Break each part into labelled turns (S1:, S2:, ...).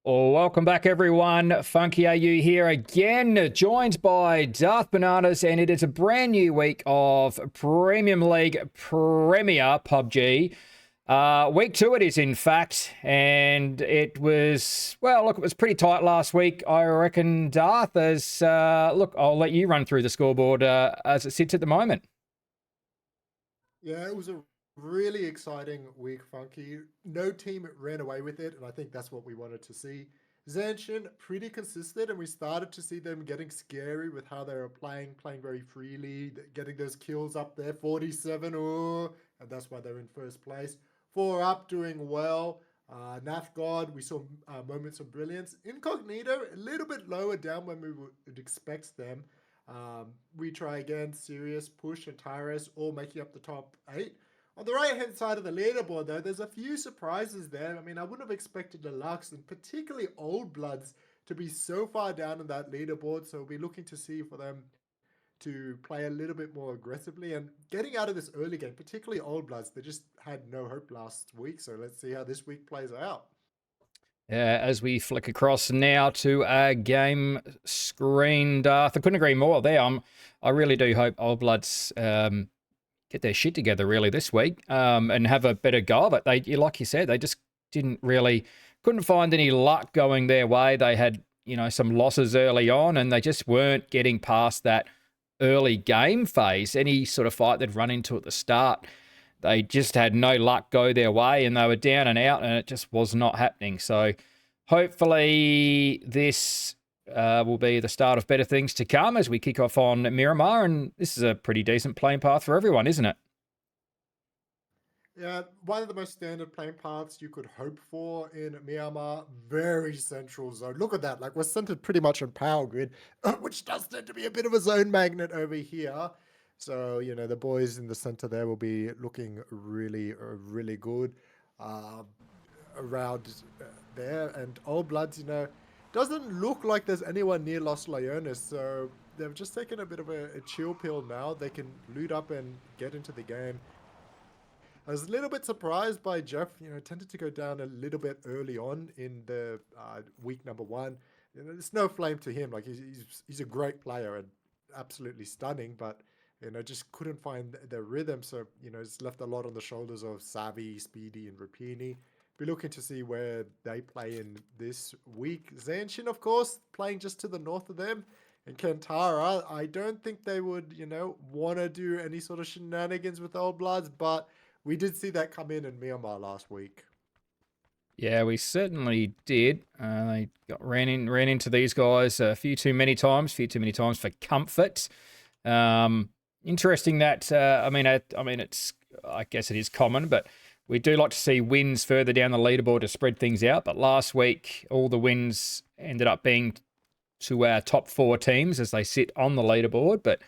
S1: Oh, welcome back, everyone. Funky AU here again, joined by Darth Bananas, and it is a brand new week of Premium League Premier PUBG. Week 2 it is, in fact, and it was, well, look, it was pretty tight last week, I reckon, Darth, as, look, I'll let you run through the scoreboard as it sits at the moment.
S2: Yeah, it was a really exciting week, Funky. No team ran away with it, and I think that's what we wanted to see. Zanshin, pretty consistent, and we started to see them getting scary with how they were playing very freely, getting those kills up there, 47, oh, and that's why they're in first place. 4 up, doing well. Naf God, we saw moments of brilliance. Incognito, a little bit lower down when we would expect them. We try again, Sirius, Push, and Tyrus all making up the top 8. On the right-hand side of the leaderboard, though, there's a few surprises there. I mean, I wouldn't have expected Deluxe and particularly Old Bloods to be so far down in that leaderboard, so we'll be looking to see for them to play a little bit more aggressively and getting out of this early game, particularly Old Bloods. They just had no hope last week, so let's see how this week plays out.
S1: As we flick across now to a game screen, Darth, I couldn't agree more there. I really do hope Old Bloods get their shit together really this week and have a better go of it. They, like you said, they just couldn't find any luck going their way. They had, some losses early on, and they just weren't getting past that early game phase. Any sort of fight they'd run into at the start, they just had no luck go their way, and they were down and out, and it just was not happening. So hopefully this will be the start of better things to come as we kick off on Miramar, and this is a pretty decent playing path for everyone, isn't it?
S2: Yeah, one of the most standard playing paths you could hope for in Myanmar. Very central zone. Look at that. Like, we're centered pretty much on Power Grid, which does tend to be a bit of a zone magnet over here. So, the boys in the center there will be looking really good around there. And Old Bloods, doesn't look like there's anyone near Los Leones. So they've just taken a bit of a chill pill now. They can loot up and get into the game. I was a little bit surprised by Jeff. Tended to go down a little bit early on in the week number 1. There's no flame to him. Like he's a great player and absolutely stunning, but just couldn't find their rhythm. So it's left a lot on the shoulders of Savvy, Speedy, and Rapini. Be looking to see where they play in this week. Zanshin, of course, playing just to the north of them. And Kentara, I don't think they would, want to do any sort of shenanigans with Old Bloods, but we did see that come in Myanmar last week.
S1: Yeah, we certainly did. They ran into these guys a few too many times for comfort. Interesting that I guess it is common, but we do like to see wins further down the leaderboard to spread things out. But last week, all the wins ended up being to our top 4 teams as they sit on the leaderboard. But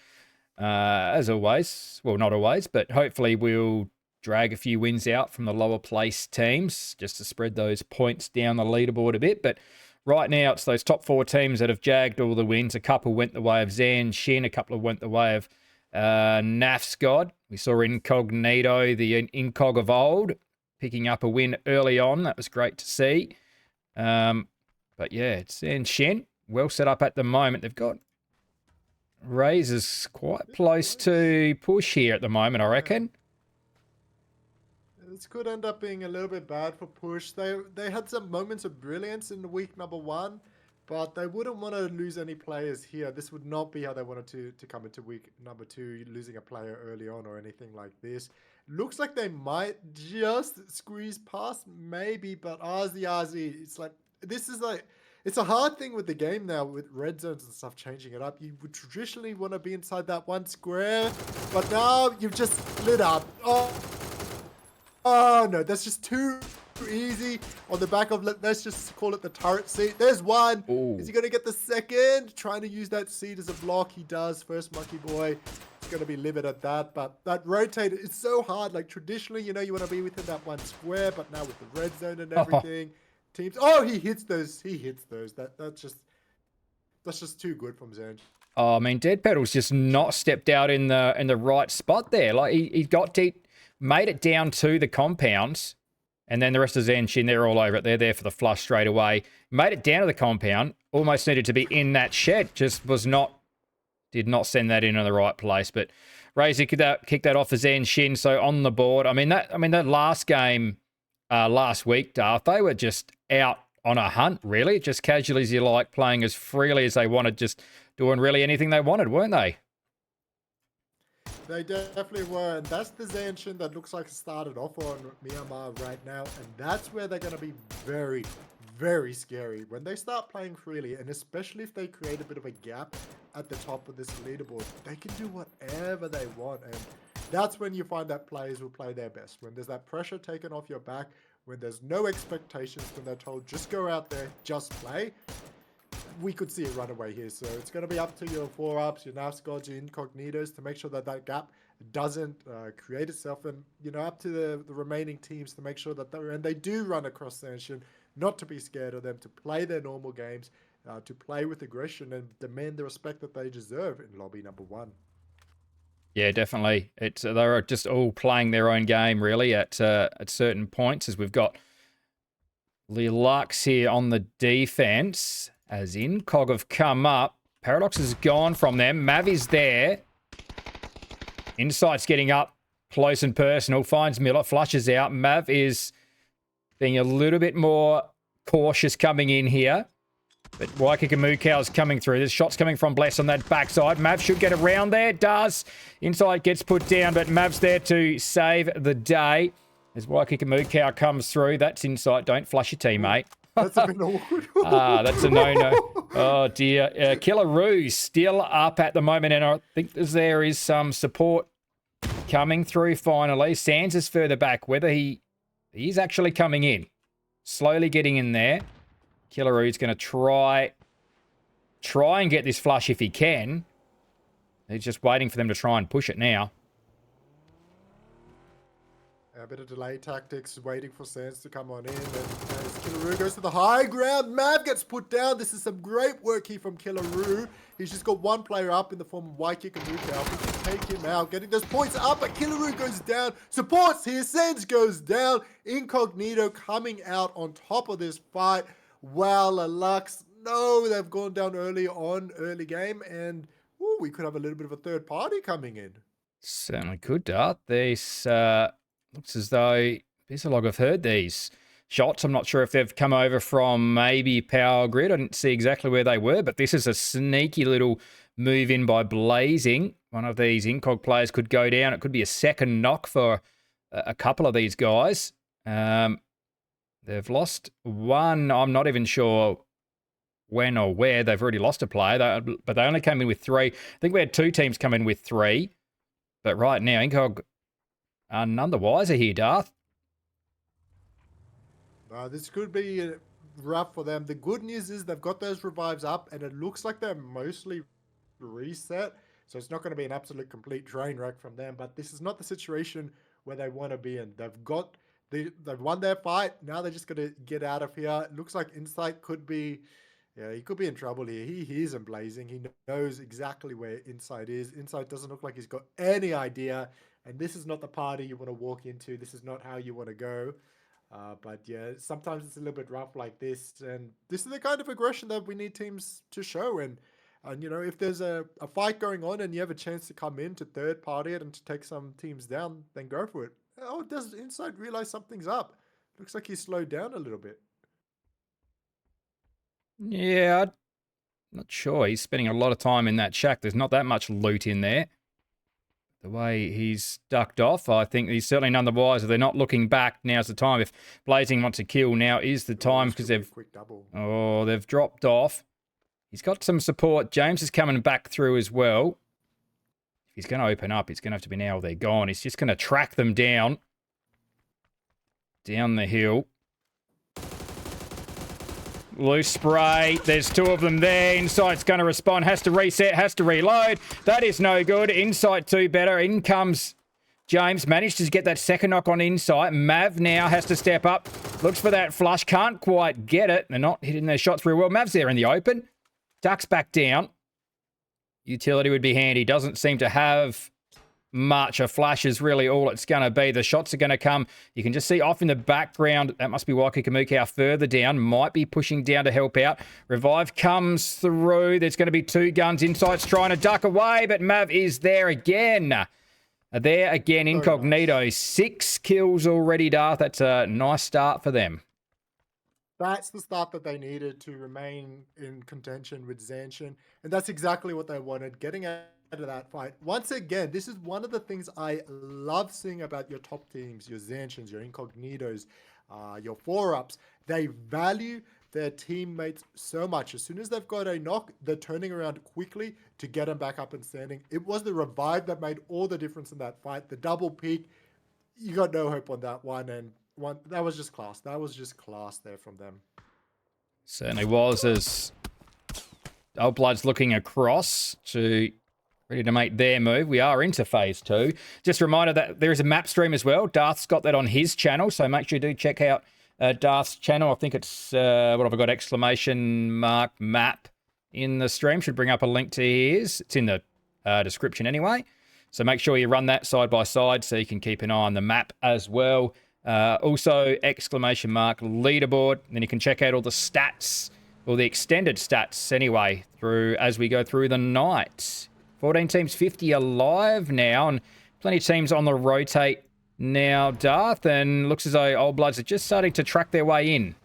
S1: as always, well, not always, but hopefully we'll drag a few wins out from the lower place teams just to spread those points down the leaderboard a bit. But right now, it's those top 4 teams that have jagged all the wins. A couple went the way of Zanshin, a couple went the way of Naf's God. We saw Incognito, the Incog of old, picking up a win early on. That was great to see. But yeah, it's Zanshin, well set up at the moment. They've got Razors quite close to push here at the moment, I reckon.
S2: This could end up being a little bit bad for Push. They had some moments of brilliance in the week number 1, but they wouldn't want to lose any players here. This would not be how they wanted to come into week number 2, losing a player early on or anything like this. Looks like they might just squeeze past, maybe, but Ozzy, it's a hard thing with the game now with red zones and stuff changing it up. You would traditionally want to be inside that 1 square, but now you've just lit up. Oh no, that's just too easy on the back of, let's just call it the turret seat. There's one. Ooh. Is he going to get the second? Trying to use that seat as a block. He does. First Monkey Boy. It's going to be livid at that. But that rotate, it's so hard. Like traditionally, you want to be within that 1 square, but now with the red zone and everything, teams. Oh, he hits those. That's just too good from Zen.
S1: Oh, I mean, Dead Pedal's just not stepped out in the right spot there. Like he got deep, made it down to the compound, And then the rest of Zanshin, they're all over it. They're there for the flush straight away. Made it down to the compound. Almost needed to be in that shed. Just did not send that in the right place. But Razor kicked that off for Zanshin. So on the board. I mean that last game last week, Darth, they were just out on a hunt, really. Just casually as you like, playing as freely as they wanted, just doing really anything they wanted, weren't they?
S2: They definitely were, and that's the Zanshin that looks like it started off on Mirimar right now, and that's where they're going to be very, very scary when they start playing freely, and especially if they create a bit of a gap at the top of this leaderboard. They can do whatever they want, and that's when you find that players will play their best. When there's that pressure taken off your back, when there's no expectations, when they're told just go out there, just play. We could see a runaway here, so it's going to be up to your 4-ups, your nav squads, your incognitos to make sure that that gap doesn't create itself, and up to the remaining teams to make sure that they do run across Zanshin, not to be scared of them, to play their normal games, to play with aggression and demand the respect that they deserve in lobby number 1.
S1: Yeah, definitely. They're just all playing their own game really at certain points, as we've got Lux here on the defense. As Incog have come up. Paradox is gone from them. Mav is there. Insight's getting up close and personal. Finds Miller. Flushes out. Mav is being a little bit more cautious coming in here. But Waikiki Mukau's coming through. There's shots coming from Bless on that backside. Mav should get around there. Does. Insight gets put down, but Mav's there to save the day. As Waikiki Mukau comes through. That's Insight. Don't flush your teammate.
S2: That's a bit awkward.
S1: That's a no-no. Oh, dear. Killer Roo still up at the moment, and I think there is some support coming through finally. Sands is further back. Whether he's actually coming in. Slowly getting in there. Killer Roo's going to try and get this flush if he can. He's just waiting for them to try and push it now.
S2: A bit of delay tactics, waiting for Sands to come on in. And as Killaroo goes to the high ground, Mav gets put down. This is some great work here from Killaroo. He's just got one player up in the form of Waikiki Mukau. We can take him out, getting those points up, but Killaroo goes down. Supports here, Sands goes down. Incognito coming out on top of this fight. Wow, Lux. No, they've gone down early game, and we could have a little bit of a third party coming in.
S1: Certainly could, Dart. This looks as though Bizalog have heard these shots. I'm not sure if they've come over from maybe Power Grid. I didn't see exactly where they were, but this is a sneaky little move in by Blazing. One of these Incog players could go down. It could be a second knock for a couple of these guys. They've lost one. I'm not even sure when or where. They've already lost a player, but they only came in with 3. I think we had 2 teams come in with 3. But right now, Incog are none the wiser here, Darth.
S2: This could be rough for them. The good news is they've got those revives up, and it looks like they're mostly reset. So it's not going to be an absolute complete train wreck from them. But this is not the situation where they want to be in. They've won their fight. Now they're just going to get out of here. It looks like Insight could be... Yeah, he could be in trouble here. He hears him Blazing. He knows exactly where Insight is. Insight doesn't look like he's got any idea. And this is not the party you want to walk into. This is not how you want to go. But yeah, sometimes it's a little bit rough like this. And this is the kind of aggression that we need teams to show. And if there's a fight going on and you have a chance to come in to third party it and to take some teams down, then go for it. Oh, does Insight realize something's up? Looks like he's slowed down a little bit.
S1: Yeah, I'm not sure. He's spending a lot of time in that shack. There's not that much loot in there. The way he's ducked off, I think he's certainly none the wiser. They're not looking back. Now's the time. If Blazing wants to kill, now is the time, because they've dropped off. He's got some support. James is coming back through as well. If he's going to open up, it's going to have to be now they're gone. He's just going to track them down the hill. Loose spray. There's 2 of them there. Insight's going to respond. Has to reset. Has to reload. That is no good. Insight 2 better. In comes James. Managed to get that second knock on Insight. Mav now has to step up. Looks for that flush. Can't quite get it. They're not hitting their shots very well. Mav's there in the open. Ducks back down. Utility would be handy. Doesn't seem to have much. A flash is really all it's going to be. The shots are going to come. You can just see off in the background. That must be Waikikamuki further down. Might be pushing down to help out. Revive comes through. There's going to be 2 guns. Insight's trying to duck away, but Mav is there again. There again, Incognito. Nice. 6 kills already, Darth. That's a nice start for them.
S2: That's the start that they needed to remain in contention with Zanshin. And that's exactly what they wanted, getting out of that fight. Once again, this is one of the things I love seeing about your top teams, your Zanshins, your Incognitos, your 4-ups. They value their teammates so much. As soon as they've got a knock, they're turning around quickly to get them back up and standing. It was the revive that made all the difference in that fight. The double peak, you got no hope on that one. And that was just class. That was just class there from them.
S1: Certainly was, as Old Blood's looking across to ready to make their move. We are into phase 2. Just a reminder that there is a map stream as well. Darth's got that on his channel, so make sure you do check out Darth's channel. I think it's, what have I got, exclamation mark map in the stream. Should bring up a link to his. It's in the description anyway. So make sure you run that side by side so you can keep an eye on the map as well. Also, exclamation mark leaderboard. And then you can check out all the stats, or the extended stats anyway, through as we go through the night. 14 teams, 50 alive now, and plenty of teams on the rotate now, Darth, and looks as though Old Bloods are just starting to track their way in.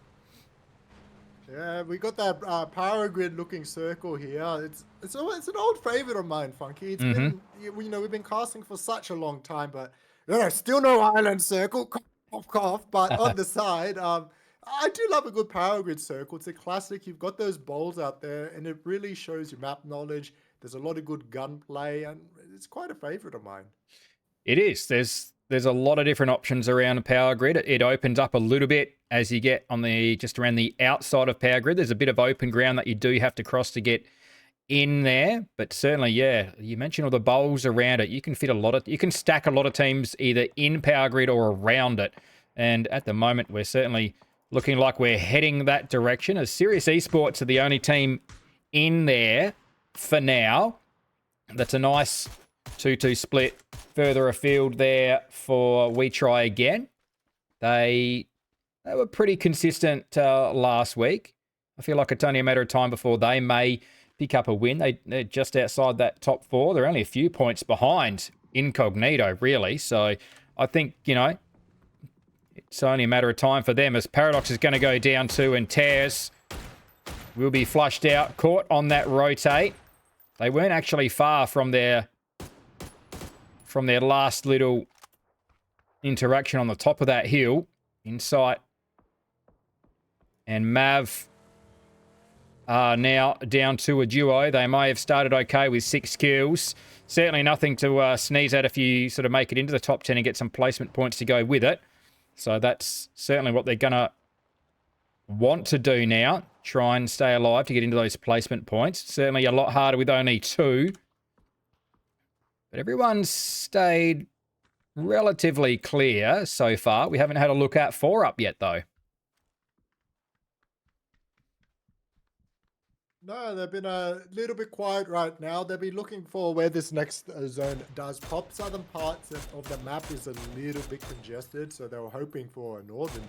S2: Yeah, we got that power grid looking circle here. It's an old favorite of mine, Funky. It's been, we've been casting for such a long time, but still no island circle. Cough, cough. But on the side, I do love a good power grid circle. It's a classic. You've got those bowls out there, and it really shows your map knowledge. There's a lot of good gunplay, and it's quite a favorite of mine.
S1: It is. There's a lot of different options around a power grid. It opens up a little bit as you get on just around the outside of power grid. There's a bit of open ground that you do have to cross to get in there, but certainly, yeah, you mentioned all the bowls around it. You can stack a lot of teams either in power grid or around it. And at the moment, we're certainly looking like we're heading that direction, as Serious Esports are the only team in there for now. That's a nice 2-2 split further afield there for We Try Again. They were pretty consistent last week. I feel like it's only a matter of time before they may pick up a win. They're just outside that top 4. They're only a few points behind Incognito, really. So I think, it's only a matter of time for them, as Paradox is going to go down 2 and Tears will be flushed out, caught on that rotate. They weren't actually far from their last little interaction on the top of that hill. Insight and Mav are now down to a duo. They may have started okay with 6 kills. Certainly nothing to sneeze at if you sort of make it into the top 10 and get some placement points to go with it. So that's certainly what they're going to want to do now. Try and stay alive to get into those placement points. Certainly a lot harder with only 2. But everyone's stayed relatively clear so far. We haven't had a look at 4-up yet, though.
S2: No, they've been a little bit quiet right now. They'll be looking for where this next zone does pop. Southern parts of the map is a little bit congested, so they were hoping for a northern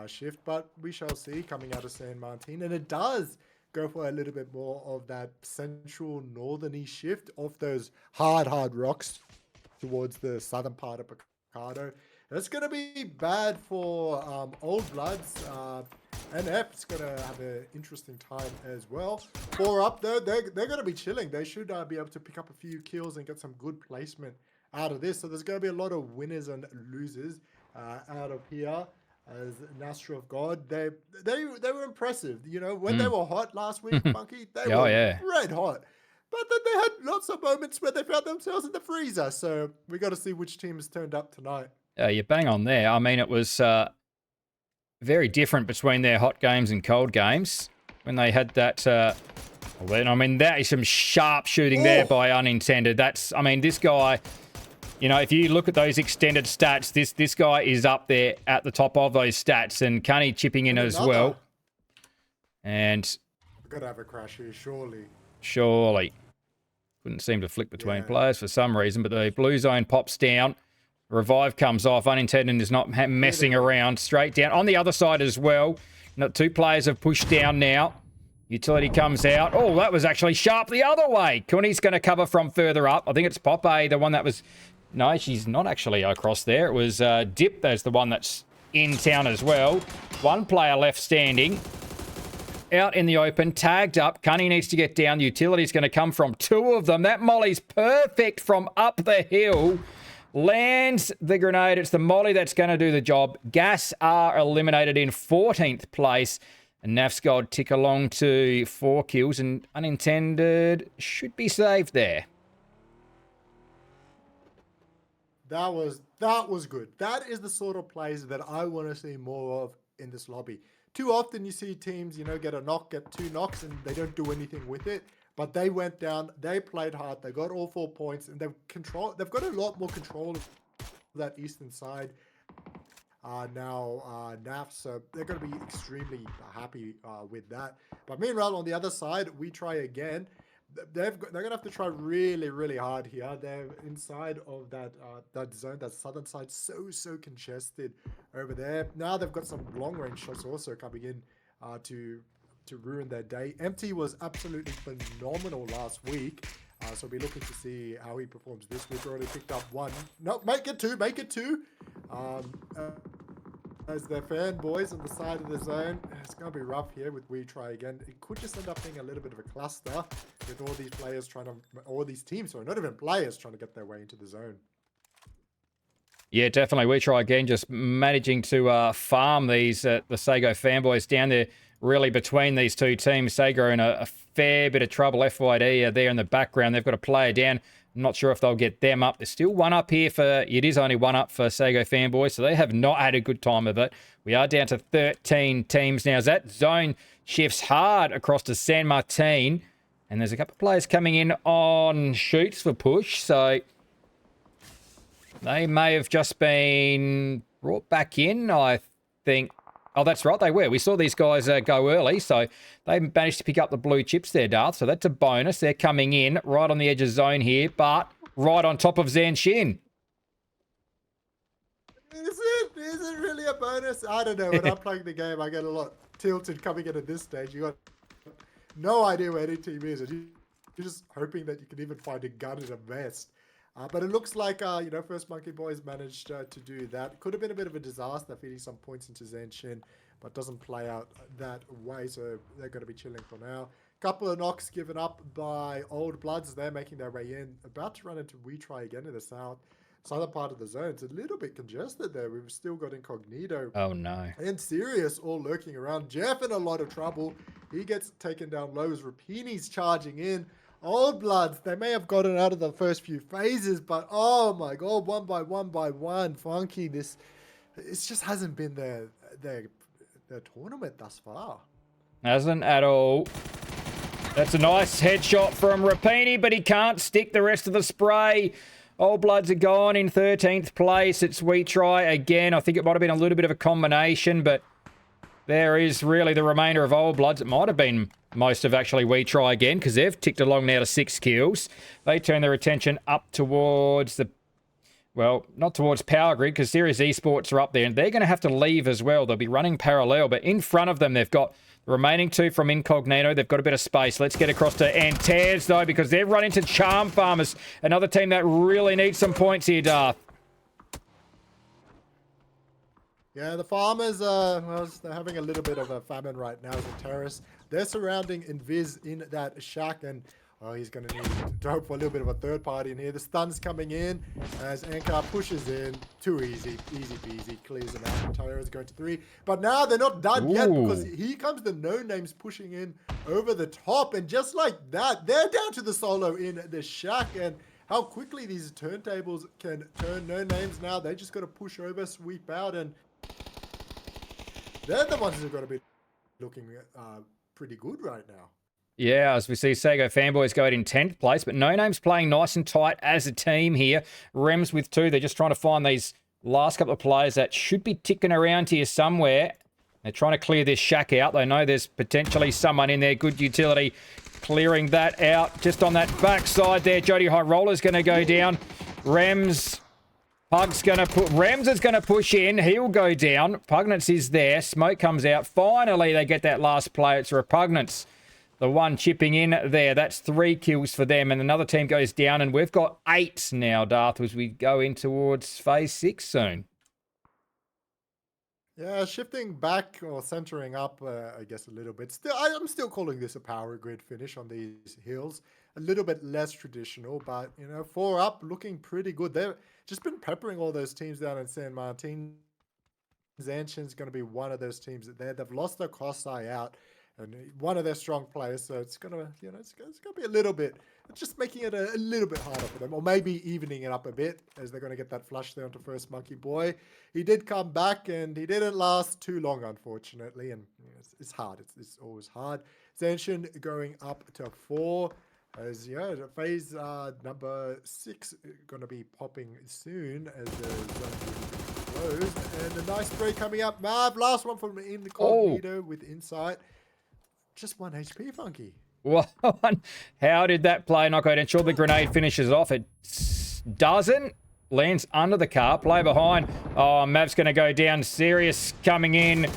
S2: shift, but we shall see coming out of San Martin. And it does go for a little bit more of that central northerny shift off those hard rocks towards the southern part of Picado. It's going to be bad for Old Bloods. NF is going to have an interesting time as well. 4-up, though, they're going to be chilling. They should be able to pick up a few kills and get some good placement out of this. So there's going to be a lot of winners and losers out of here. As Nastra of God, they were impressive. When they were hot last week, Funky, they were red hot. But then they had lots of moments where they found themselves in the freezer. So we got to see which team has turned up tonight.
S1: You bang on there. I mean, it was very different between their hot games and cold games. When they had that, that is some sharp shooting there by Unintended. This guy, if you look at those extended stats, this guy is up there at the top of those stats, and Cunny chipping in as well. And
S2: we've got to have a crash here, surely.
S1: Surely. couldn't seem to flick between players for some reason, but the blue zone pops down. Revive comes off. Unintended is not messing around. Straight down. On the other side as well. Two players have pushed down now. Utility comes out. Oh, that was actually sharp the other way. Cooney's going to cover from further up. I think it's Popeye, the one that was... No, she's not actually across there. It was Dip. There's the one that's in town as well. One player left standing. Out in the open, tagged up. Cunny needs to get down. The utility's going to come from two of them. That molly's perfect from up the hill. Lands the grenade. It's the molly that's going to do the job. Gas are eliminated in 14th place. And Nafsgold tick along to 4 kills. And Unintended should be saved there.
S2: That was good. That is the sort of plays that I want to see more of in this lobby. Too often you see teams, get a knock, get 2 knocks, and they don't do anything with it. But they went down, they played hard, they got all 4 points, and they've got a lot more control of that eastern side now, NAF, so they're going to be extremely happy with that. But meanwhile, on the other side, we try again. They're going to have to try really, really hard here. They're inside of that zone, that southern side, so congested over there. Now they've got some long-range shots also coming in to ruin their day. MT was absolutely phenomenal last week, so we'll be looking to see how he performs this week. Already picked up 1. No, make it 2. As their fanboys on the side of the zone, it's going to be rough here with We Try Again. It could just end up being a little bit of a cluster with all these players all these teams, not even players, trying to get their way into the zone.
S1: Yeah, definitely. We Try Again, just managing to farm these, the Sago fanboys down there, really between these two teams. Sago in a fair bit of trouble. FYD there in the background. They've got a player down. I'm not sure if they'll get them up. There's still 1 up here it is only 1 up for Sago fanboys, so they have not had a good time of it. We are down to 13 teams now. As that zone shifts hard across to San Martin, and there's a couple of players coming in on shoots for push, so they may have just been brought back in, I think. Oh, that's right, they were. We saw these guys go early, so they managed to pick up the blue chips there, Darth. So that's a bonus. They're coming in right on the edge of zone here, but right on top of Zanshin.
S2: Is it really a bonus? I don't know. When I'm playing the game, I get a lot tilted coming in at this stage. You got no idea where any team is. You're just hoping that you can even find a gun in a vest. But it looks like, First Monkey Boys managed to do that. Could have been a bit of a disaster feeding some points into Zanshin, but doesn't play out that way, so they're going to be chilling for now. Couple of knocks given up by Old Bloods. They're making their way in. About to run into We Try Again in the southern part of the zone. It's a little bit congested there. We've still got Incognito.
S1: Oh, no.
S2: And Sirius all lurking around. Jeff in a lot of trouble. He gets taken down low as Rapini's charging in. Old Bloods, they may have gotten out of the first few phases, but oh my god, one by one, Funky, it just hasn't been their tournament thus far.
S1: Hasn't at all. That's a nice headshot from Rapini, but he can't stick the rest of the spray. Old Bloods are gone in 13th place. It's We Try Again. I think it might have been a little bit of a combination, but there is really the remainder of Old Bloods. It might have been most of actually We Try Again, because they've ticked along now to 6 kills. They turn their attention up towards not towards Power Grid, because Series Esports are up there, and they're going to have to leave as well. They'll be running parallel, but in front of them, they've got the remaining 2 from Incognito. They've got a bit of space. Let's get across to Antez, though, because they've run into Charm Farmers, another team that really needs some points here, Darth.
S2: Yeah, the Farmers, they're having a little bit of a famine right now as a terrace. They're surrounding Invis in that shack, and he's going to need to hope for a little bit of a third party in here. The stun's coming in as Ankar pushes in. Too easy peasy, clears him out. Terra's going to 3. But now they're not done yet, because here comes the no-names pushing in over the top, and just like that, they're down to the solo in the shack, and how quickly these turntables can turn no-names now. They just got to push over, sweep out, and they're the ones who are going to be looking pretty good right now.
S1: Yeah, as we see Sago fanboys go in 10th place, but No Name's playing nice and tight as a team here. Rems with 2. They're just trying to find these last couple of players that should be ticking around here somewhere. They're trying to clear this shack out. They know there's potentially someone in there. Good utility clearing that out. Just on that backside there, Jody High Roller's going to go down. Rems is going to push in. He'll go down. Pugnance is there. Smoke comes out. Finally, they get that last play. It's Repugnance, the one chipping in there. That's 3 kills for them. And another team goes down. And we've got 8 now, Darth, as we go in towards phase 6 soon.
S2: Yeah, shifting back or centering up, I guess, a little bit. I'm still calling this a power grid finish on these hills. A little bit less traditional, but, 4 up, looking pretty good. They've just been peppering all those teams down in San Martin. Zanshin's going to be one of those teams there. They've lost their cross eye out, and one of their strong players, so it's going to, it's going to be a little bit, just making it a little bit harder for them, or maybe evening it up a bit, as they're going to get that flush there onto first Monkey Boy. He did come back, and he didn't last too long, unfortunately, and it's hard. It's always hard. Zanshin going up to 4, as phase number 6 going to be popping soon as the zone closed, and a nice spray coming up. Mav, last one from Incognito with Insight. Just 1 HP, Funky.
S1: Well, how did that play not go down? Sure, the grenade finishes off. It doesn't. Lands under the car. Play behind. Oh, Mav's going to go down. Sirius coming in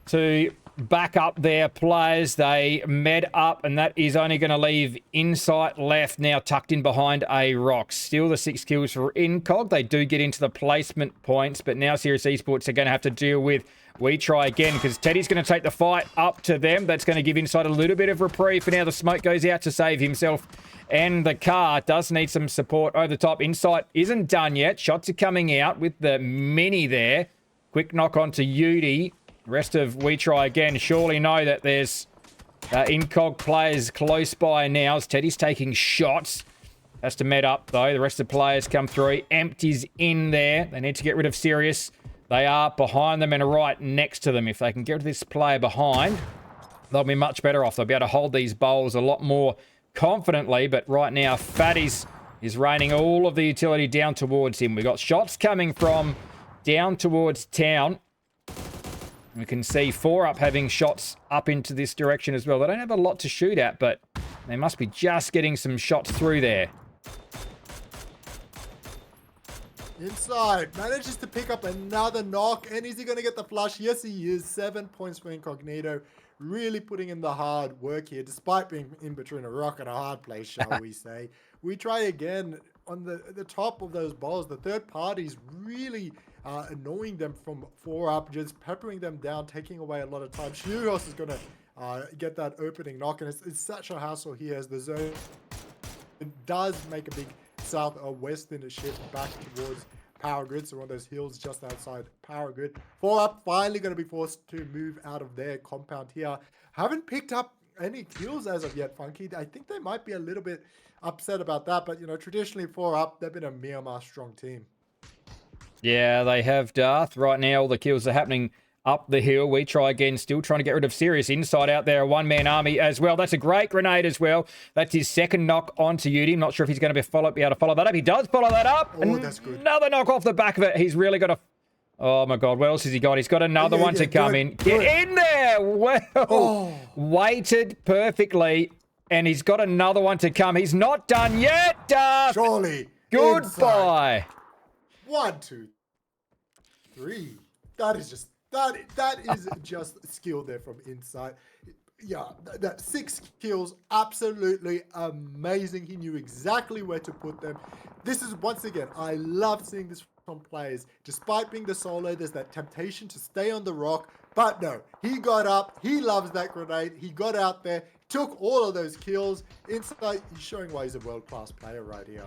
S1: to back up their players. They med up, and that is only going to leave Insight left now tucked in behind a rock. Still the 6 kills for Incog. They do get into the placement points, but now Sirius Esports are going to have to deal with We Try Again, because Teddy's going to take the fight up to them. That's going to give Insight a little bit of reprieve for now. The smoke goes out to save himself, and the car does need some support over the top. Insight isn't done yet. Shots are coming out with the mini there. Quick knock onto Yudi. Rest of We Try Again surely know that there's Incog players close by now, as Teddy's taking shots. Has to med up, though. The rest of the players come through. Empty's in there. They need to get rid of Sirius. They are behind them and right next to them. If they can get this player behind, they'll be much better off. They'll be able to hold these bowls a lot more confidently. But right now, Fatties is raining all of the utility down towards him. We've got shots coming from down towards town. We can see 4 up having shots up into this direction as well. They don't have a lot to shoot at, but they must be just getting some shots through there.
S2: Insight manages to pick up another knock, and is he going to get the flush? Yes, he is. 7 points for Incognito. Really putting in the hard work here, despite being in between a rock and a hard place, shall we say. We try again on the top of those balls. The third party's really annoying them from 4 up, just peppering them down, taking away a lot of time. Shoehorse is going to get that opening knock, and it's such a hassle here as the zone does make a big south or western shift back towards Power Grid, so one of those hills just outside Power Grid. 4 up finally going to be forced to move out of their compound here. Haven't picked up any kills as of yet, Funky. I think they might be a little bit upset about that, but traditionally 4 up, they've been a Mirimar strong team.
S1: Yeah, they have, Darth. Right now, all the kills are happening up the hill. We Try Again, still trying to get rid of Sirius. Inside out there, a one-man army as well. That's a great grenade as well. That's his second knock onto Yudi. Not sure if he's going to be able to follow that up. He does follow that up.
S2: Oh, that's good.
S1: Another knock off the back of it. He's really got a... Oh, my God. What else has he got? He's got another one to come in. Get in there! Well, waited perfectly, and he's got another one to come. He's not done yet, Darth.
S2: Surely.
S1: Goodbye.
S2: 1, 2, 3. That is just skill there from Insight. Yeah, that 6 kills, absolutely amazing. He knew exactly where to put them. This is, once again, I love seeing this from players. Despite being the solo, there's that temptation to stay on the rock, but no, he got up. He loves that grenade. He got out there, took all of those kills. Insight, he's showing why he's a world-class player right here.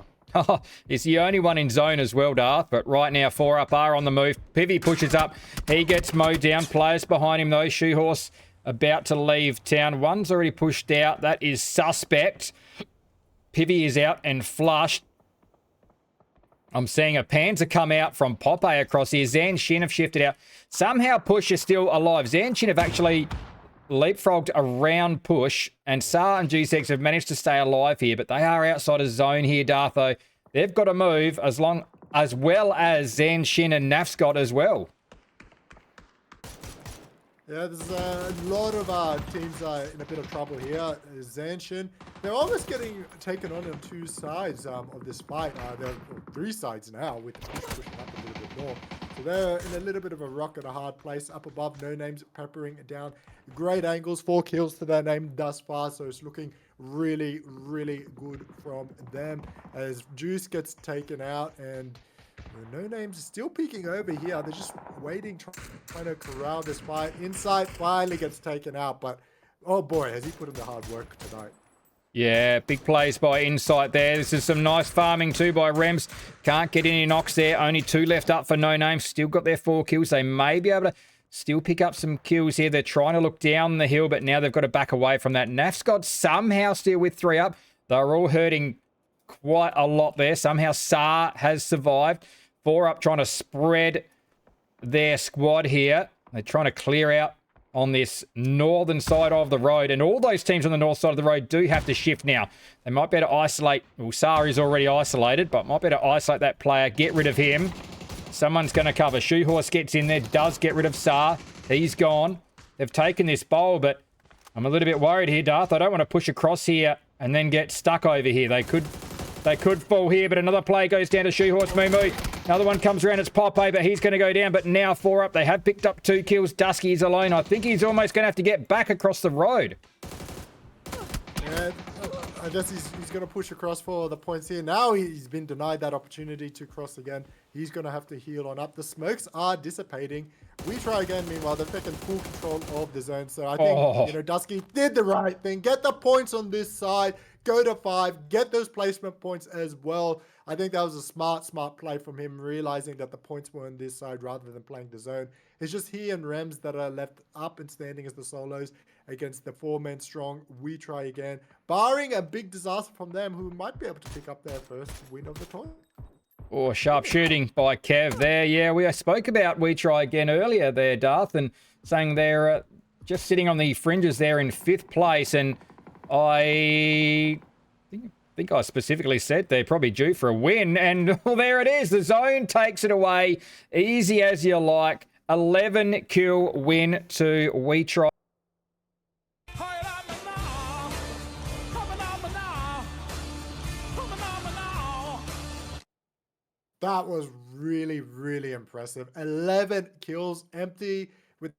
S1: He's the only one in zone as well, Darth. But right now, 4 up are on the move. Pivy pushes up. He gets mowed down. Players behind him, though. Shoehorse about to leave town. One's already pushed out. That is suspect. Pivy is out and flushed. I'm seeing a Panzer come out from Popeye across here. Zanshin have shifted out. Somehow Push is still alive. Zanshin have actually leapfrogged around Push, and Sa and G6 have managed to stay alive here, but they are outside of zone here, Dartho. They've got to move as well as Zanshin and Nafscott as well.
S2: Yeah, there's a lot of teams in a bit of trouble here. Zanshin, they're almost getting taken on two sides of this fight. There are three sides now with the pushing up a little bit more. So they're in a little bit of a rock and a hard place. Up above, No Names peppering down. Great angles, 4 kills to their name thus far. So it's looking really, really good from them. As Juice gets taken out and No Names still peeking over here. They're just waiting, trying to corral this fight. Insight finally gets taken out, but oh boy, has he put in the hard work tonight.
S1: Yeah, big plays by Insight there. This is some nice farming too by Rems. Can't get any knocks there. Only 2 left up for No Name. Still got their 4 kills. They may be able to still pick up some kills here. They're trying to look down the hill, but now they've got to back away from that. Naf's got somehow still with 3 up. They're all hurting quite a lot there. Somehow Saar has survived. 4 up trying to spread their squad here. They're trying to clear out on this northern side of the road. And all those teams on the north side of the road do have to shift now. They might be able to isolate. Well, Saar is already isolated, but might be able to isolate that player, get rid of him. Someone's going to cover. Shoehorse gets in there, does get rid of Saar. He's gone. They've taken this bowl, but I'm a little bit worried here, Darth. I don't want to push across here and then get stuck over here. They could fall here, but another play goes down to Shoehorse Moo. Another one comes around. It's Popeye, but he's going to go down. But now 4 up. They have picked up 2 kills. Dusky is alone. I think he's almost going to have to get back across the road.
S2: Yeah, I guess he's going to push across for the points here. Now he's been denied that opportunity to cross again. He's going to have to heal on up. The smokes are dissipating. We try again. Meanwhile, they're taking full control of the zone. So I think, Dusky did the right thing. Get the points on this side. Go to 5. Get those placement points as well. I think that was a smart play from him, realizing that the points were on this side rather than playing the zone. It's just he and Rems that are left up and standing as the solos against the 4-men strong. We try again, barring a big disaster from them, who might be able to pick up their first win of the tournament.
S1: Oh, sharp shooting by Kev there. Yeah, we spoke about We Try Again earlier there, Darth, and saying they're just sitting on the fringes there in 5th place. And I think I specifically said they're probably due for a win. And well, there it is. The zone takes it away. Easy as you like. 11 kill win to We Try.
S2: That was really, really impressive. 11 kills, empty with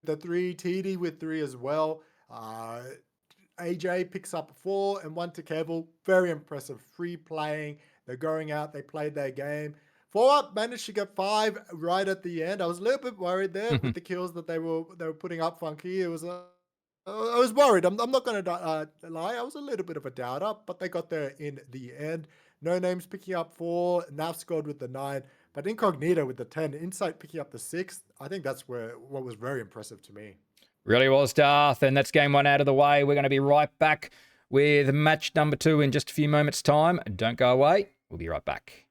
S2: the 3, TD with 3 as well. AJ picks up 4 and 1 to Kevel. Very impressive. Free playing. They're going out. They played their game. 4 up managed to get 5 right at the end. I was a little bit worried there with the kills that they were putting up, Funky. It was I was worried. I'm not going to lie. I was a little bit of a doubter, but they got there in the end. No Names picking up 4. Nav scored with the 9. But Incognito with the 10. Insight picking up the 6. I think that's what was very impressive to me.
S1: Really was, Darth. And that's game 1 out of the way. We're going to be right back with match number 2 in just a few moments' time. Don't go away. We'll be right back.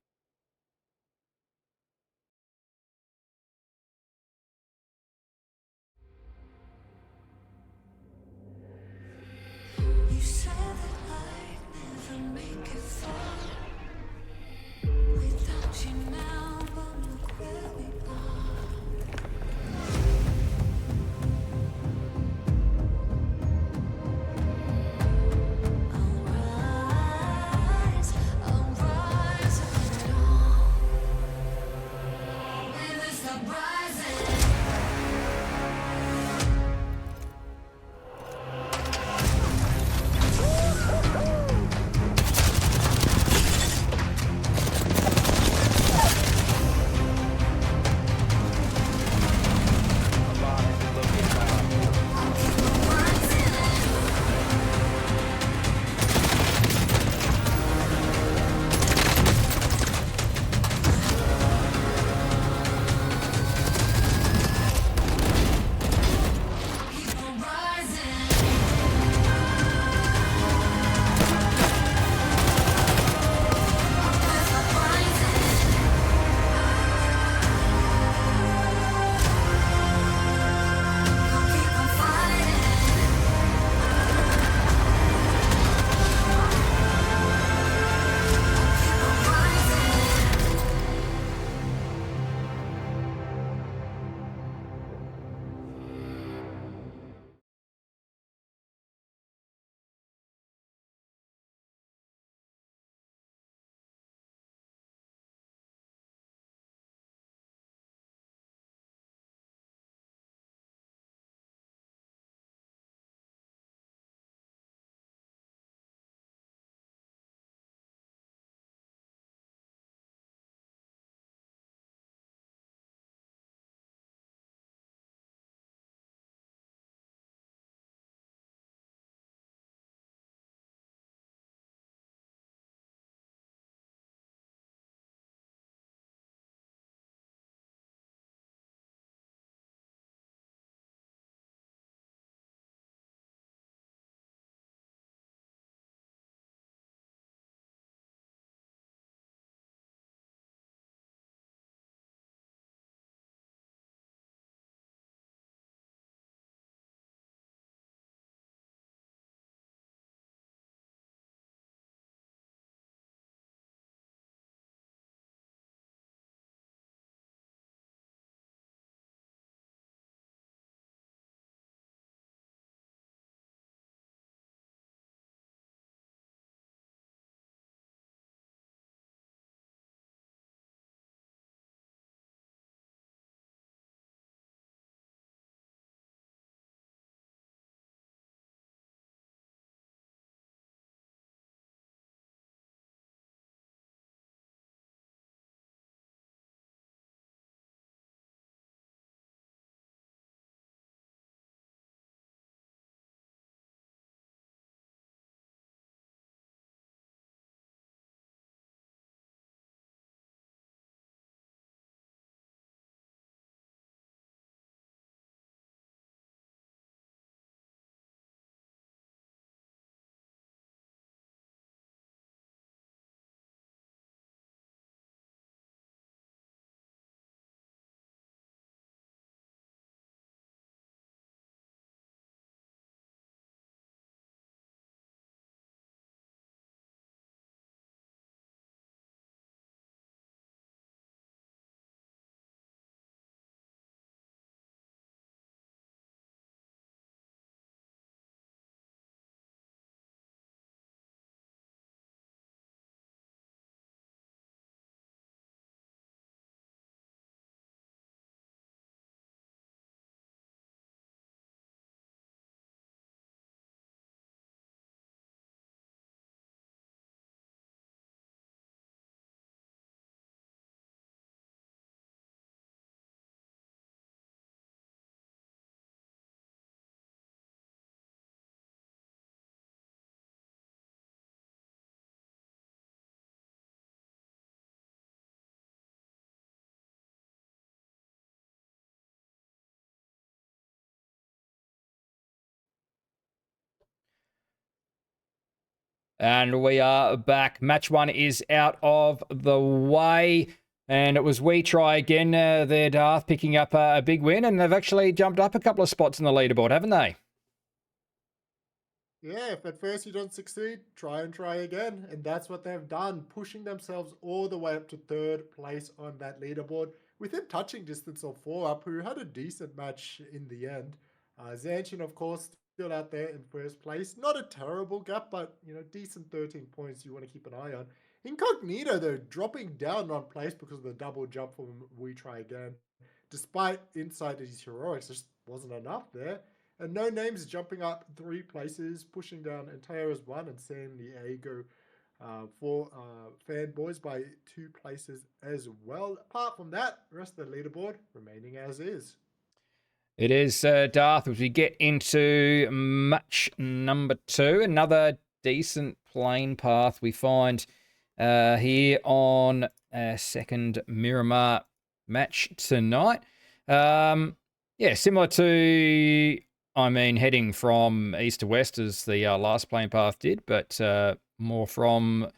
S1: And we are back. Match 1 is out of the way. And it was We Try Again there, Darth, picking up a big win. And they've actually jumped up a couple of spots in the leaderboard, haven't they?
S2: Yeah, if at first you don't succeed, try and try again. And that's what they've done, pushing themselves all the way up to 3rd place on that leaderboard, within touching distance of 4UP, who had a decent match in the end. Zanshin, of course, still out there in 1st place. Not a terrible gap, but, decent 13 points you want to keep an eye on. Incognito, though, dropping down 1 place because of the double jump from We Try Again. Despite inside his heroics, there just wasn't enough there. And No Names jumping up 3 places, pushing down Anteo's 1 and San Diego for fanboys by 2 places as well. Apart from that, the rest of the leaderboard remaining as is.
S1: It is, Darth, as we get into match number 2. Another decent plane path we find here on our second Mirimar match tonight. Yeah, similar to, heading from east to west as the last plane path did, but more from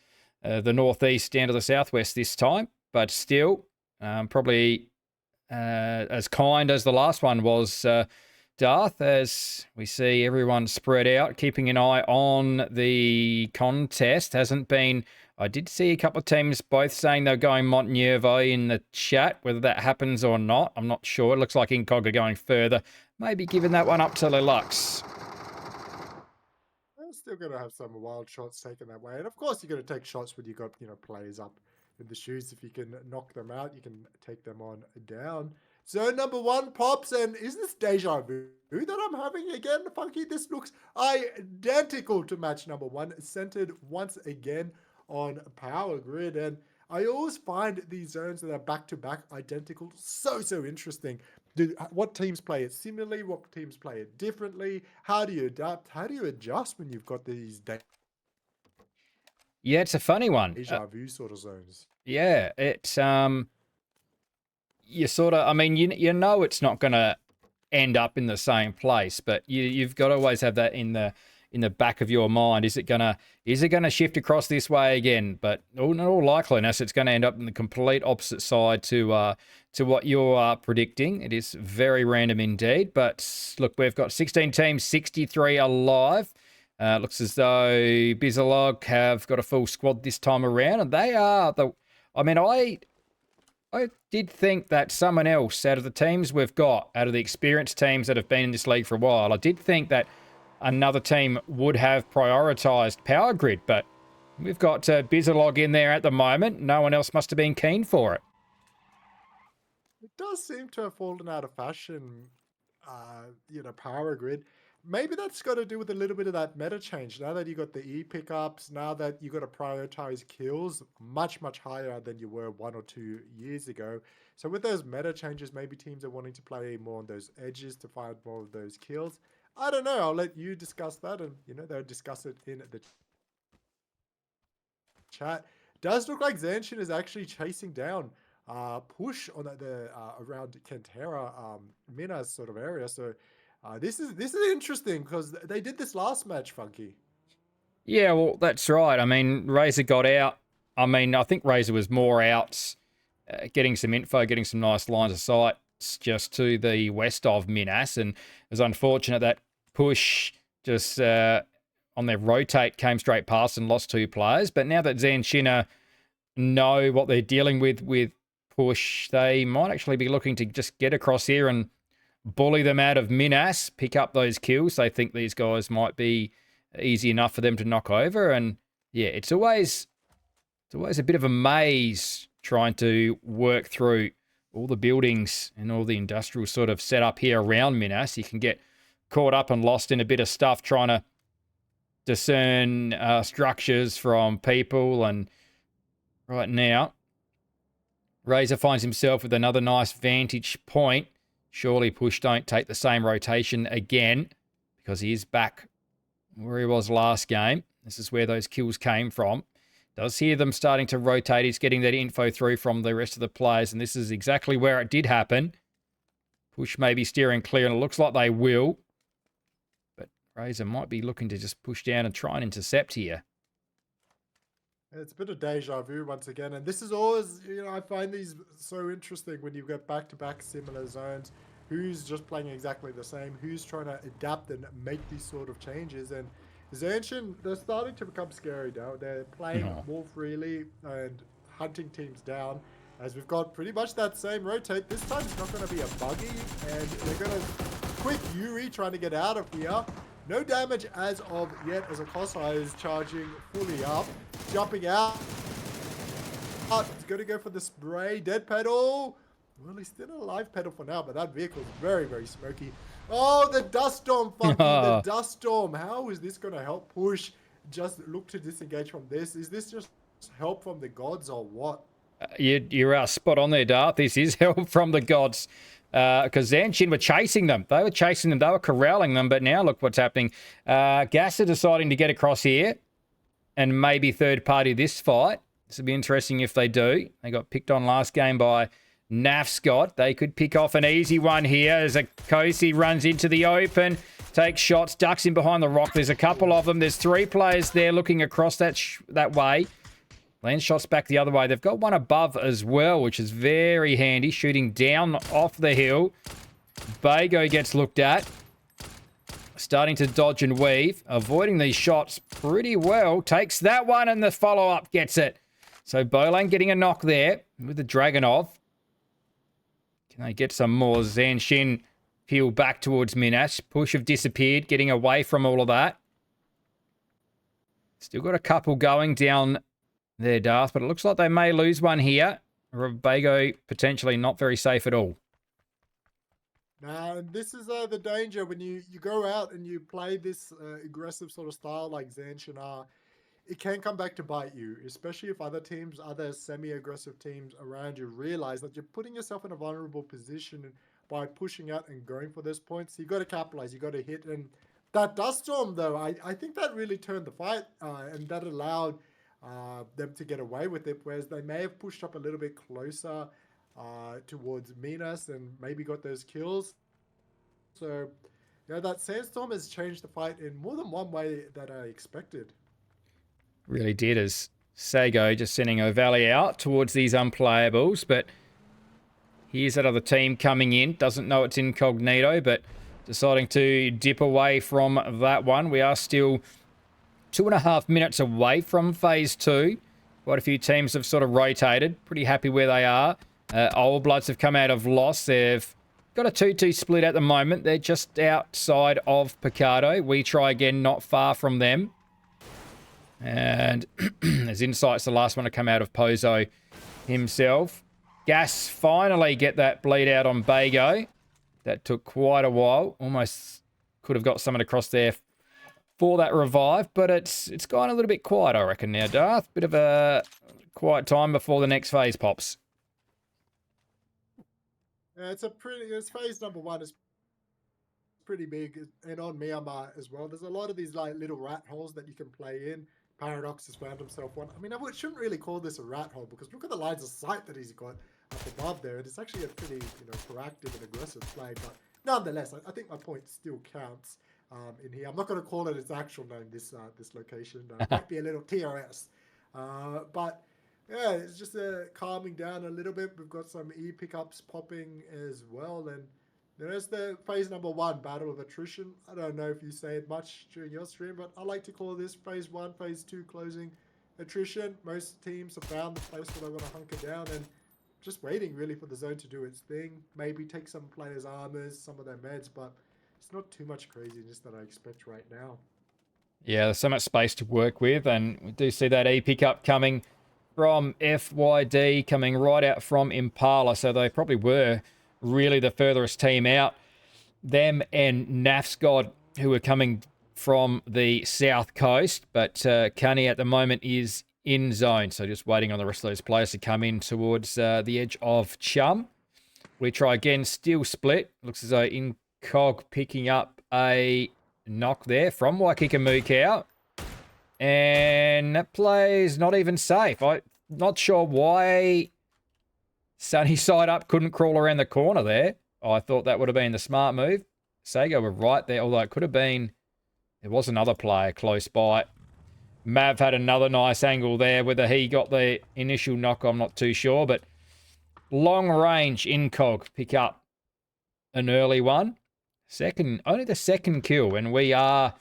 S1: the northeast down to the southwest this time. But still, probably as kind as the last one was, Darth, as we see everyone spread out, keeping an eye on the contest. Hasn't been... I did see a couple of teams both saying they're going Montnervo in the chat. Whether that happens or not, I'm not sure. It looks like Incog are going further. Maybe giving that one up to Lelux.
S2: They're still going to have some wild shots taken that way. And of course, you're going to take shots when you got, players up in the shoes. If you can knock them out, you can take them on down. Zone number 1 pops, and is this deja vu that I'm having again, Funky? This looks identical to match number 1, centered once again on Power Grid. And I always find these zones that are back-to-back identical so interesting. What teams play it similarly? What teams play it differently? How do you adapt? How do you adjust when you've got these
S1: Yeah, it's a funny one.
S2: deja vu sort of zones?
S1: Yeah, it's you sort of, you know it's not going to end up in the same place, but you've got to always have that in the back of your mind. Is it gonna shift across this way again? But in all likeliness, it's going to end up in the complete opposite side to what you're predicting. It is very random indeed. But look, we've got 16 teams, 63 alive. Looks as though Bizalog have got a full squad this time around, and they are the. I did think that someone else out of the teams we've got, out of the experienced teams that have been in this league for a while, I did think that another team would have prioritised Power Grid, but we've got Bizalog in there at the moment. No one else must have been keen for it.
S2: It does seem to have fallen out of fashion, Power Grid. Maybe that's got to do with a little bit of that meta change. Now that you got the E pickups, now that you got to prioritize kills much higher than you were 1 or 2 years ago. So with those meta changes, maybe teams are wanting to play more on those edges to find more of those kills. I don't know. I'll let you discuss that, and they'll discuss it in the chat. Does look like Zanshin is actually chasing down Push on the around Kentera, Minas sort of area. So this is interesting because they did this last match, Funky.
S1: Yeah, well, that's right. Razor got out. I think Razor was more out getting some info, getting some nice lines of sight just to the west of Minas. And it was unfortunate that Push just on their rotate came straight past and lost 2 players. But now that Zanshin know what they're dealing with Push, they might actually be looking to just get across here and bully them out of Minas, pick up those kills. They think these guys might be easy enough for them to knock over. And yeah, it's always a bit of a maze trying to work through all the buildings and all the industrial sort of setup here around Minas. You can get caught up and lost in a bit of stuff trying to discern structures from people. And right now, Razor finds himself with another nice vantage point. Surely Push don't take the same rotation again because he is back where he was last game. This is where those kills came from. Does hear them starting to rotate. He's getting that info through from the rest of the players, and this is exactly where it did happen. Push may be steering clear, and it looks like they will. But Razor might be looking to just push down and try and intercept here.
S2: It's a bit of deja vu once again, and this is always, I find these so interesting when you get back-to-back similar zones. Who's just playing exactly the same? Who's trying to adapt and make these sort of changes? And Zanshin, they're starting to become scary now. They're playing
S1: Oh.
S2: more freely and hunting teams down. As we've got pretty much that same rotate. This time it's not going to be a buggy, and they're going to quick Yuri trying to get out of here. No damage as of yet, as Akosai is charging fully up. Jumping out. He's going to go for the spray. Dead pedal. Well, he's still a live pedal for now, but that vehicle is very, very smoky. Oh, the dust storm, Funky. The dust storm. How is this going to help push? Just look to disengage from this. Is this just help from the gods or what?
S1: You're spot on there, Darth. This is help from the gods. Because Zanshin were chasing them. They were chasing them. They were corralling them. But now look what's happening. Gas are deciding to get across here and maybe third party this fight. This will be interesting if they do. They got picked on last game by Nafscott. They could pick off an easy one here as Akosi runs into the open, takes shots, ducks in behind the rock. There's a couple of them. There's three players there looking across that way. Land shots back the other way. They've got one above as well, which is very handy. Shooting down off the hill. Bago gets looked at. Starting to dodge and weave. Avoiding these shots pretty well. Takes that one and the follow-up gets it. So Bolan getting a knock there with the Dragonov. Can they get some more? Zanshin peel back towards Minash. Push have disappeared. Getting away from all of that. Still got a couple going down there, Darth, but it looks like they may lose one here. Bago potentially not very safe at all.
S2: Now, this is the danger when you go out and you play this aggressive sort of style like Zanshin are. It can come back to bite you, especially if other teams, other semi-aggressive teams around you realize that you're putting yourself in a vulnerable position by pushing out and going for those points. You got to capitalize, you got to hit. And that dust storm, though, I think that really turned the fight and that allowed them to get away with it, whereas they may have pushed up a little bit closer towards Minas and maybe got those kills. So, that sandstorm has changed the fight in more than one way that I expected.
S1: Really did, as Sago just sending O'Valley out towards these unplayables, but here's that other team coming in. Doesn't know it's incognito, but deciding to dip away from that one. We are still 2.5 minutes away from phase 2. Quite a few teams have sort of rotated. Pretty happy where they are. Old Bloods have come out of loss. They've got a 2-2 split at the moment. They're just outside of Picardo. We try again, not far from them. And as Insight's the last one to come out of Pozo himself. Gas finally get that bleed out on Bago. That took quite a while. Almost could have got someone across there for that revive, but it's gone a little bit quiet, I reckon, now, Darth. Bit of a quiet time before the next phase pops.
S2: It's phase number 1 is pretty big, and on Myanmar as well. There's a lot of these like little rat holes that you can play in. Paradox has found himself one. I mean, I shouldn't really call this a rat hole because look at the lines of sight that he's got up above there. And it's actually a pretty, proactive and aggressive play. But nonetheless, I think my point still counts in here. I'm not going to call it its actual name, this location. It might be a little TRS. But yeah, it's just calming down a little bit. We've got some E pickups popping as well. And there's the phase number 1, Battle of Attrition. I don't know if you say it much during your stream, but I like to call this phase 1, phase 2 closing attrition. Most teams have found the place where they want to hunker down and just waiting really for the zone to do its thing. Maybe take some players' armors, some of their meds, but it's not too much craziness that I expect right now.
S1: Yeah, there's so much space to work with, and we do see that E pickup coming from FYD, coming right out from Impala, so they probably were really the furthest team out. Them and Nafscott, who are coming from the south coast, but Cunny at the moment is in zone, so just waiting on the rest of those players to come in towards the edge of Chum. We try again, still split. Looks as though Incog picking up a knock there from Waikika. And that play's not even safe. I'm not sure why Sunny side up couldn't crawl around the corner there. I thought that would have been the smart move. Sago were right there, although it could have been... There was another player close by. Mav had another nice angle there. Whether he got the initial knock, I'm not too sure. But long range incog pick up an early one. Only the second kill, and we are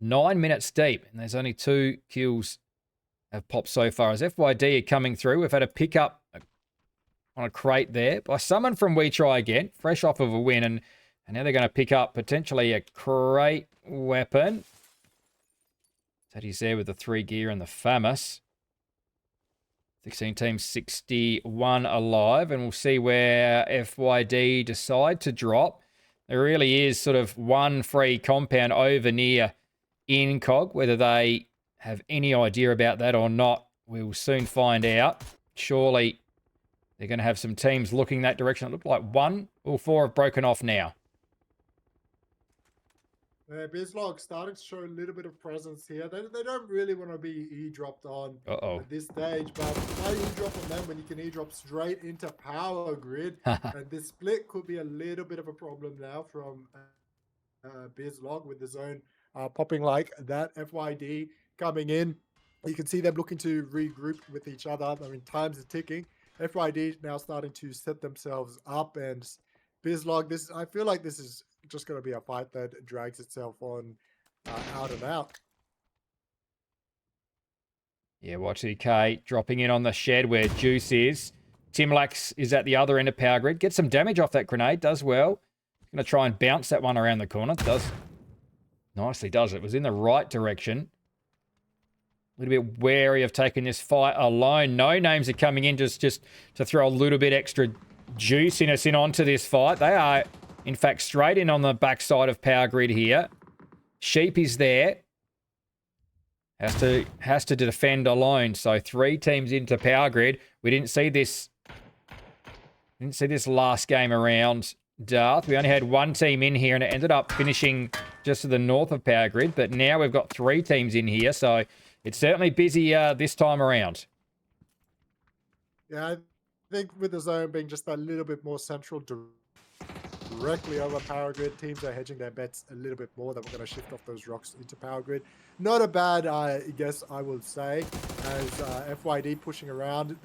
S1: 9 minutes deep, and there's only 2 kills have popped so far. As FYD are coming through, we've had a pick up on a crate there by someone from We Try Again, fresh off of a win, and now they're going to pick up potentially a crate weapon. Teddy's there with the 3 gear and the FAMAS. 16 teams, 61 alive, and we'll see where FYD decide to drop. There really is sort of one free compound over near Incog. Whether they have any idea about that or not, we'll soon find out. Surely they're going to have some teams looking that direction. It looked like 1 or 4 have broken off now.
S2: Bizlog starting to show a little bit of presence here. They don't really want to be e-dropped on at this stage, but why e-drop on them when you can e-drop straight into power grid? And this split could be a little bit of a problem now from Bizlog with the zone popping like that. FYD coming in. You can see them looking to regroup with each other. I mean, time's ticking. FYD now starting to set themselves up, and Bizlog, I feel like this is just going to be a fight that drags itself on out and out.
S1: Yeah, watch EK dropping in on the shed where Juice is. Timlax is at the other end of power grid. Gets some damage off that grenade. Does well. Going to try and bounce that one around the corner. Does. Nicely does. It was in the right direction. A little bit wary of taking this fight alone. No names are coming in just to throw a little bit extra juiciness in onto this fight. They are, in fact, straight in on the backside of power grid here. Sheep is there. Has to defend alone. So 3 teams into power grid. We didn't see this last game around, Darth. We only had 1 team in here, and it ended up finishing just to the north of power grid. But now we've got 3 teams in here, so it's certainly busy this time around.
S2: Yeah, I think with the zone being just a little bit more central, directly over power grid, teams are hedging their bets a little bit more that we're going to shift off those rocks into power grid. Not a bad guess, I will say, as FYD pushing around.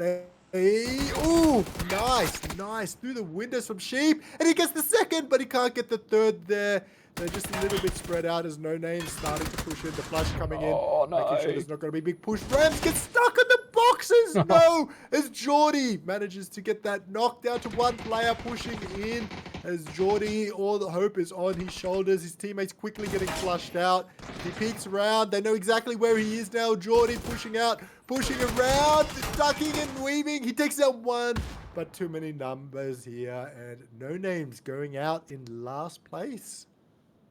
S2: Ooh, nice. Through the windows from Sheep, and he gets the second, but he can't get the third there. They're just a little bit spread out as No Name's starting to push in. The flash coming in.
S1: Oh, no.
S2: Making sure there's not going to be a big push. Rams get stuck in the boxes. No, as Geordie manages to get that knocked down to 1 player pushing in. As Geordie, all the hope is on his shoulders. His teammates quickly getting flushed out. He peeks around. They know exactly where he is now. Geordie pushing out, pushing around, ducking and weaving. He takes out 1, but too many numbers here. And No Name's going out in last place.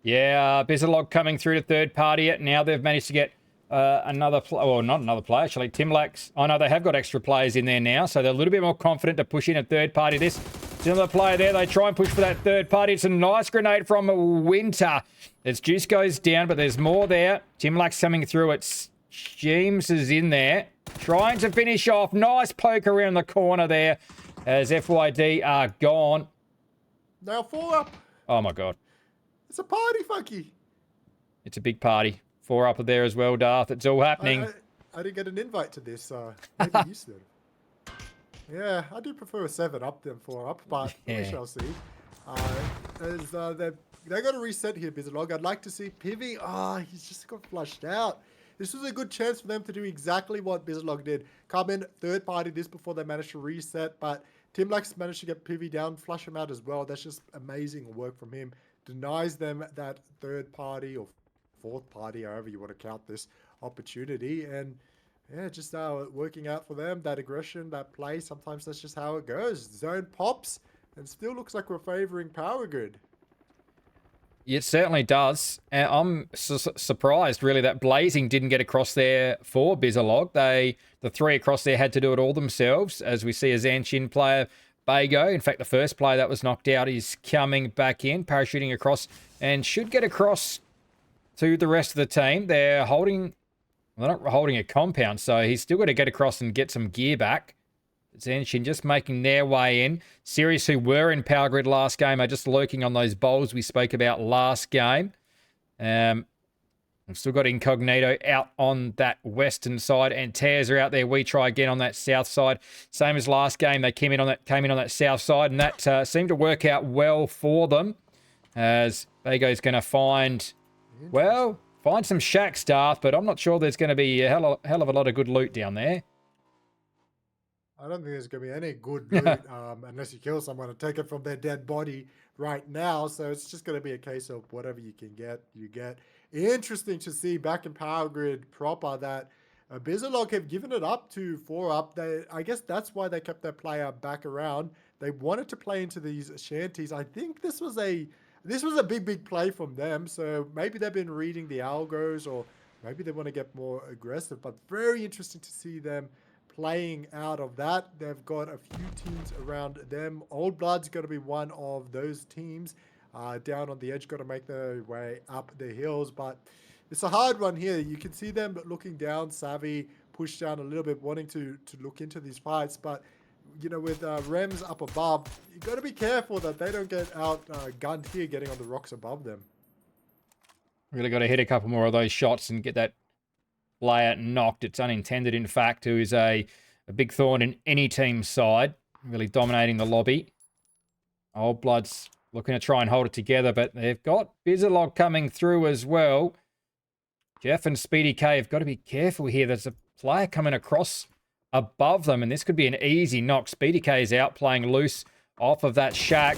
S1: Yeah, Bizalog coming through to third party. Now they've managed to get another player. Well, not another player, actually. Timlax. I know they have got extra players in there now, so they're a little bit more confident to push in a third party. This another player there. They try and push for that third party. It's a nice grenade from Winter. As Juice goes down, but there's more there. Timlax coming through. It's James is in there. Trying to finish off. Nice poke around the corner there as FYD are gone.
S2: Now 4 up.
S1: Oh, my God.
S2: It's a party, Funky.
S1: It's a big party. 4 up there as well, Darth. It's all happening.
S2: I didn't get an invite to this. Maybe you should. Yeah, I do prefer a 7 up than 4 up, but we shall see. They're going to reset here, Bizalog. I'd like to see Pivy. He's just got flushed out. This was a good chance for them to do exactly what Bizalog did. Come in, third party this before they managed to reset, but Timlax managed to get Pivy down, flush him out as well. That's just amazing work from him. Denies them that third party or fourth party, however you want to count this opportunity. And yeah, just working out for them, that aggression, that play. Sometimes that's just how it goes. Zone pops and still looks like we're favoring power grid.
S1: It certainly does. And I'm surprised, really, that Blazing didn't get across there for Bizalog. The 3 across there had to do it all themselves, as we see a Zanshin player, Bago. In fact, the first player that was knocked out is coming back in, parachuting across, and should get across to the rest of the team. They're not holding a compound, so he's still got to get across and get some gear back. Zanshin just making their way in. Sirius, who were in power grid last game, are just lurking on those bowls we spoke about last game. Well, We've still got Incognito out on that western side, and Tears are out there. We try again on that south side. Same as last game, they came in on that south side, and that seemed to work out well for them. As Bago's going to find some shack staff, but I'm not sure there's going to be a hell of a lot of good loot down there.
S2: I don't think there's going to be any good loot unless you kill someone and take it from their dead body right now. So it's just going to be a case of whatever you can get, you get. Interesting to see back in Power Grid proper that Bizalog have given it up to 4-up. I guess that's why they kept their player back around. They wanted to play into these shanties. I think this was a big play from them. So maybe they've been reading the algos, or maybe they want to get more aggressive. But very interesting to see them playing out of that. They've got a few teams around them. Old Blood's got to be one of those teams. Down on the edge, got to make their way up the hills, but it's a hard one here. You can see them looking down. Savvy pushed down a little bit, wanting to look into these fights, but you know, with Rems up above, you got to be careful that they don't get out gunned here, getting on the rocks above them.
S1: Really got to hit a couple more of those shots and get that player knocked. It's unintended, in fact, who is a big thorn in any team's side, really dominating the lobby. Old Blood's looking to try and hold it together, but they've got Bizalog coming through as well. Jeff and Speedy K have got to be careful here. There's a player coming across above them, and this could be an easy knock. Speedy K is out playing loose off of that shack,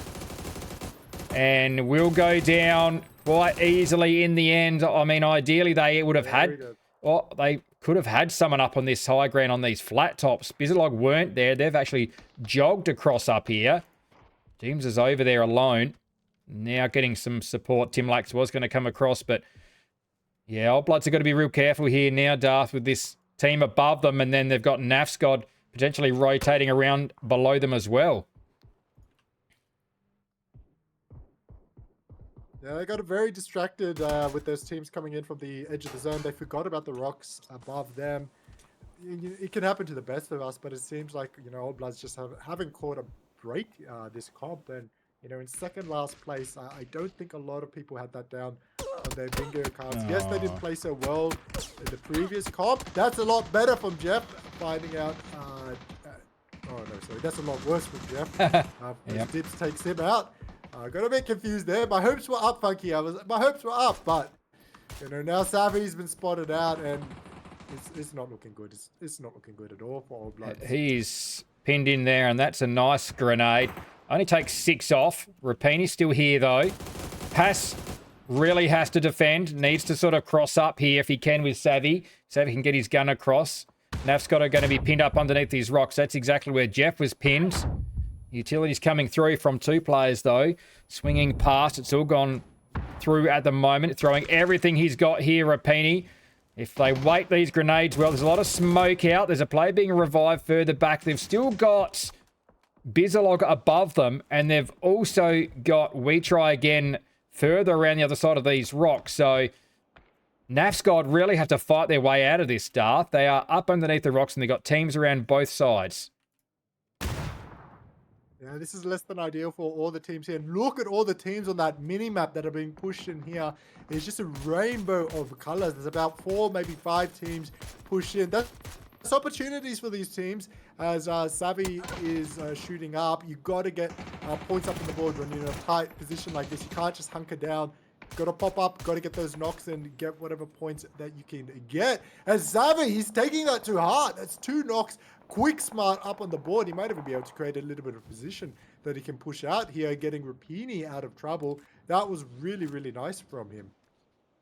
S1: and will go down quite easily in the end. I mean, ideally they would have they could have had someone up on this high ground on these flat tops. Bizalog weren't there. They've actually jogged across up here. James is over there alone. Now getting some support. Tim Lax was going to come across, but yeah, Old Bloods have got to be real careful here now, Darth, with this team above them, and then they've got Nafsgod potentially rotating around below them as well.
S2: Yeah, they got very distracted with those teams coming in from the edge of the zone. They forgot about the rocks above them. It can happen to the best of us, but it seems like, you know, Old Bloods just haven't caught a break this comp, and you know, in second last place, I don't think a lot of people had that down on their bingo cards. Yes, they didn't play so well in the previous comp. That's a lot better from Jeff finding out. Oh no, sorry, that's a lot worse from Jeff.
S1: Yep.
S2: Dips takes him out. Got a bit confused there. My hopes were up, Funky. My hopes were up, but you know, now Savvy's been spotted out, and it's not looking good. It's not looking good at all for Old Blood.
S1: He's pinned in there, and that's a nice grenade. Only takes 6 off. Rapini's still here, though. Pass really has to defend. Needs to sort of cross up here if he can with Savvy. Savvy can get his gun across. Nafscott are going to be pinned up underneath these rocks. That's exactly where Jeff was pinned. Utilities coming through from 2 players, though. Swinging past. It's all gone through at the moment. Throwing everything he's got here, Rapini. If they wait these grenades well, there's a lot of smoke out. There's a player being revived further back. They've still got Bizalog above them, and they've also got We Try Again further around the other side of these rocks. So Nafsgod really have to fight their way out of this, Darth. They are up underneath the rocks, and they've got teams around both sides.
S2: Yeah, this is less than ideal for all the teams here. And look at all the teams on that mini-map that are being pushed in here. It's just a rainbow of colors. There's about 4, maybe 5 teams pushed in. That's opportunities for these teams as Savvy is shooting up. You've got to get points up on the board when you're in a tight position like this. You can't just hunker down. Got to pop up, got to get those knocks and get whatever points that you can get. And Savvy, he's taking that to heart. That's 2 knocks. Quick smart up on the board. He might even be able to create a little bit of position that he can push out here, getting Rapini out of trouble. That was really, really nice from him.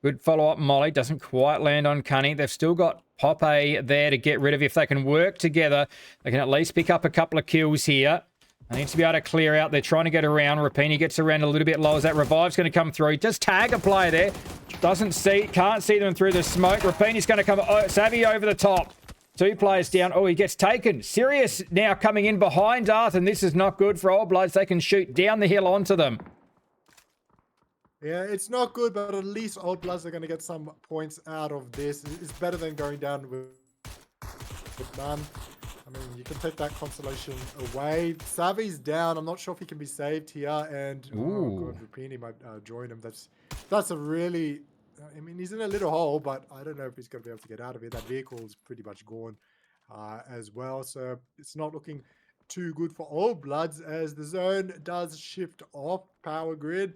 S1: Good follow-up, Molly. Doesn't quite land on Cunny. They've still got Popeye there to get rid of. If they can work together, they can at least pick up a couple of kills here. They need to be able to clear out. They're trying to get around. Rapini gets around a little bit low as that revive's going to come through. Just tag a player there. Can't see them through the smoke. Rapini's going to come. Savvy over the top. 2 players down. Oh, he gets taken. Sirius now coming in behind Darth, and this is not good for Old Bloods. They can shoot down the hill onto them.
S2: Yeah, it's not good, but at least Old Bloods are going to get some points out of this. It's better than going down with none. I mean, you can take that consolation away. Savvy's down. I'm not sure if he can be saved here. And oh god, Rapini might join him. That's a really I mean, he's in a little hole, but I don't know if he's going to be able to get out of it. That vehicle is pretty much gone as well. So it's not looking too good for all bloods as the zone does shift off power grid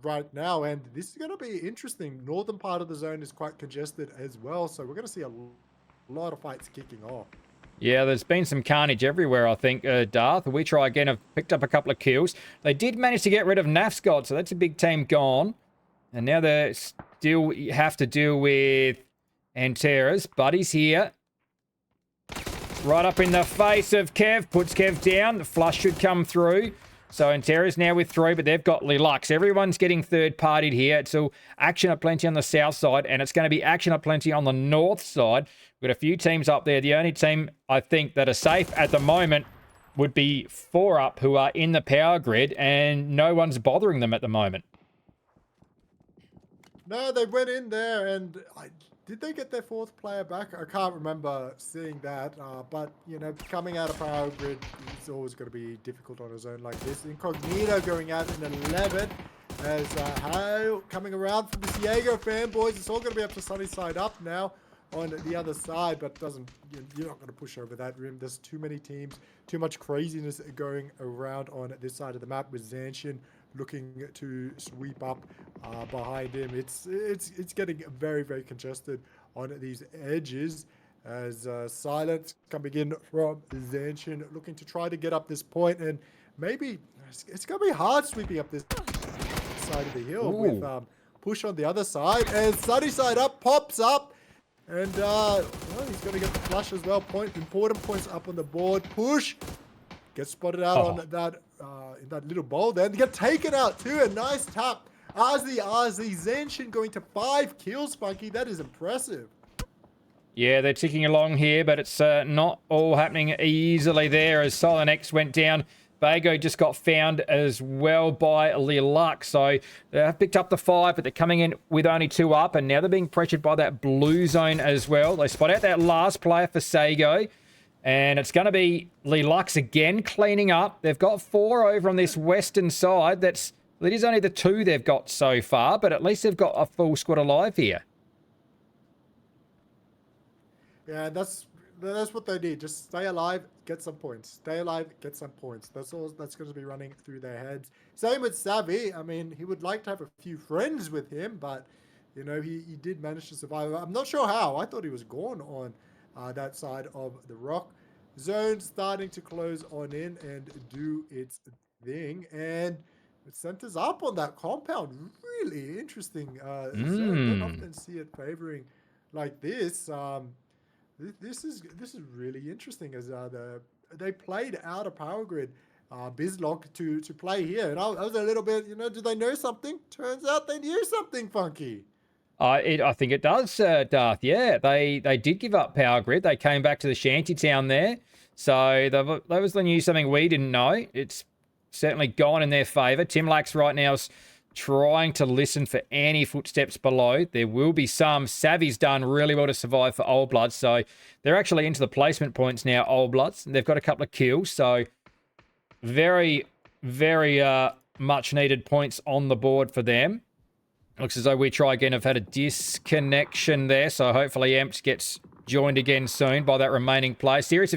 S2: right now. And this is going to be interesting. Northern part of the zone is quite congested as well. So we're going to see a lot of fights kicking off.
S1: Yeah, there's been some carnage everywhere, I think, Darth. We try again have picked up a couple of kills. They did manage to get rid of Nafsgod, so that's a big team gone. And now they still have to deal with Anteras. Buddy's here. Right up in the face of Kev. Puts Kev down. The flush should come through. So Anteras now with 3, but they've got Lilux. Everyone's getting third-partied here. It's all action aplenty on the south side, and it's going to be action aplenty on the north side. We've got a few teams up there. The only team, I think, that are safe at the moment would be 4 up, who are in the power grid, and no one's bothering them at the moment.
S2: No, they went in there, and did they get their 4th player back? I can't remember seeing that, but, you know, coming out of power grid is always going to be difficult on a zone like this. Incognito going out in 11 as Hale coming around from the Diego fanboys. It's all going to be up to Sunny Side Up now on the other side, but you're not going to push over that rim. There's too many teams, too much craziness going around on this side of the map with Zanshin looking to sweep up behind him. It's getting very, very congested on these edges as silence can begin from Zanshin looking to try to get up this point, and maybe it's going to be hard sweeping up this side of the hill. Ooh. With push on the other side, and Sunny Side Up pops up, and well, he's going to get the flush as well. Important points up on the board. Push gets spotted out on that in that little bowl there, and get taken out too. A nice tap. RZ Zanshin going to 5 kills, Spunky. That is impressive.
S1: Yeah, they're ticking along here, but it's not all happening easily there as Silent X went down. Vago just got found as well by Lilux. So they have picked up the 5, but they're coming in with only 2 up, and now they're being pressured by that blue zone as well. They spot out that last player for Sago, and it's going to be Lilux again cleaning up. They've got 4 over on this western side. That is only the 2 they've got so far, but at least they've got a full squad alive here.
S2: Yeah, that's what they need. Just stay alive, get some points. Stay alive, get some points. That's all that's going to be running through their heads. Same with Savvy. I mean, he would like to have a few friends with him, but, you know, he did manage to survive. I'm not sure how. I thought he was gone on that side of the rock. Zone starting to close on in and do its thing. And it centers up on that compound. Really interesting. Zone. Don't often see it favoring like this. This is really interesting as they played out of power grid Bizlock to play here, and I was a little bit, you know, do they know something? Turns out they knew something, Funky.
S1: I think it does, Darth. Yeah, they did give up power grid. They came back to the shanty town there, so they obviously knew something we didn't know. It's certainly gone in their favour. Timlax right now is trying to listen for any footsteps below. There will be some. Savvy's done really well to survive for Old Bloods, so they're actually into the placement points now, Old Bloods. They've got a couple of kills, so very, very much needed points on the board for them. Looks as though we try again have had a disconnection there, so hopefully Empt gets joined again soon by that remaining player. Serious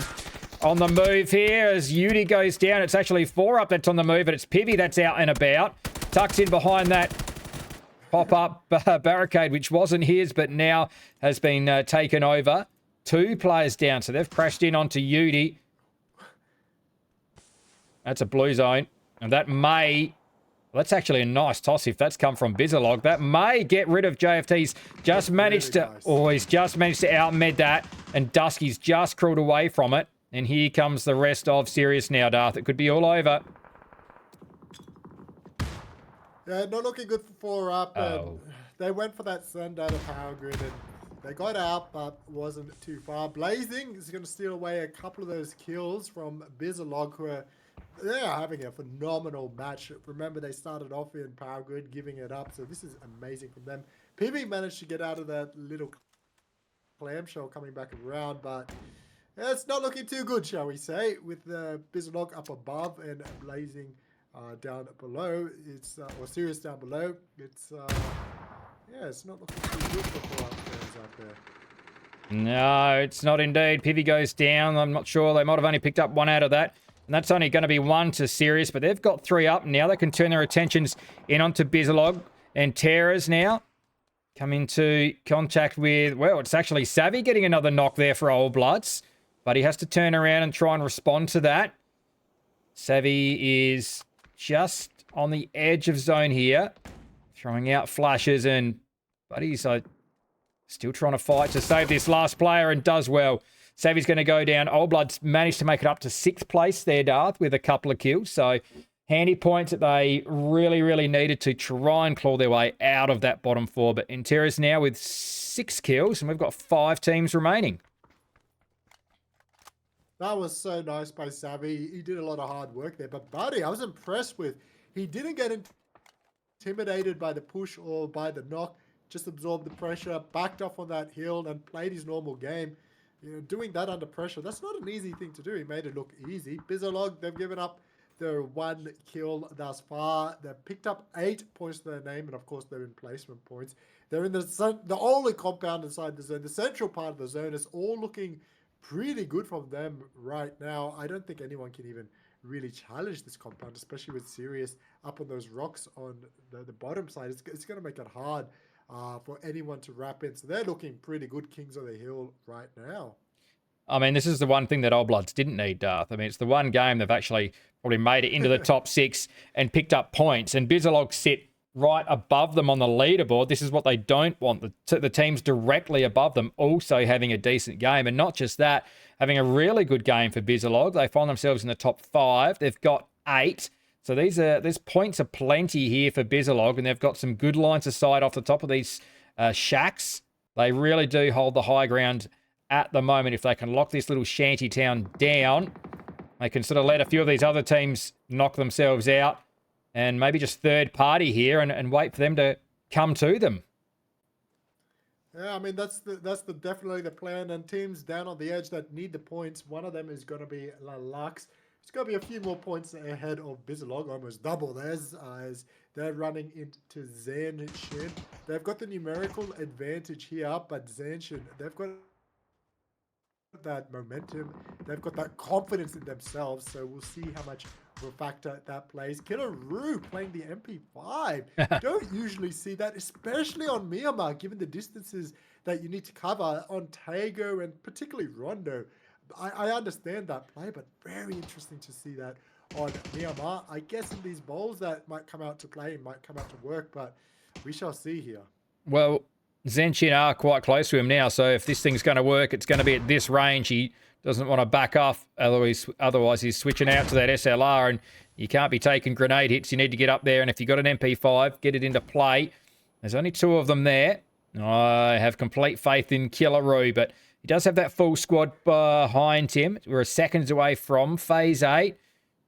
S1: on the move here as Yudi goes down. It's actually 4 up that's on the move, but it's Pivy that's out and about. Tucks in behind that pop-up barricade, which wasn't his, but now has been taken over. 2 players down, so they've crashed in onto Yudi. That's a blue zone, and that may... Well, that's actually a nice toss if that's come from Bizalog. That may get rid of JFT's. Just managed to... Nice. Oh, he's just managed to out-med that, and Dusky's just crawled away from it. And here comes the rest of Sirius now, Darth. It could be all over.
S2: Yeah, not looking good for 4 up. And they went for that send out of power grid, and they got out, but wasn't too far. Blazing is going to steal away a couple of those kills from Bizalog, who are having a phenomenal match. Remember, they started off in power grid, giving it up, so this is amazing from them. PB managed to get out of that little clamshell coming back around, but it's not looking too good, shall we say, with Bizalog up above and Blazing down below. It's or Sirius down below. It's Yeah, it's not looking too good for Fallout fans out there.
S1: No, it's not indeed. Pivy goes down. I'm not sure. They might have only picked up one out of that. And that's only going to be one to Sirius, but they've got 3 up. Now they can turn their attentions in onto Bizalog and Terrors now. Come into contact with, well, it's actually Savvy getting another knock there for Old Bloods. But he has to turn around and try and respond to that. Savvy is just on the edge of zone here. Throwing out flashes and buddies are still trying to fight to save this last player and does well. Savvy's going to go down. Old Blood's managed to make it up to 6th place there, Darth, with a couple of kills. So handy points that they really, really needed to try and claw their way out of that bottom 4. But Interra's now with 6 kills and we've got 5 teams remaining.
S2: That was so nice by Savvy. He did a lot of hard work there. But Buddy, I was impressed with. He didn't get intimidated by the push or by the knock. Just absorbed the pressure, backed off on that hill, and played his normal game. You know, doing that under pressure, that's not an easy thing to do. He made it look easy. Bizalog, they've given up their 1 kill thus far. They've picked up 8 points to their name, and of course, they're in placement points. They're in the only compound inside the zone. The central part of the zone is all looking pretty good from them right now. I don't think anyone can even really challenge this compound, especially with Sirius up on those rocks on the bottom side. It's going to make it hard for anyone to wrap in. So they're looking pretty good, Kings of the Hill, right now.
S1: I mean, this is the one thing that Old Bloods didn't need, Darth. I mean, it's the one game they've actually probably made it into the top 6 and picked up points. And Bizalog sit right above them on the leaderboard. This is what they don't want. The teams directly above them also having a decent game. And not just that, having a really good game for Bizalog. They find themselves in the top 5. They've got 8. So there's points aplenty here for Bizalog, and they've got some good lines of sight off the top of these shacks. They really do hold the high ground at the moment. If they can lock this little shanty town down, they can sort of let a few of these other teams knock themselves out and maybe just third party here and wait for them to come to them.
S2: Yeah, I mean, that's definitely the plan. And teams down on the edge that need the points, one of them is going to be Lux. It's going to be a few more points ahead of Bizalog, almost double theirs, as they're running into Zanshin. They've got the numerical advantage here, but Zanshin, they've got that momentum. They've got that confidence in themselves, so we'll see how much of a factor that plays. Killer Roo playing the MP5. Don't usually see that, especially on Mirimar, given the distances that you need to cover on Tago and particularly Rondo. I understand that play, but very interesting to see that on Mirimar. I guess in these bowls that might come out to play, might come out to work, but we shall see here.
S1: Well, Zanshin are quite close to him now, so if this thing's going to work, it's going to be at this range. He doesn't want to back off, otherwise he's switching out to that SLR, and you can't be taking grenade hits. You need to get up there, and if you've got an MP5, get it into play. There's only 2 of them there. I have complete faith in Killer Roo, but he does have that full squad behind him. We're seconds away from Phase 8.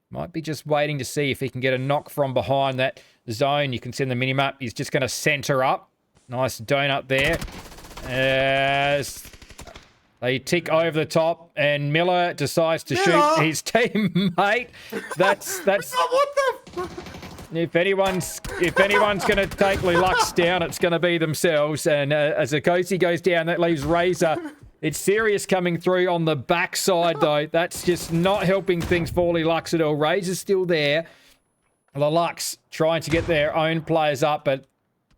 S1: Might be just waiting to see if he can get a knock from behind that zone. You can send the minimap. He's just going to center up. Nice donut there. As they tick over the top, and Miller decides to shoot his teammate. That's
S2: what the...
S1: If anyone's going to take Lux down, it's going to be themselves. And as Akosi goes down, that leaves Razor. It's Sirius coming through on the backside, though. That's just not helping things for Lux at all. Razor's still there. Lux trying to get their own players up, but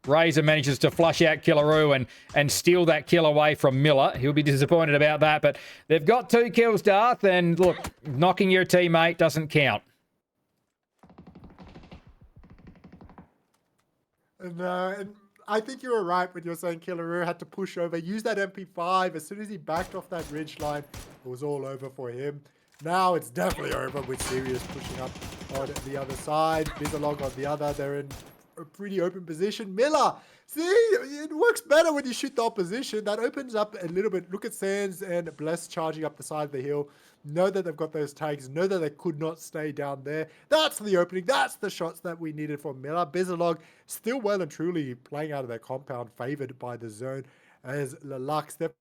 S1: Razor manages to flush out Killer Roo and steal that kill away from Miller. He'll be disappointed about that, but they've got 2 kills, Darth, and look, knocking your teammate doesn't count.
S2: And I think you were right when you were saying Killer Roo had to push over, use that MP5. As soon as he backed off that ridge line, it was all over for him. Now it's definitely over with Sirius pushing up on the other side. Bizalog on the other. They're in a pretty open position. Miller, see, it works better when you shoot the opposition. That opens up a little bit. Look at Sands and Bless charging up the side of the hill. Know that they've got those tags. Know that they could not stay down there. That's the opening. That's the shots that we needed from Miller. Bizalog still well and truly playing out of their compound, favored by the zone. As Lux, they've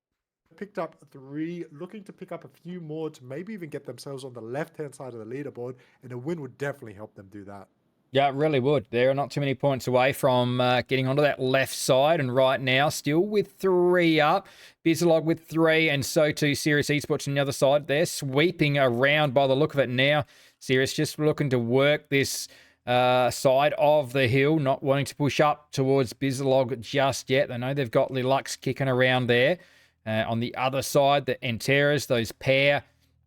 S2: picked up 3, looking to pick up a few more to maybe even get themselves on the left-hand side of the leaderboard, and a win would definitely help them do that.
S1: Yeah, it really would. They're not too many points away from getting onto that left side. And right now, still with 3 up. Bizalog with 3, and so too Sirius Esports on the other side. They're sweeping around by the look of it now. Sirius just looking to work this side of the hill, not wanting to push up towards Bizalog just yet. They know they've got Lilux kicking around there. On the other side, the Enteras, those pair,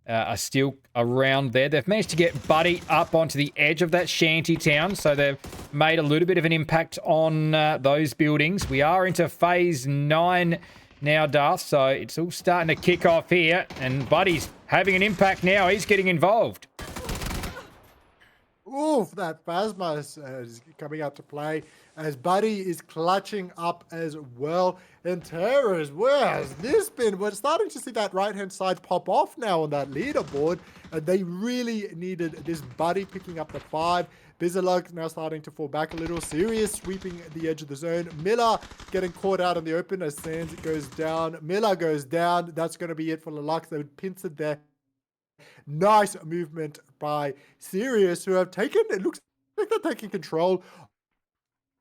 S1: are still around there. They've managed to get Buddy up onto the edge of that shanty town, so they've made a little bit of an impact on those buildings. We are into phase 9 now, Darth, so it's all starting to kick off here, and Buddy's having an impact now. He's getting involved.
S2: Oof, that Phasma is coming out to play as Buddy is clutching up as well. And Terrors, where has this been? We're starting to see that right-hand side pop off now on that leaderboard. And they really needed this Buddy picking up the 5. Bizalog now starting to fall back a little. Sirius sweeping the edge of the zone. Miller getting caught out in the open as Sands goes down. Miller goes down. That's going to be it for Lilux. They would pincer there. Nice movement by Sirius, who have taken, it looks like they're taking control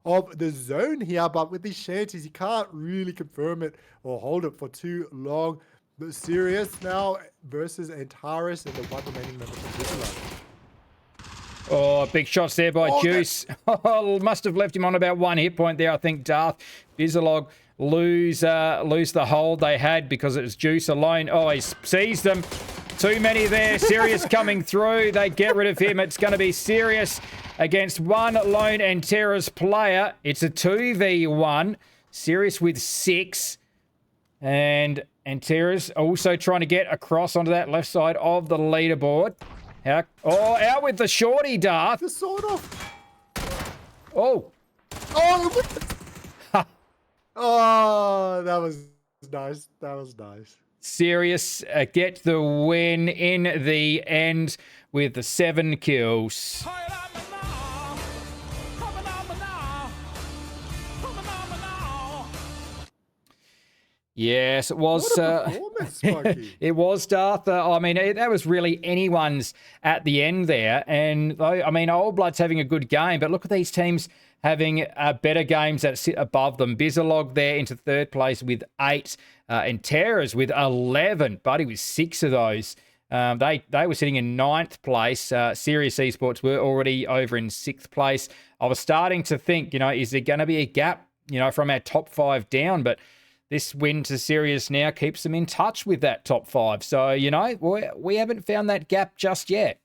S2: of the zone here, but with these shanties, you can't really confirm it or hold it for too long. But Sirius now versus Antares and the one remaining member from Bizalog.
S1: Oh, big shots there by Juice. Oh, must have left him on about 1 hit point there, I think, Darth. Bizalog lose the hold they had because it was Juice alone. Oh, he sees them. Too many there. Sirius coming through. They get rid of him. It's going to be Sirius against one lone Anteras player. It's a 2v1. Sirius with 6. And Anteras also trying to get across onto that left side of the leaderboard. Out with the shorty, Darth.
S2: The sword off.
S1: Oh.
S2: Oh, that was nice. That was nice.
S1: Sirius get the win in the end with the 7 kills. Yes, it was.
S2: What a performance, Sparky.
S1: It was, Darth. I mean, that was really anyone's at the end there. And I mean, Old Blood's having a good game, but look at these teams having better games that sit above them. Bizalog there into 3rd place with 8, and Terrors with 11. Buddy with 6 of those. They were sitting in 9th place. Sirius Esports were already over in 6th place. I was starting to think, is there going to be a gap, from our top 5 down? But this win to Sirius now keeps them in touch with that top 5. So, we haven't found that gap just yet.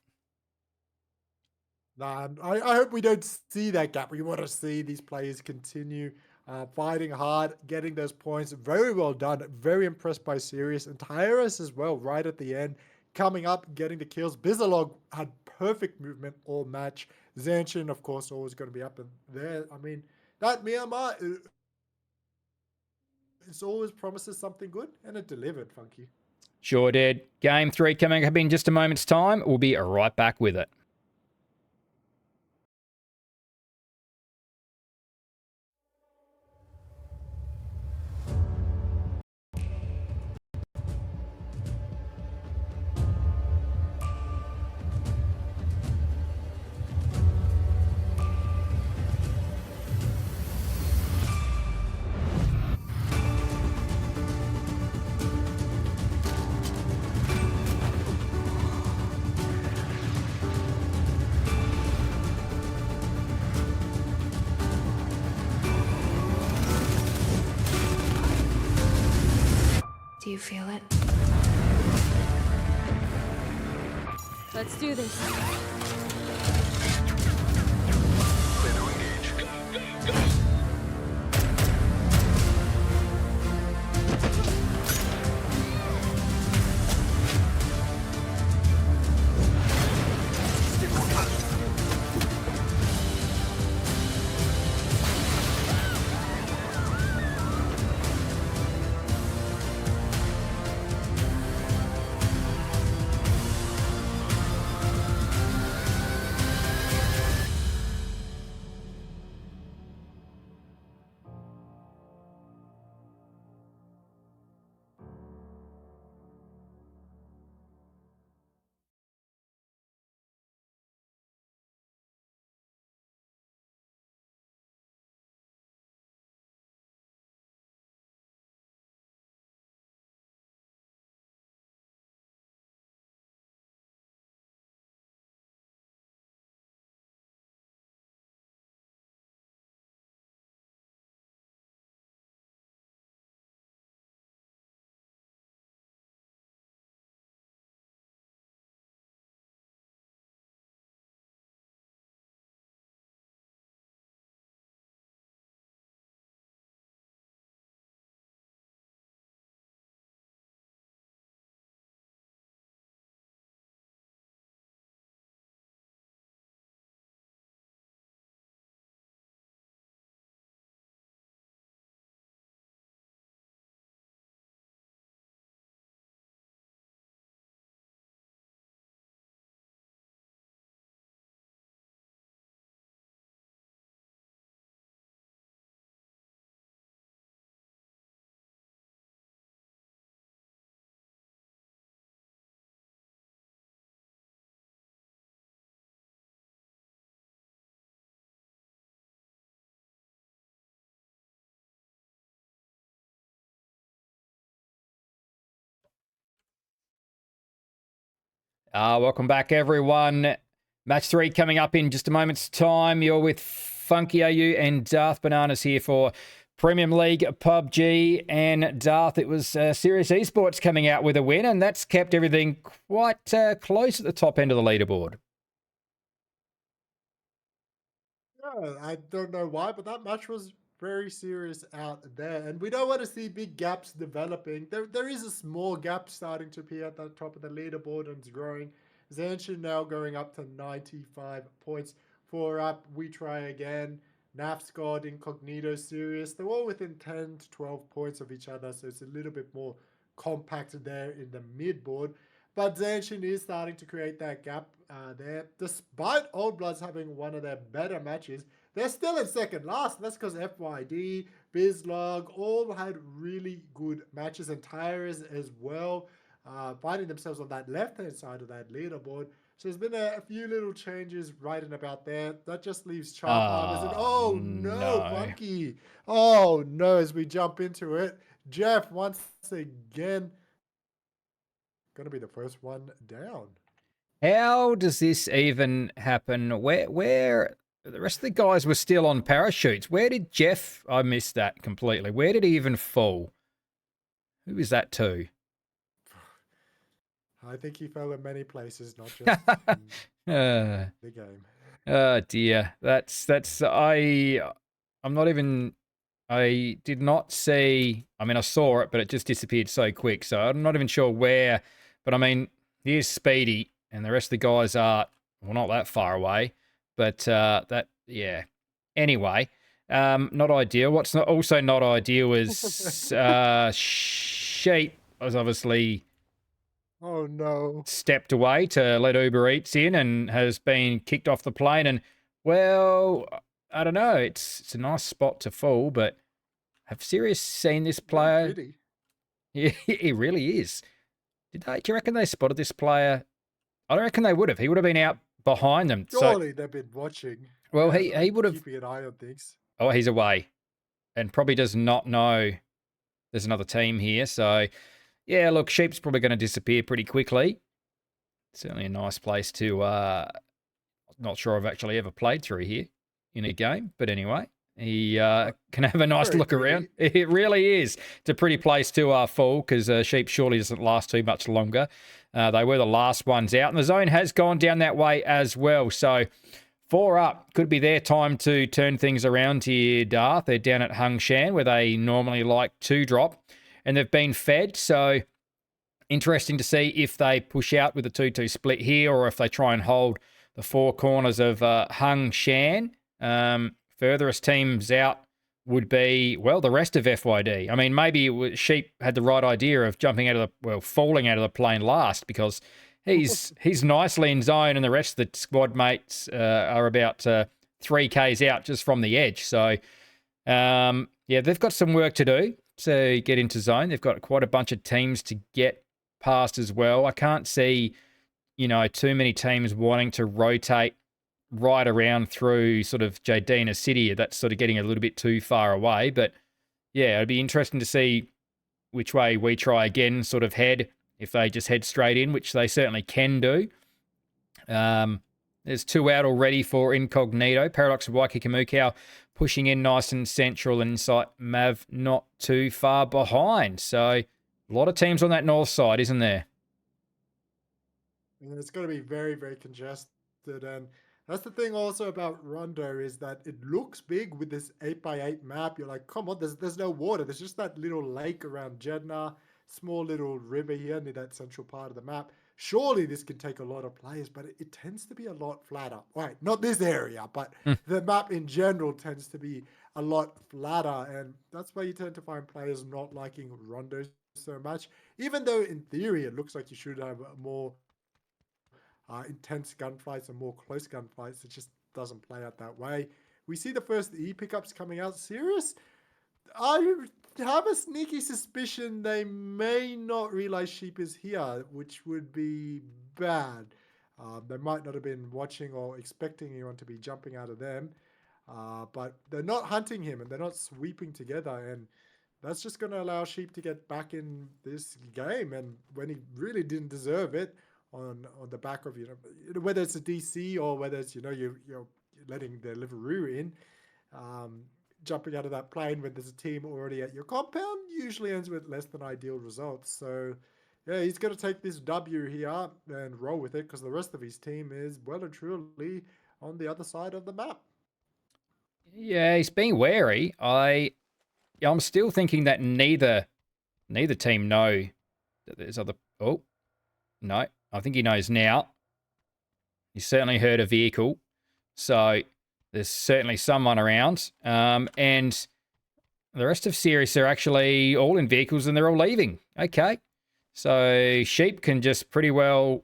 S2: Nah, I hope we don't see that gap. We want to see these players continue fighting hard, getting those points. Very well done. Very impressed by Sirius and Tyrus as well, right at the end. Coming up, getting the kills. Bizalog had perfect movement all match. Zanshin, of course, always going to be up in there. I mean, that Mirimar, it always promises something good, and it delivered, Funky.
S1: Sure did. Game 3 coming up in just a moment's time. We'll be right back with it.
S3: Do you feel it? Let's do this.
S1: Welcome back, everyone. Match 3 coming up in just a moment's time. You're with Funky AU and Darth Bananas here for Premium League PUBG. And Darth, it was Serious Esports coming out with a win, and that's kept everything quite close at the top end of the leaderboard.
S2: Yeah, I don't know why, but that match was very serious out there. And we don't want to see big gaps developing. There is a small gap starting to appear at the top of the leaderboard and it's growing. Zanshin now going up to 95 points. 4 up, We Try Again. Nafscod, Incognito, Serious. They're all within 10 to 12 points of each other, so it's a little bit more compact there in the mid board. But Zanshin is starting to create that gap there. Despite Old Bloods having one of their better matches, they're still in second last. That's because FYD, Bizlog all had really good matches, and Tyrus as well, finding themselves on that left-hand side of that leaderboard. So there's been a few little changes right and about there. That just leaves Sharp Armors. And oh no, Funky. Oh no, as we jump into it. Jeff, once again, going to be the first one down.
S1: How does this even happen? Where the rest of the guys were still on parachutes. Where did Jeff? I missed that completely. Where did he even fall? Who is that to?
S2: I think he fell in many places, not just in the game.
S1: Oh dear. I'm not even I did not see, I mean I saw it, but it just disappeared so quick. So I'm not even sure where. But I mean, here's Speedy and the rest of the guys are well not that far away. But yeah. Anyway, not ideal. What's also not ideal is Sheep was obviously
S2: Oh no.
S1: stepped away to let Uber Eats in and has been kicked off the plane. And well, I don't know. It's a nice spot to fall, but have Sirius seen this player? Yeah, he really is. Do you reckon they spotted this player? I don't reckon they would have. He would have been out behind them.
S2: Surely they've been watching.
S1: Well, he would have
S2: keeping an eye on things.
S1: Oh, he's away, and probably does not know there's another team here. So, yeah, look, Sheep's probably going to disappear pretty quickly. Certainly a nice place to. Not sure I've actually ever played through here in a game, but anyway, he can have a nice look around. It really is. It's a pretty place to fall because Sheep surely doesn't last too much longer. They were the last ones out, and the zone has gone down that way as well. So 4 up could be their time to turn things around here, Darth. They're down at Hung Shan where they normally like to drop, and they've been fed. So interesting to see if they push out with a 2-2 split here or if they try and hold the 4 corners of Hung Shan. Furthest teams out would be, well, the rest of FYD. I mean, maybe Sheep had the right idea of falling out of the plane last because he's nicely in zone and the rest of the squad mates are about 3Ks out just from the edge. So, yeah, they've got some work to do to get into zone. They've got quite a bunch of teams to get past as well. I can't see, too many teams wanting to rotate right around through sort of Jadina City. That's sort of getting a little bit too far away. But yeah, it'd be interesting to see which way We Try Again sort of head, if they just head straight in, which they certainly can do. There's 2 out already for Incognito. Paradox of Waikiki pushing in nice and central, and Insight Mav not too far behind. So a lot of teams on that north side, isn't there?
S2: And it's going to be very, very congested. And that's the thing also about Rondo is that it looks big with this 8x8 map. You're like, come on, there's no water. There's just that little lake around Jeddah, small little river here near that central part of the map. Surely this can take a lot of players, but it tends to be a lot flatter. Right, not this area, but the map in general tends to be a lot flatter. And that's why you tend to find players not liking Rondo so much. Even though in theory it looks like you should have more intense gunfights and more close gunfights, it just doesn't play out that way. We see the first E pickups coming out. Serious? I have a sneaky suspicion they may not realize Sheep is here, which would be bad. They might not have been watching or expecting anyone to be jumping out of them, but they're not hunting him and they're not sweeping together, and that's just going to allow Sheep to get back in this game. And when he really didn't deserve it, on the back of whether it's a DC or whether it's you're letting the Liveroo in. Jumping out of that plane when there's a team already at your compound usually ends with less than ideal results. So, yeah, he's going to take this W here and roll with it because the rest of his team is well and truly on the other side of the map.
S1: Yeah, he's being wary. I'm still thinking that neither team know that there's other. Oh, no, I think he knows now. He's certainly heard a vehicle, so there's certainly someone around. And the rest of Sirius are actually all in vehicles and they're all leaving. Okay. So Sheep can just pretty well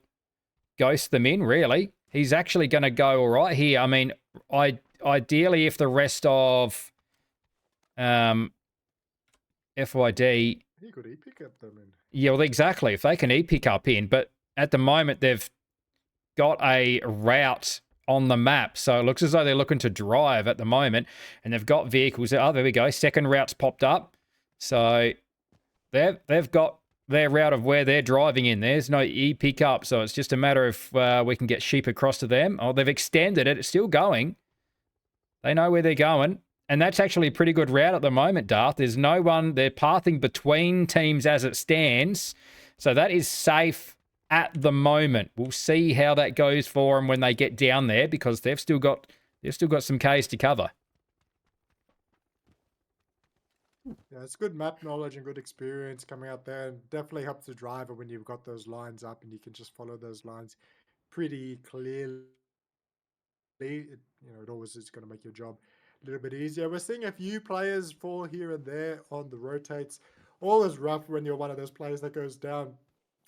S1: ghost them in, really. He's actually going to go all right here. I mean, ideally, if the rest of FYD...
S2: He could pick up them in.
S1: Yeah, well, exactly. If they can pick up in. But at the moment, they've got a route on the map. So it looks as though they're looking to drive at the moment. And they've got vehicles. Oh, there we go. Second route's popped up. So they've got their route of where they're driving in. There's no pick up. So it's just a matter of we can get Sheep across to them. Oh, they've extended it. It's still going. They know where they're going. And that's actually a pretty good route at the moment, Darth. There's no one. They're pathing between teams as it stands. So that is safe at the moment. We'll see how that goes for them when they get down there because they've still got some Ks to cover.
S2: Yeah, it's good map knowledge and good experience coming out there, and definitely helps the driver when you've got those lines up and you can just follow those lines pretty clearly. It always is going to make your job a little bit easier. We're seeing a few players fall here and there on the rotates. Always rough when you're one of those players that goes down.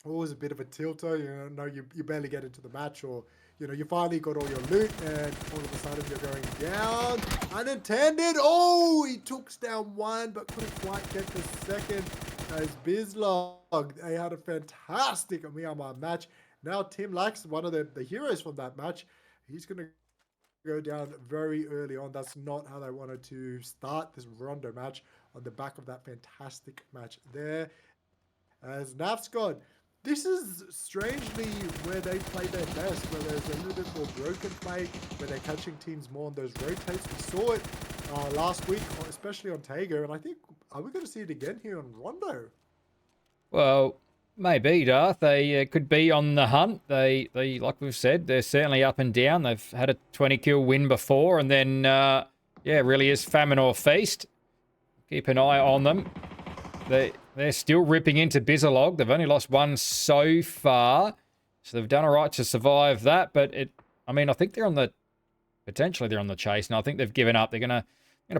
S2: Always a bit of a tilter. You barely get into the match, or you finally got all your loot, and all of a sudden you're going down. Unintended. Oh, he took down one, but couldn't quite get the second. As Bizlog, they had a fantastic Mirimar match. Now Tim Lax, one of the heroes from that match, he's going to go down very early on. That's not how they wanted to start this Rondo match, on the back of that fantastic match there. As Nafscon, this is strangely where they play their best, where there's a little bit more broken play, where they're catching teams more on those rotates. We saw it last week, especially on Tager, and I think, are we going to see it again here on Rondo?
S1: Well, maybe, Darth. They could be on the hunt. They, like we've said, they're certainly up and down. They've had a 20-kill win before, and then, it really is famine or feast. Keep an eye on them. They're still ripping into Bizalog. They've only lost one so far, so they've done all right to survive that. But I think they're on the chase, and I think they've given up. They're gonna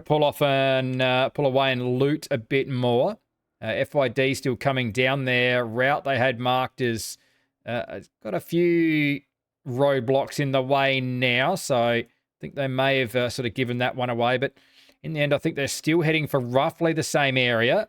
S1: pull off and pull away and loot a bit more. FYD still coming down their route they had marked as got a few roadblocks in the way now, so I think they may have sort of given that one away. But in the end, I think they're still heading for roughly the same area,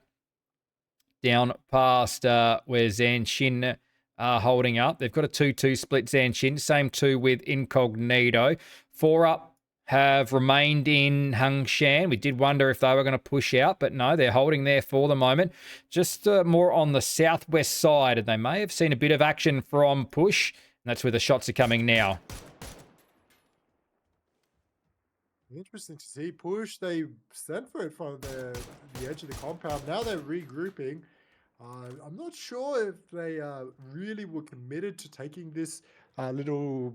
S1: down past where Zanshin are holding up. They've got a 2-2 split Zanshin, same 2 with Incognito. 4 up have remained in Hangshan. We did wonder if they were going to push out, but no, they're holding there for the moment. Just more on the southwest side, and they may have seen a bit of action from push, and that's where the shots are coming now.
S2: Interesting to see. Push, they sent for it from the edge of the compound. Now they're regrouping. I'm not sure if they really were committed to taking this little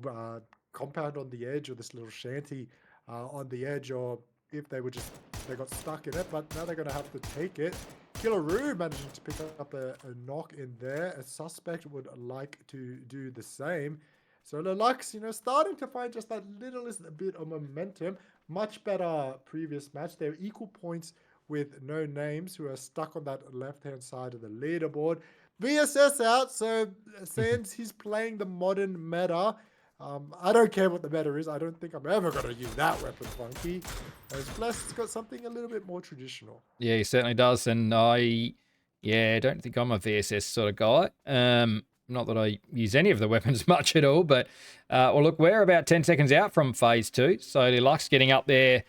S2: compound on the edge, or this little shanty on the edge, or if they got stuck in it, but now they're going to have to take it. Killaroo managing to pick up a knock in there. A suspect would like to do the same. So the Lux, starting to find just that littlest bit of momentum. Much better previous match. They're equal points with no names, who are stuck on that left-hand side of the leaderboard. VSS out, so Sans, he's playing the modern meta. I don't care what the meta is. I don't think I'm ever going to use that weapon, Funky. As Bless, it's got something a little bit more traditional.
S1: Yeah, he certainly does, and I don't think I'm a VSS sort of guy. Not that I use any of the weapons much at all, but well, look, we're about 10 seconds out from phase 2, so Deluxe getting up there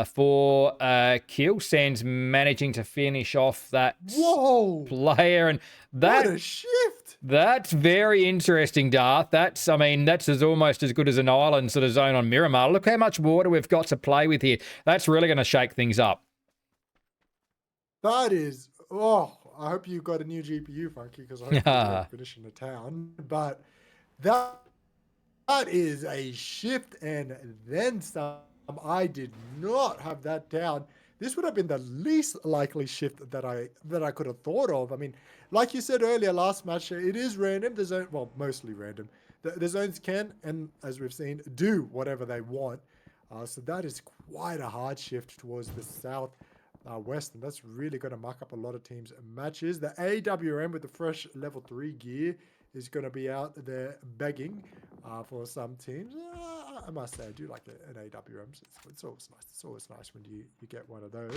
S1: for a kill. Sans managing to finish off that
S2: Whoa!
S1: player, and that
S2: What a shift!
S1: That's very interesting, Darth. That's almost as good as an island sort of zone on Miramar. Look how much water we've got to play with here. That's really going to shake things up.
S2: That is, I hope you got a new GPU, Funky, because I hope you're finishing the town. But that is a shift and then some. I did not have that down. This would have been the least likely shift that I could have thought of. I mean, like you said earlier, last match, it is random. The zone, well, mostly random. The zones can, and as we've seen, do whatever they want. So that is quite a hard shift towards the south. West, and that's really going to muck up a lot of teams' matches. The AWM with the fresh level 3 gear is going to be out there begging for some teams. I must say, I do like an AWM. It's always nice. It's always nice when you get one of those.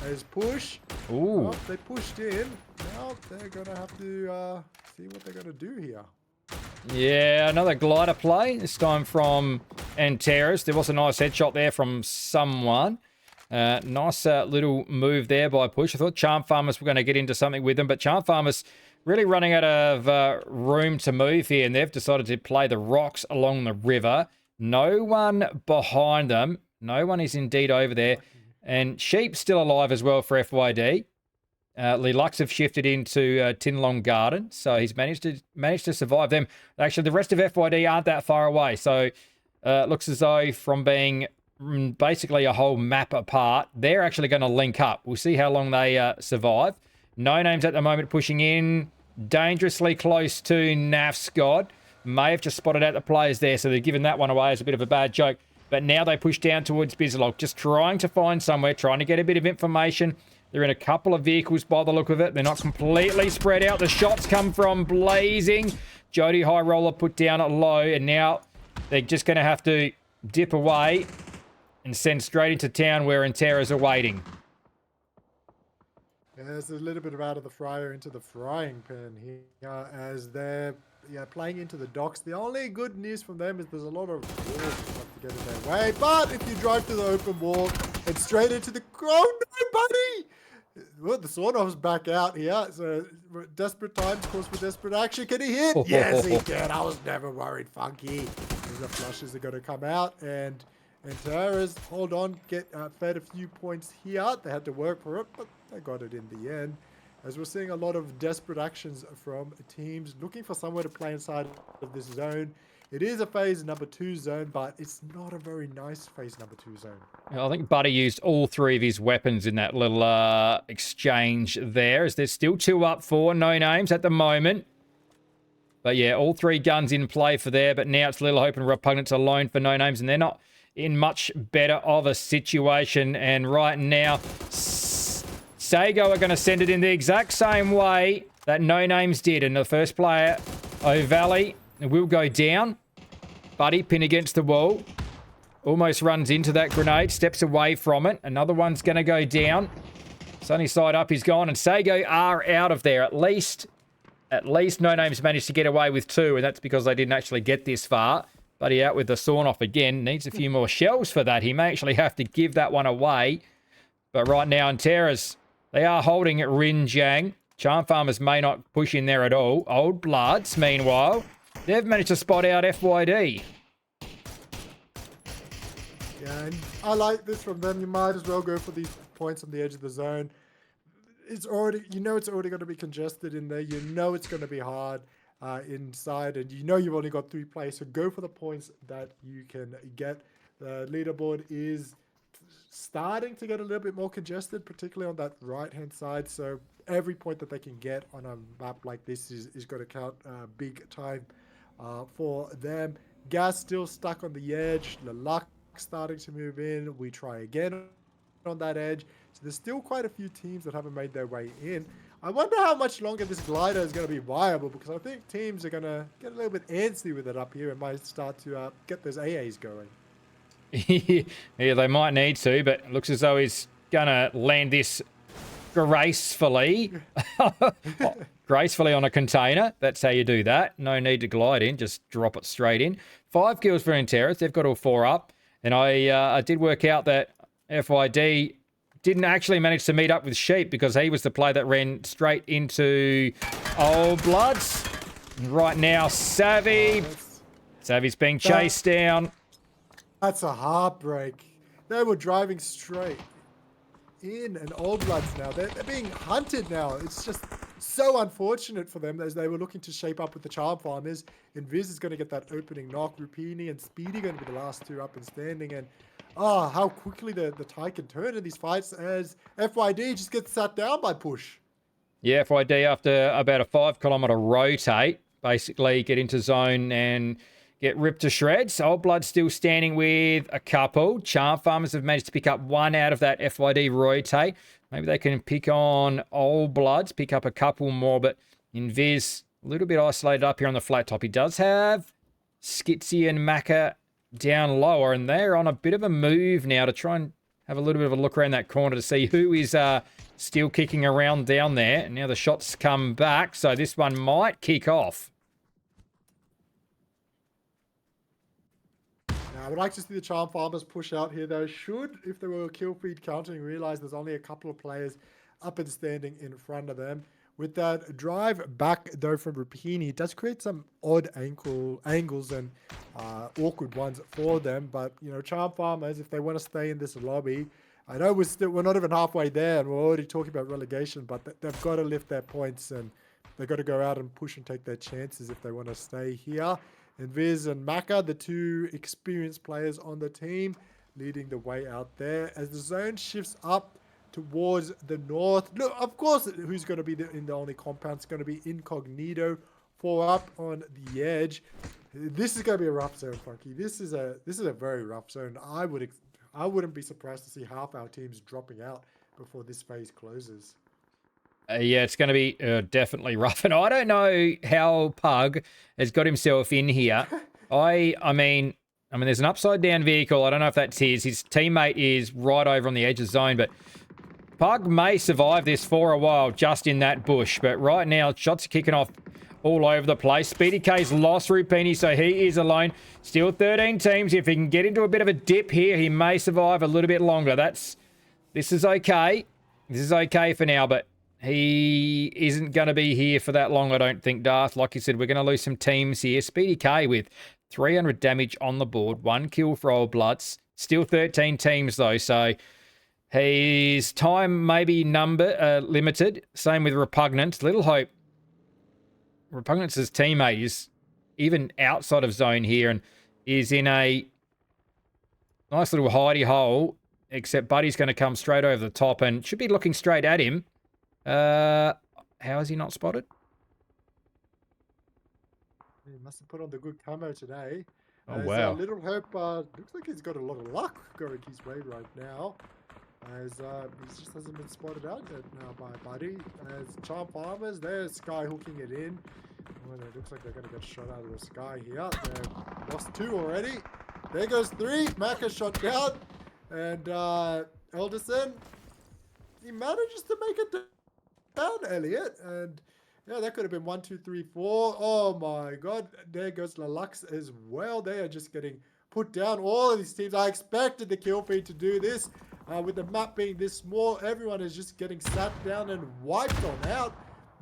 S2: There's push.
S1: Ooh.
S2: Oh, they pushed in. Now they're going to have to see what they're going to do here.
S1: Yeah, another glider play, this time from Antares. There was a nice headshot there from someone. Nice little move there by Push. I thought Charm Farmers were going to get into something with them, but Charm Farmers really running out of room to move here, and they've decided to play the rocks along the river. No one behind them. No one is indeed over there. And Sheep's still alive as well for FYD. Lelux have shifted into Tinlong Garden, so he's managed to survive them. Actually, the rest of FYD aren't that far away, so it looks as though from being basically a whole map apart, they're actually going to link up. We'll see how long they survive. No names at the moment pushing in. Dangerously close to Naf's God. May have just spotted out the players there, so they've given that one away as a bit of a bad joke. But now they push down towards Bizalog, just trying to find somewhere, trying to get a bit of information. They're in a couple of vehicles by the look of it. They're not completely spread out. The shots come from Blazing. Jody High Roller put down at low, and now they're just going to have to dip away and send straight into town where Antares are waiting.
S2: Yeah, there's a little bit of out of the fryer into the frying pan here as they're playing into the docks. The only good news from them is there's a lot of walls to get in their way. But if you drive to the open wall and straight into the... Oh, no, buddy! Well, the Sawnoff's back out here. So, desperate times calls for desperate action. Can he hit? Yes, he can. I was never worried, Funky. The flushes are going to come out, and Antares, hold on, get fed a few points here. They had to work for it, but they got it in the end. As we're seeing a lot of desperate actions from teams looking for somewhere to play inside of this zone. It is a phase number 2 zone, but it's not a very nice phase number 2 zone.
S1: I think Buddy used all 3 of his weapons in that little exchange there, as there's still 2 up for No Names at the moment. But yeah, all 3 guns in play for there, but now it's Little Hope and Repugnance alone for No Names, and they're not in much better of a situation. And right now, Sago are going to send it in the exact same way that No Names did. And the first player, O'Valley, will go down. Buddy pinned against the wall. Almost runs into that grenade. Steps away from it. Another one's going to go down. Sunny side up, he's gone. And Sago are out of there. At least No Names managed to get away with 2. And that's because they didn't actually get this far. Buddy out with the sawn-off again. Needs a few more shells for that. He may actually have to give that one away. But right now, Antares, they are holding Rin Jiang. Charm Farmers may not push in there at all. Old Bloods, meanwhile, they've managed to spot out FYD.
S2: Yeah, and I like this from them. You might as well go for these points on the edge of the zone. It's already, it's already going to be congested in there. You know it's going to be hard inside, and you've only got 3 players. So go for the points that you can get. The leaderboard is starting to get a little bit more congested, particularly on that right-hand side. So every point that they can get on a map like this is going to count big time for them. Gas still stuck on the edge. Lelux starting to move in. We try again on that edge. So there's still quite a few teams that haven't made their way in. I wonder how much longer this glider is going to be viable, because I think teams are going to get a little bit antsy with it up here and might start to get those AAs going.
S1: Yeah, they might need to, but it looks as though he's going to land this gracefully. Gracefully on a container. That's how you do that. No need to glide in. Just drop it straight in. 5 kills for Antares. They've got all 4 up. And I did work out that FYD didn't actually manage to meet up with Sheep, because he was the player that ran straight into Old Bloods. And right now, Savvy. Savvy's being chased down.
S2: That's a heartbreak. They were driving straight in, and Old Bloods now. They're being hunted now. It's just so unfortunate for them as they were looking to shape up with the Charm Farmers. And Viz is going to get that opening knock. Rupini and Speedy going to be the last two up and standing. And how quickly the tide can turn in these fights as FYD just gets sat down by Push.
S1: Yeah, FYD after about a 5 kilometre rotate, basically get into zone and get ripped to shreds. Old Blood still standing with a couple. Charm Farmers have managed to pick up one out of that FYD rotate. Maybe they can pick on Old Bloods, pick up a couple more, but Invis a little bit isolated up here on the flat top. He does have Skitsy and Macca down lower, and they're on a bit of a move now to try and have a little bit of a look around that corner to see who is still kicking around down there. And now the shots come back, so this one might kick off.
S2: I would like to see the Charm Farmers push out here, though. Should, if they were kill feed counting, realize there's only a couple of players up and standing in front of them. With that drive back, though, from Rapini, it does create some odd angles and awkward ones for them. But, you know, Charm Farmers, if they want to stay in this lobby, I know we're not even halfway there, and we're already talking about relegation, but they've got to lift their points, and they've got to go out and push and take their chances if they want to stay here. And Viz and Macca, the two experienced players on the team, leading the way out there. As the zone shifts up towards the north, look, of course, who's going to be in the only compound? It's going to be Incognito, 4 up on the edge. This is going to be a rough zone, Funky. This is a very rough zone. I wouldn't be surprised to see half our teams dropping out before this phase closes.
S1: Yeah, it's going to be definitely rough. And I don't know how Pug has got himself in here. I mean, there's an upside down vehicle. I don't know if that's his. His teammate is right over on the edge of zone, but Pug may survive this for a while just in that bush. But right now, shots are kicking off all over the place. Speedy K's lost Rupini, so he is alone. Still 13 teams. If he can get into a bit of a dip here, he may survive a little bit longer. This is okay. This is okay for now, but he isn't going to be here for that long, I don't think, Darth. Like you said, we're going to lose some teams here. Speedy K with 300 damage on the board. 1 kill for Old Bloods. Still 13 teams, though, so his time may be limited. Same with Repugnant. Little hope. Repugnant's teammate is even outside of zone here and is in a nice little hidey hole, except Buddy's going to come straight over the top and should be looking straight at him. How is he not spotted?
S2: He must have put on the good camo today.
S1: Oh, wow.
S2: Little Hope looks like he's got a lot of luck going his way right now. As he just hasn't been spotted out yet now by Buddy. As Charm Farmers, they're sky hooking it in. Well, it looks like they're going to get shot out of the sky here. They've lost 2 already. There goes 3. Macca shot down. And Elderson, he manages to make it down, Elliot. And yeah, that could have been 1, 2, 3, 4. Oh my God. There goes Lalux as well. They are just getting put down. All of these teams. I expected the kill feed to do this. With the map being this small, everyone is just getting sat down and wiped on out.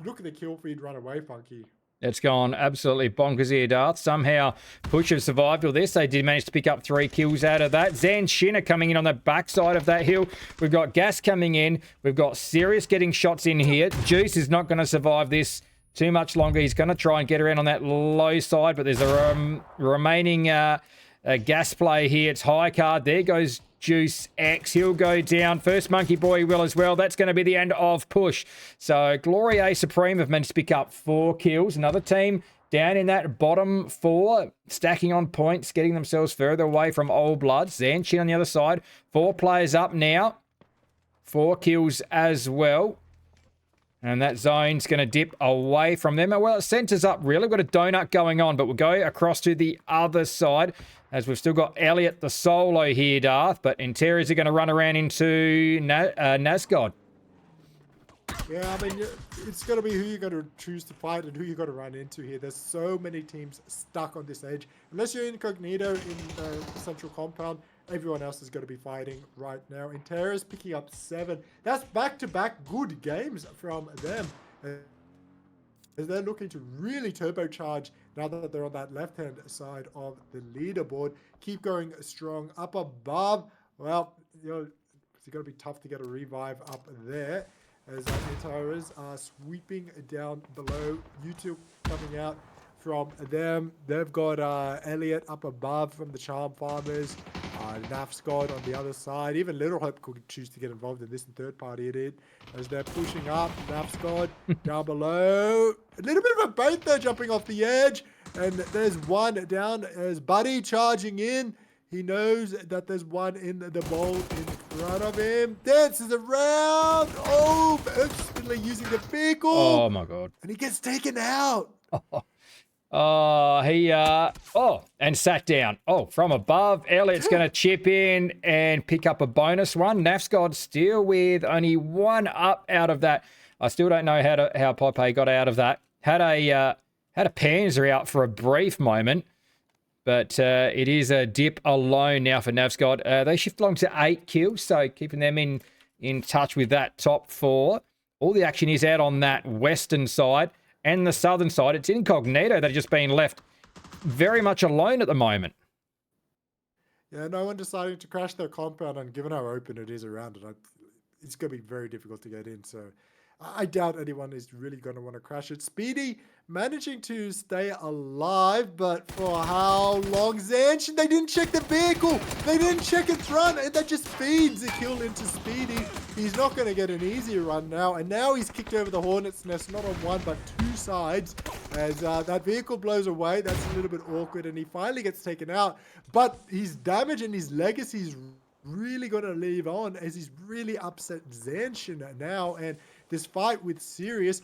S2: Look at the kill feed run away, Funky.
S1: It's gone absolutely bonkers here, Darth. Somehow Push have survived all this. They did manage to pick up 3 kills out of that. Zanshin are coming in on the backside of that hill. We've got Gas coming in. We've got Sirius getting shots in here. Juice is not going to survive this too much longer. He's going to try and get around on that low side, but there's a remaining gas play here. It's high card. There goes Juice X. He'll go down. First Monkey Boy will as well. That's going to be the end of Push. So Gloria Supreme have managed to pick up 4 kills. Another team down in that bottom 4, stacking on points, getting themselves further away from Old Blood. Zanshin on the other side. 4 players up now. 4 kills as well. And that zone's going to dip away from them. Well, it centers up, really. We've got a donut going on, but we'll go across to the other side as we've still got Elliot the solo here, Darth. But Interiors are going to run around into Nazgod.
S2: Yeah, I mean, it's going to be who you're going to choose to fight and who you're going to run into here. There's so many teams stuck on this edge. Unless you're Incognito in the central compound, everyone else is going to be fighting right now. Interiors picking up 7. That's back-to-back good games from them. as they're looking to really turbocharge now that they're on that left-hand side of the leaderboard. Keep going strong up above. Well, you know, it's going to be tough to get a revive up there as Antaras are sweeping down below. U2 coming out from them. They've got Elliot up above from the Charm Farmers. Nafscod on the other side. Even Little Hope could choose to get involved in this, and third party it is as they're pushing up. Nafscod down below. A little bit of a bait there jumping off the edge. And there's one down as Buddy charging in. He knows that there's one in the bowl in front of him. Dances around. Oh, instantly using the vehicle.
S1: Oh, my God.
S2: And he gets taken out.
S1: And sat down. Oh, from above, Elliot's going to chip in and pick up a bonus one. Nafscod still with only one up out of that. I still don't know how Pope got out of that. Had a Panzer out for a brief moment, but it is a dip alone now for Nafscod. They shift along to 8 kills, so keeping them in touch with that top 4. All the action is out on that western side. And the southern side, it's Incognito that have just been left very much alone at the moment.
S2: Yeah, no one deciding to crash their compound, and given how open it is around it, it's going to be very difficult to get in. So I doubt anyone is really going to want to crash it. Speedy managing to stay alive, but for how long? Zanshin, they didn't check the vehicle. They didn't check its run, and that just feeds a kill into Speedy. He's not going to get an easy run now, and now he's kicked over the Hornet's Nest, not on one, but 2 sides, as that vehicle blows away. That's a little bit awkward, and he finally gets taken out, but his damage and his legacy is really going to leave on, as he's really upset Zanshin now, and this fight with Sirius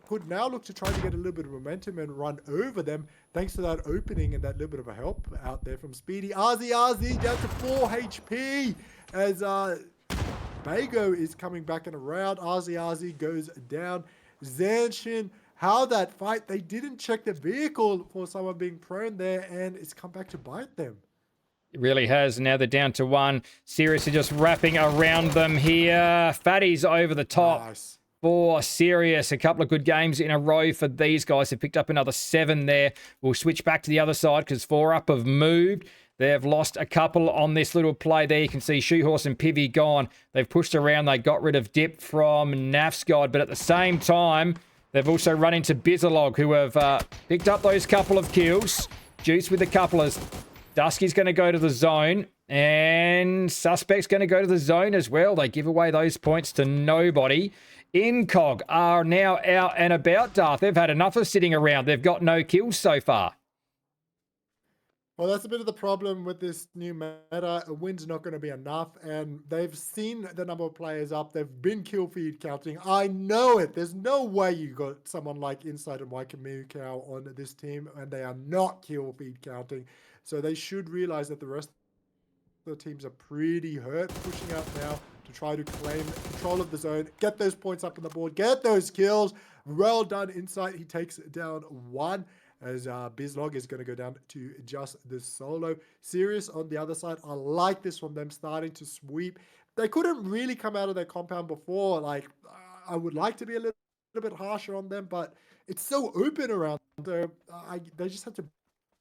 S2: could now look to try to get a little bit of momentum and run over them, thanks to that opening and that little bit of a help out there from Speedy. RZ down to 4 HP, as Bago is coming back and around. RZ goes down. Zanshin, how that fight, they didn't check the vehicle for someone being prone there, and it's come back to bite them.
S1: It really has. Now they're down to 1. Sirius are just wrapping around them here. Fatty's over the top.
S2: Nice.
S1: For Sirius. A couple of good games in a row for these guys. They've picked up another 7 there. We'll switch back to the other side because 4 up have moved. They've lost a couple on this little play there. You can see Shoehorse and Pivy gone. They've pushed around. They got rid of Dip from Nafscod. But at the same time, they've also run into Bizalog, who have picked up those couple of kills. Juice with the couplers. Dusky's going to go to the zone, and Suspect's going to go to the zone as well. They give away those points to nobody. Incog are now out and about, Darth. They've had enough of sitting around. They've got no kills so far.
S2: Well, that's a bit of the problem with this new meta. A win's not going to be enough, and they've seen the number of players up. They've been kill feed counting. I know it. There's no way you got someone like Inside and Waikamu on this team, and they are not kill feed counting. So they should realize that the rest of the teams are pretty hurt, pushing out now to try to claim control of the zone, get those points up on the board, get those kills. Well done, Insight. He takes down 1, as Bizlog is going to go down to just the solo. Sirius on the other side, I like this from them starting to sweep. They couldn't really come out of their compound before. Like, I would like to be a little bit harsher on them, but it's so open around there. They just have to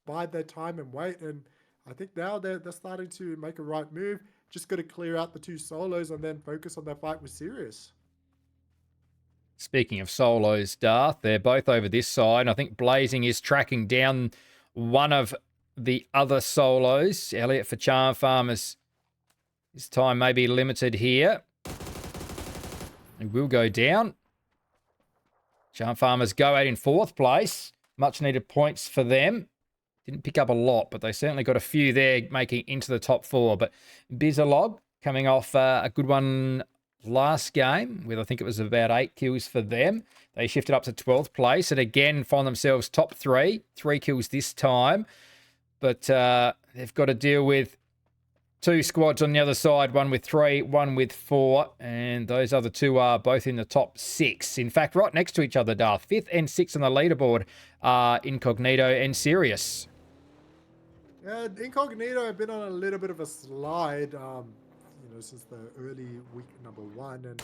S2: bide their time and wait, and I think now they're starting to make a right move. Just got to clear out the 2 solos and then focus on their fight with Sirius.
S1: Speaking of solos, Darth, they're both over this side. I think Blazing is tracking down one of the other solos. Elliot for Charm Farmers. His time may be limited here. He will go down. Charm Farmers go out in 4th place. Much needed points for them. Didn't pick up a lot, but they certainly got a few there making into the top 4. But Bizalog coming off a good one last game with, I think it was about 8 kills for them. They shifted up to 12th place and again find themselves top 3. 3 kills this time. But they've got to deal with 2 squads on the other side, one with 3, one with 4, and those other 2 are both in the top 6. In fact, right next to each other, Darth. 5th and 6th on the leaderboard are Incognito and Sirius.
S2: Yeah, Incognito have been on a little bit of a slide, since the early week number 1, and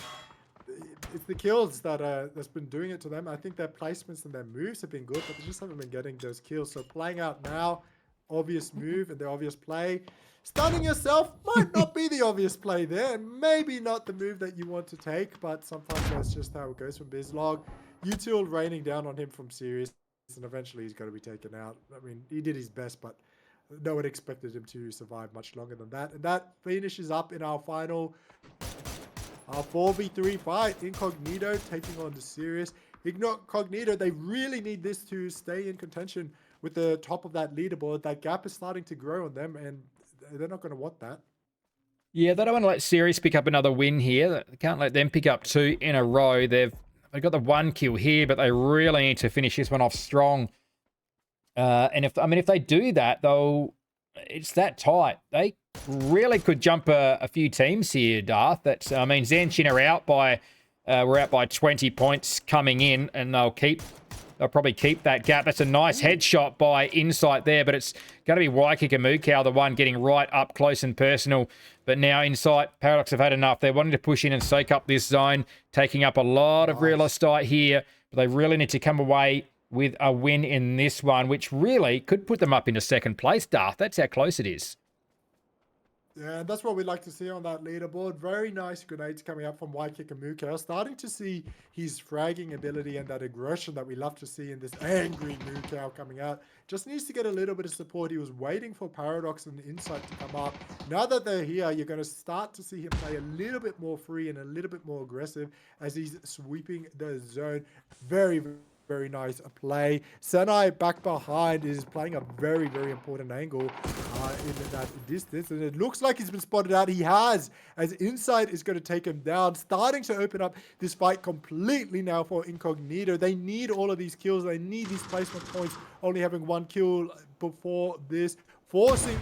S2: it's the kills that's been doing it to them. I think their placements and their moves have been good, but they just haven't been getting those kills. So playing out now, obvious move and the obvious play. Stunning yourself might not be the obvious play there, and maybe not the move that you want to take, but sometimes that's just how it goes from Bizlog. Util raining down on him from Sirius, and eventually he's got to be taken out. I mean, he did his best, but no one expected him to survive much longer than that. And that finishes up in our final 4v3 fight. Incognito taking on the Sirius. Incognito, they really need this to stay in contention with the top of that leaderboard. That gap is starting to grow on them, and they're not going to want that.
S1: Yeah, they don't want to let Sirius pick up another win here. They can't let them pick up 2 in a row. They've got the 1 kill here, but they really need to finish this one off strong. And if they do that, though, it's that tight. They really could jump a few teams here, Darth. Zanshin are out by we're out by 20 points coming in, and they'll probably keep that gap. That's a nice headshot by Insight there, but it's going to be Waikik and Mukau, the one getting right up close and personal. But now Insight, Paradox have had enough. They're wanting to push in and soak up this zone, taking up a lot of real estate here. But they really need to come away with a win in this one, which really could put them up into second place, Darth. That's how close it is.
S2: Yeah, that's what we'd like to see on that leaderboard. Very nice grenades coming up from Waikik and Mukau. Starting to see his fragging ability and that aggression that we love to see in this angry Mukau coming out. Just needs to get a little bit of support. He was waiting for Paradox and Insight to come up. Now that they're here, you're going to start to see him play a little bit more free and a little bit more aggressive as he's sweeping the zone. Very nice play. Senai back behind is playing a very important angle in that distance, and it looks like he's been spotted out. He has, as Insight is going to take him down, starting to open up this fight completely now for Incognito. They need all of these kills. They need these placement points, only having 1 kill before this, forcing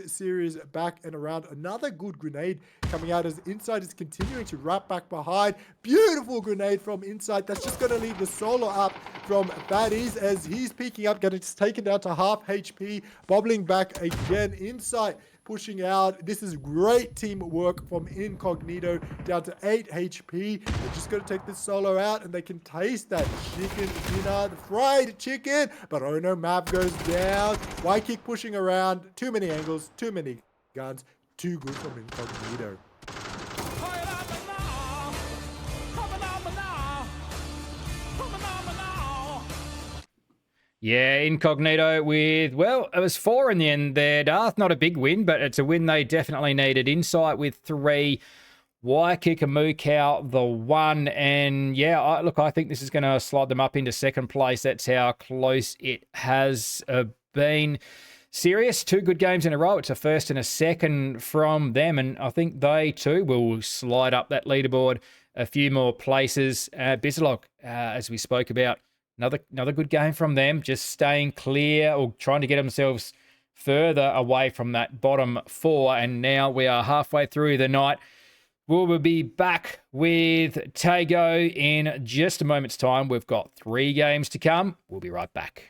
S2: series back and around. Another good grenade coming out as Insight is continuing to wrap back behind. Beautiful grenade from Insight. That's just going to leave the solo up from Fatties as he's peeking up, getting taken down to half HP, bobbling back again. Insight pushing out. This is great teamwork from Incognito, down to 8 HP. They're just going to take this solo out, and they can taste that chicken dinner, the fried chicken. But oh no, map goes down. Waikik pushing around. Too many angles, too many guns. Too good from Incognito.
S1: Yeah, Incognito with, well, it was 4 in the end there, Darth. Not a big win, but it's a win they definitely needed. Insight with 3, Waikik and Mukau the 1. And yeah, I think this is going to slide them up into second place. That's how close it has been. Sirius, 2 good games in a row. It's a first and a second from them, and I think they too will slide up that leaderboard a few more places. Bizlog, as we spoke about, another good game from them, just staying clear or trying to get themselves further away from that bottom 4. And now we are halfway through the night. We'll be back with Tago in just a moment's time. We've got 3 games to come. We'll be right back.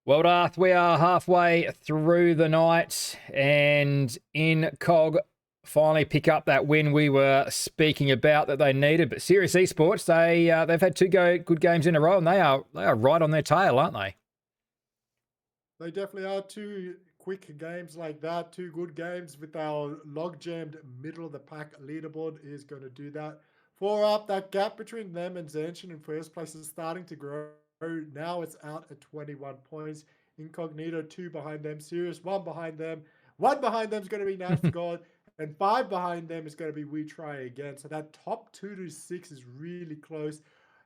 S1: Well, Darth, we are halfway through the night, and in COG finally pick up that win we were speaking about that they needed. But Serious Esports, they've had two good games in a row, and they are right on their tail, aren't they?
S2: They definitely are. Two quick games like that, two good games with our log-jammed middle of the pack leaderboard is going to do that. 4 up, that gap between them and Zanshin in first place is starting to grow. Now it's out at 21 points. Incognito 2 behind them, Serious 1 behind them. 1 behind them is going to be Knives to God, and 5 behind them is going to be We Try Again. So that top 2 to 6 is really close.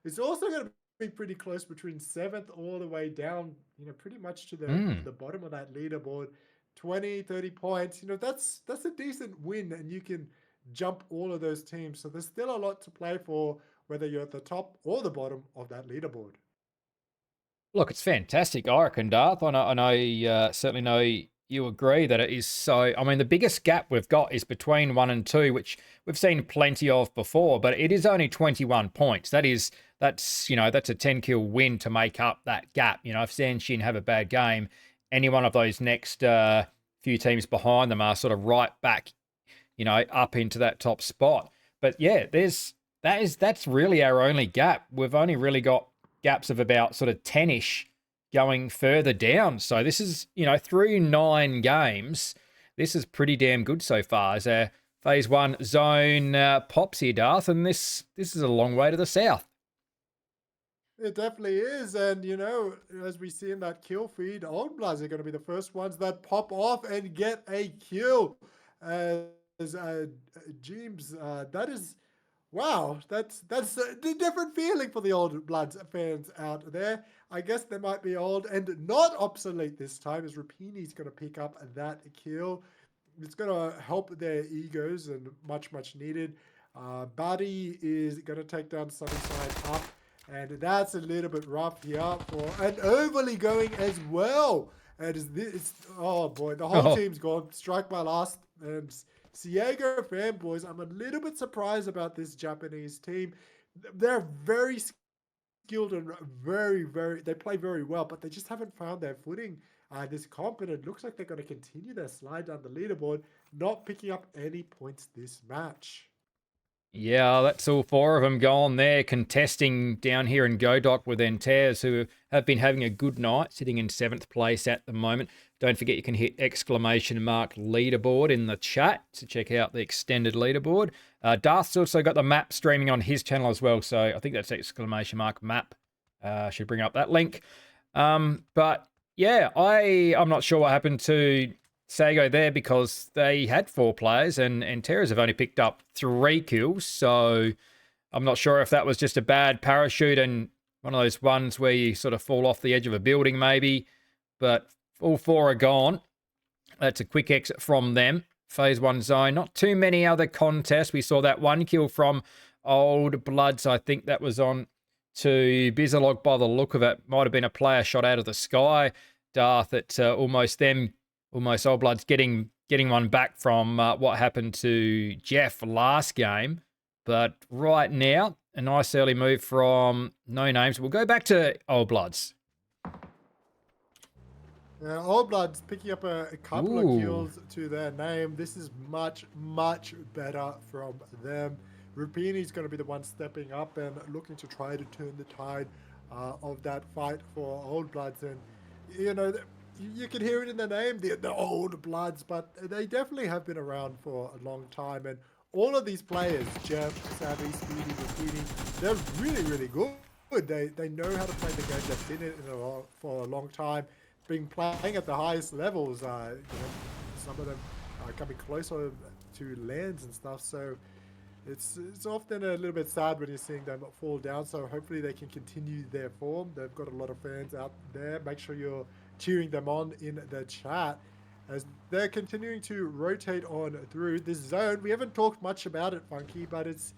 S2: It's also going to be pretty close between 7th all the way down, pretty much to the bottom of that leaderboard. 20, 30 points, that's a decent win, and you can jump all of those teams. So there's still a lot to play for, whether you're at the top or the bottom of that leaderboard.
S1: Look, it's fantastic, I reckon, Darth. I know, certainly know you agree that it is so. I mean, the biggest gap we've got is between 1 and 2, which we've seen plenty of before, but it is only 21 points. That's a 10 kill win to make up that gap. If Zanshin have a bad game, any one of those next few teams behind them are sort of right back, up into that top spot. But yeah, that's really our only gap. We've only really got gaps of about sort of 10-ish going further down. So this is, through 9 games, this is pretty damn good so far as a phase 1 zone pops here, Darth, and this is a long way to the south.
S2: It definitely is. And, as we see in that kill feed, Old Bloods are going to be the first ones that pop off and get a kill. As James, that is... Wow, that's a different feeling for the Old Bloods fans out there. I guess they might be old and not obsolete this time, as Rapini's going to pick up that kill. It's going to help their egos, and much needed. Buddy is going to take down Sunnyside up, and that's a little bit rough here for an overly going as well. And oh boy, the whole team's gone. Strike my last. And Siego fanboys, I'm a little bit surprised about this Japanese team. They're very skilled and they play very well, but they just haven't found their footing this comp, and it looks like they're going to continue their slide down the leaderboard, not picking up any points this match.
S1: Yeah, that's all 4 of them gone there, contesting down here in Godok with Enters, who have been having a good night, sitting in 7th place at the moment. Don't forget you can hit exclamation mark leaderboard in the chat to check out the extended leaderboard. Darth's also got the map streaming on his channel as well, so I think that's exclamation mark map. Should bring up that link. But yeah, I'm not sure what happened to Sago there, because they had 4 players and Terras have only picked up 3 kills. So I'm not sure if that was just a bad parachute and one of those ones where you sort of fall off the edge of a building maybe. But all 4 are gone. That's a quick exit from them. Phase 1 zone. Not too many other contests. We saw that 1 kill from Old Bloods. I think that was on to Bizalog by the look of it. Might have been a player shot out of the sky. Darth, at almost Old Bloods getting one back from what happened to Jeff last game. But right now, a nice early move from No Names. We'll go back to Old Bloods.
S2: Old Bloods picking up a couple of kills to their name. This is much better from them. Rupini's going to be the one stepping up and looking to try to turn the tide of that fight for Old Bloods. And, you can hear it in the name, the Old Bloods, but they definitely have been around for a long time. And all of these players, Jeff, Savvy, Speedy, Rapini, they're really good. They know how to play the game. They've been in it for a long time, been playing at the highest levels. Some of them are coming closer to lands and stuff. So it's often a little bit sad when you're seeing them fall down. So hopefully they can continue their form. They've got a lot of fans out there. Make sure you're cheering them on in the chat as they're continuing to rotate on through this zone. We haven't talked much about it, Funky, but it's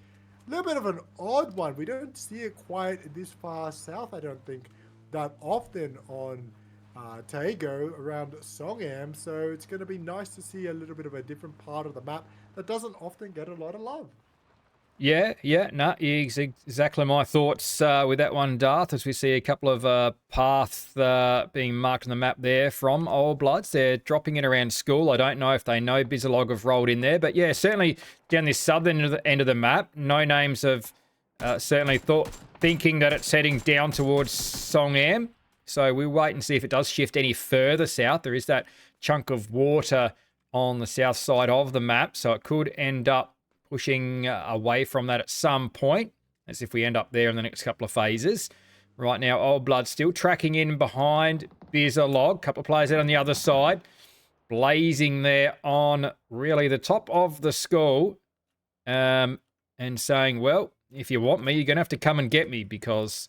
S2: a little bit of an odd one. We don't see it quite this far south, I don't think, that often on Taego around Songam. So it's going to be nice to see a little bit of a different part of the map that doesn't often get a lot of love.
S1: Yeah, no, exactly my thoughts with that one, Darth, as we see a couple of paths being marked on the map there from Old Bloods. They're dropping in around school. I don't know if they know Bizalog have rolled in there, but yeah, certainly down this southern end of the map, no names have certainly thinking that it's heading down towards Songam. So we'll wait and see if it does shift any further south. There is that chunk of water on the south side of the map, so it could end up pushing away from that at some point, as if we end up there in the next couple of phases. Right now, Old Blood still tracking in behind Bizalog. Couple of players out on the other side, blazing there on really the top of the school, and saying, well, if you want me, you're going to have to come and get me, because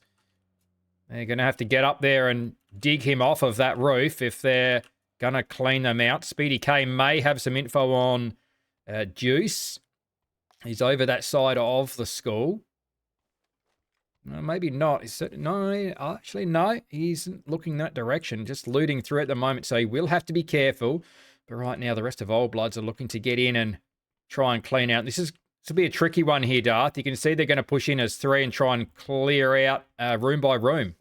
S1: they're going to have to get up there and dig him off of that roof if they're going to clean them out. Speedy K may have some info on Juice. He's over that side of the school. No, maybe not. No, actually, no. He's looking that direction, just looting through at the moment, so he will have to be careful. But right now, the rest of Old Bloods are looking to get in and try and clean out. This will be a tricky one here, Darth. You can see they're going to push in as 3 and try and clear out room by room.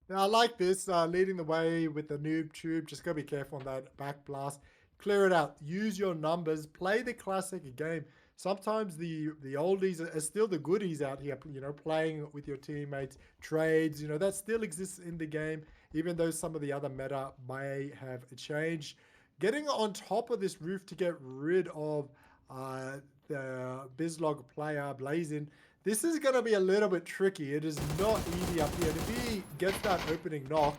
S2: Now, I like this, leading the way with the noob tube. Just got to be careful on that back blast. Clear it out. Use your numbers. Play the classic game. Sometimes the oldies are still the goodies out here, playing with your teammates, trades, that still exists in the game, even though some of the other meta may have changed. Getting on top of this roof to get rid of the Bizlog player, Blazin, this is going to be a little bit tricky. It is not easy up here. And if he gets that opening knock,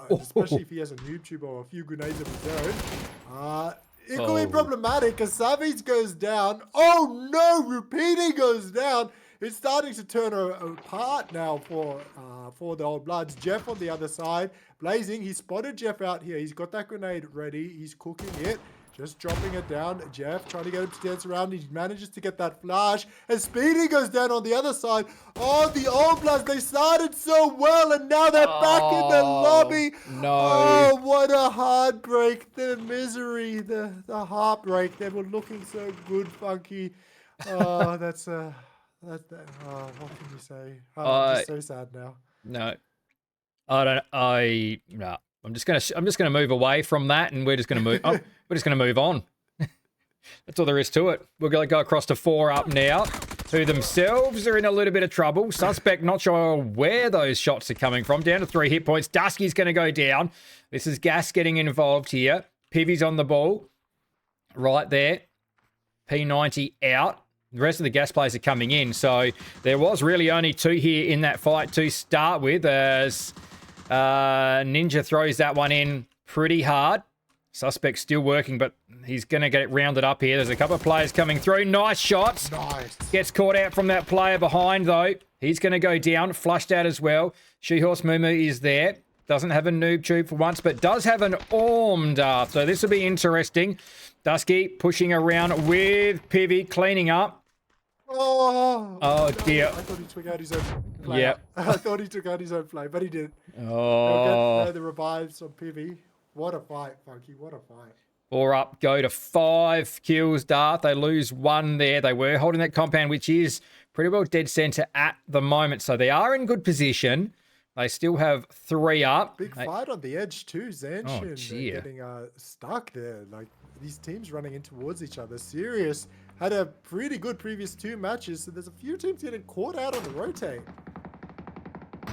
S2: especially if he has a YouTube or a few grenades of his own, it could be problematic because Savage goes down. Oh no, Rupini goes down. It's starting to turn apart now for the Old Bloods. Jeff on the other side, blazing. He spotted Jeff out here. He's got that grenade ready. He's cooking it. Just dropping it down. Jeff trying to get him to dance around. He manages to get that flash. And Speedy goes down on the other side. Oh, the Old Bloods, they started so well. And now they're back in the lobby.
S1: No.
S2: Oh, what a heartbreak. The misery, the heartbreak. They were looking so good, Funky. Oh, what can you say? Oh, I'm just so sad now.
S1: No. No. I'm just gonna move away from that, and we're just gonna move. We're just gonna move on. That's all there is to it. We're gonna go across to 4 up now, who themselves are in a little bit of trouble. Suspect not sure where those shots are coming from. Down to 3 hit points. Dusky's gonna go down. This is Gas getting involved here. Pivy's on the ball, right there. P90 out. The rest of the Gas players are coming in, so there was really only 2 here in that fight to start with, as Ninja throws that one in pretty hard. Suspect's still working, but he's going to get it rounded up here. There's a couple of players coming through. Nice shots.
S2: Nice.
S1: Gets caught out from that player behind, though. He's going to go down. Flushed out as well. She-Horse Moo is there. Doesn't have a noob tube for once, but does have an Orm Darth. So this will be interesting. Dusky pushing around with Pivy, cleaning up. Oh dear.
S2: I thought he took out his own play.
S1: Yeah.
S2: I thought he took out his own play, but he didn't.
S1: Oh.
S2: The revives on Pivy. What a fight, Funky. What a fight.
S1: 4 up, go to 5 kills, Darth. They lose 1 there. They were holding that compound, which is pretty well dead center at the moment. So they are in good position. They still have 3 up.
S2: Big fight on the edge too. Zanshin getting stuck there. Like, these teams running in towards each other. Sirius had a pretty good previous 2 matches, so there's a few teams getting caught out on the rotate.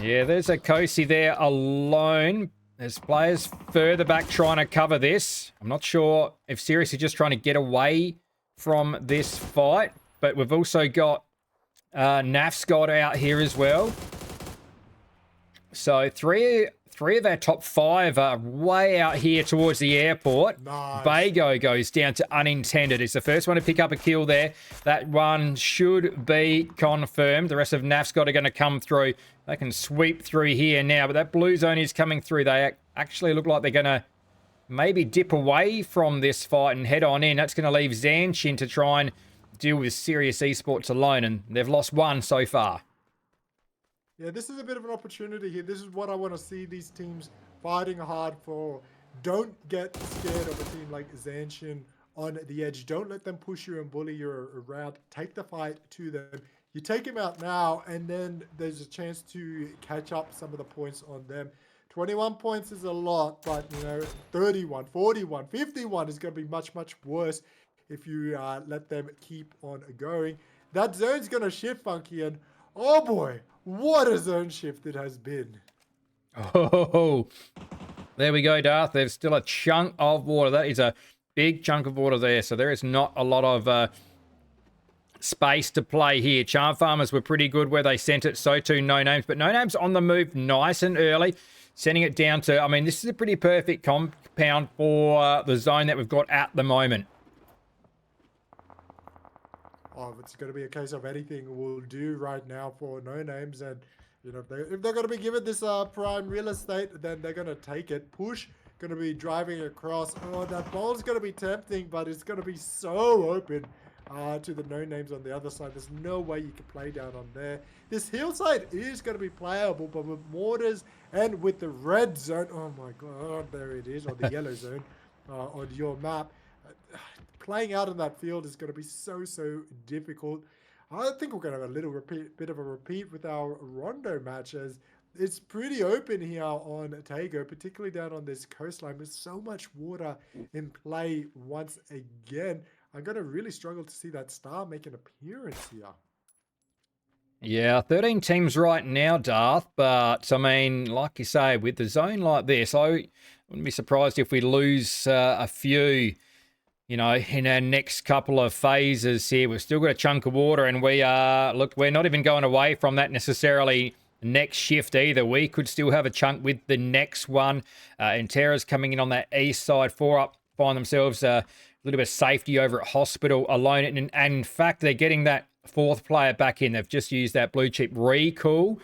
S1: Yeah, there's a Kosi there alone. There's players further back trying to cover this. I'm not sure if Sirius is just trying to get away from this fight, but we've also got Naf Scott out here as well. So three of our top 5 are way out here towards the airport.
S2: Nice.
S1: Bago goes down to unintended. It's the first one to pick up a kill there. That one should be confirmed. The rest of Naf Scott are going to come through. They can sweep through here now, but that blue zone is coming through. They actually look like they're going to maybe dip away from this fight and head on in. That's going to leave Zanshin to try and deal with Serious Esports alone, and they've lost 1 so far.
S2: Yeah, this is a bit of an opportunity here. This is what I want to see these teams fighting hard for. Don't get scared of a team like Zanshin, on the edge. Don't let them push you and bully you around. Take the fight to them. You take him out now, and then there's a chance to catch up some of the points on them. 21 points is a lot, but, 31, 41, 51 is going to be much, much worse if you let them keep on going. That zone's going to shift, Funky, and oh boy, what a zone shift it has been.
S1: Oh, there we go, Darth. There's still a chunk of water. That is a big chunk of water there, so there is not a lot of space to play here. Charm Farmers were pretty good where they sent it, so too No Names, but No Names on the move nice and early, sending it down to, I mean, this is a pretty perfect compound for the zone that we've got at the moment.
S2: Oh, it's going to be a case of anything we'll do right now for No Names, and if they're going to be given this prime real estate, then they're going to take it. Push, going to be driving across. Oh, that ball's going to be tempting, but it's going to be so open to the No Names on the other side. There's no way you can play down on there. This hillside is going to be playable, but with mortars and with the red zone, oh my god, there it is, or the yellow zone on your map. Playing out in that field is going to be so difficult. I think we're going to have a little bit of a repeat with our Rondo match, as it's pretty open here on Tago, particularly down on this coastline. There's so much water in play once again. I'm going to really struggle to see that star make an appearance here.
S1: Yeah, 13 teams right now, Darth, but I mean, like you say, with the zone like this, I wouldn't be surprised if we lose a few, in our next couple of phases here. We've still got a chunk of water, and we're not even going away from that necessarily next shift either. We could still have a chunk with the next one. And Terra's coming in on that east side, 4 up, find themselves a little bit of safety over at Hospital alone. And in fact, they're getting that 4th player back in. They've just used that blue chip recall.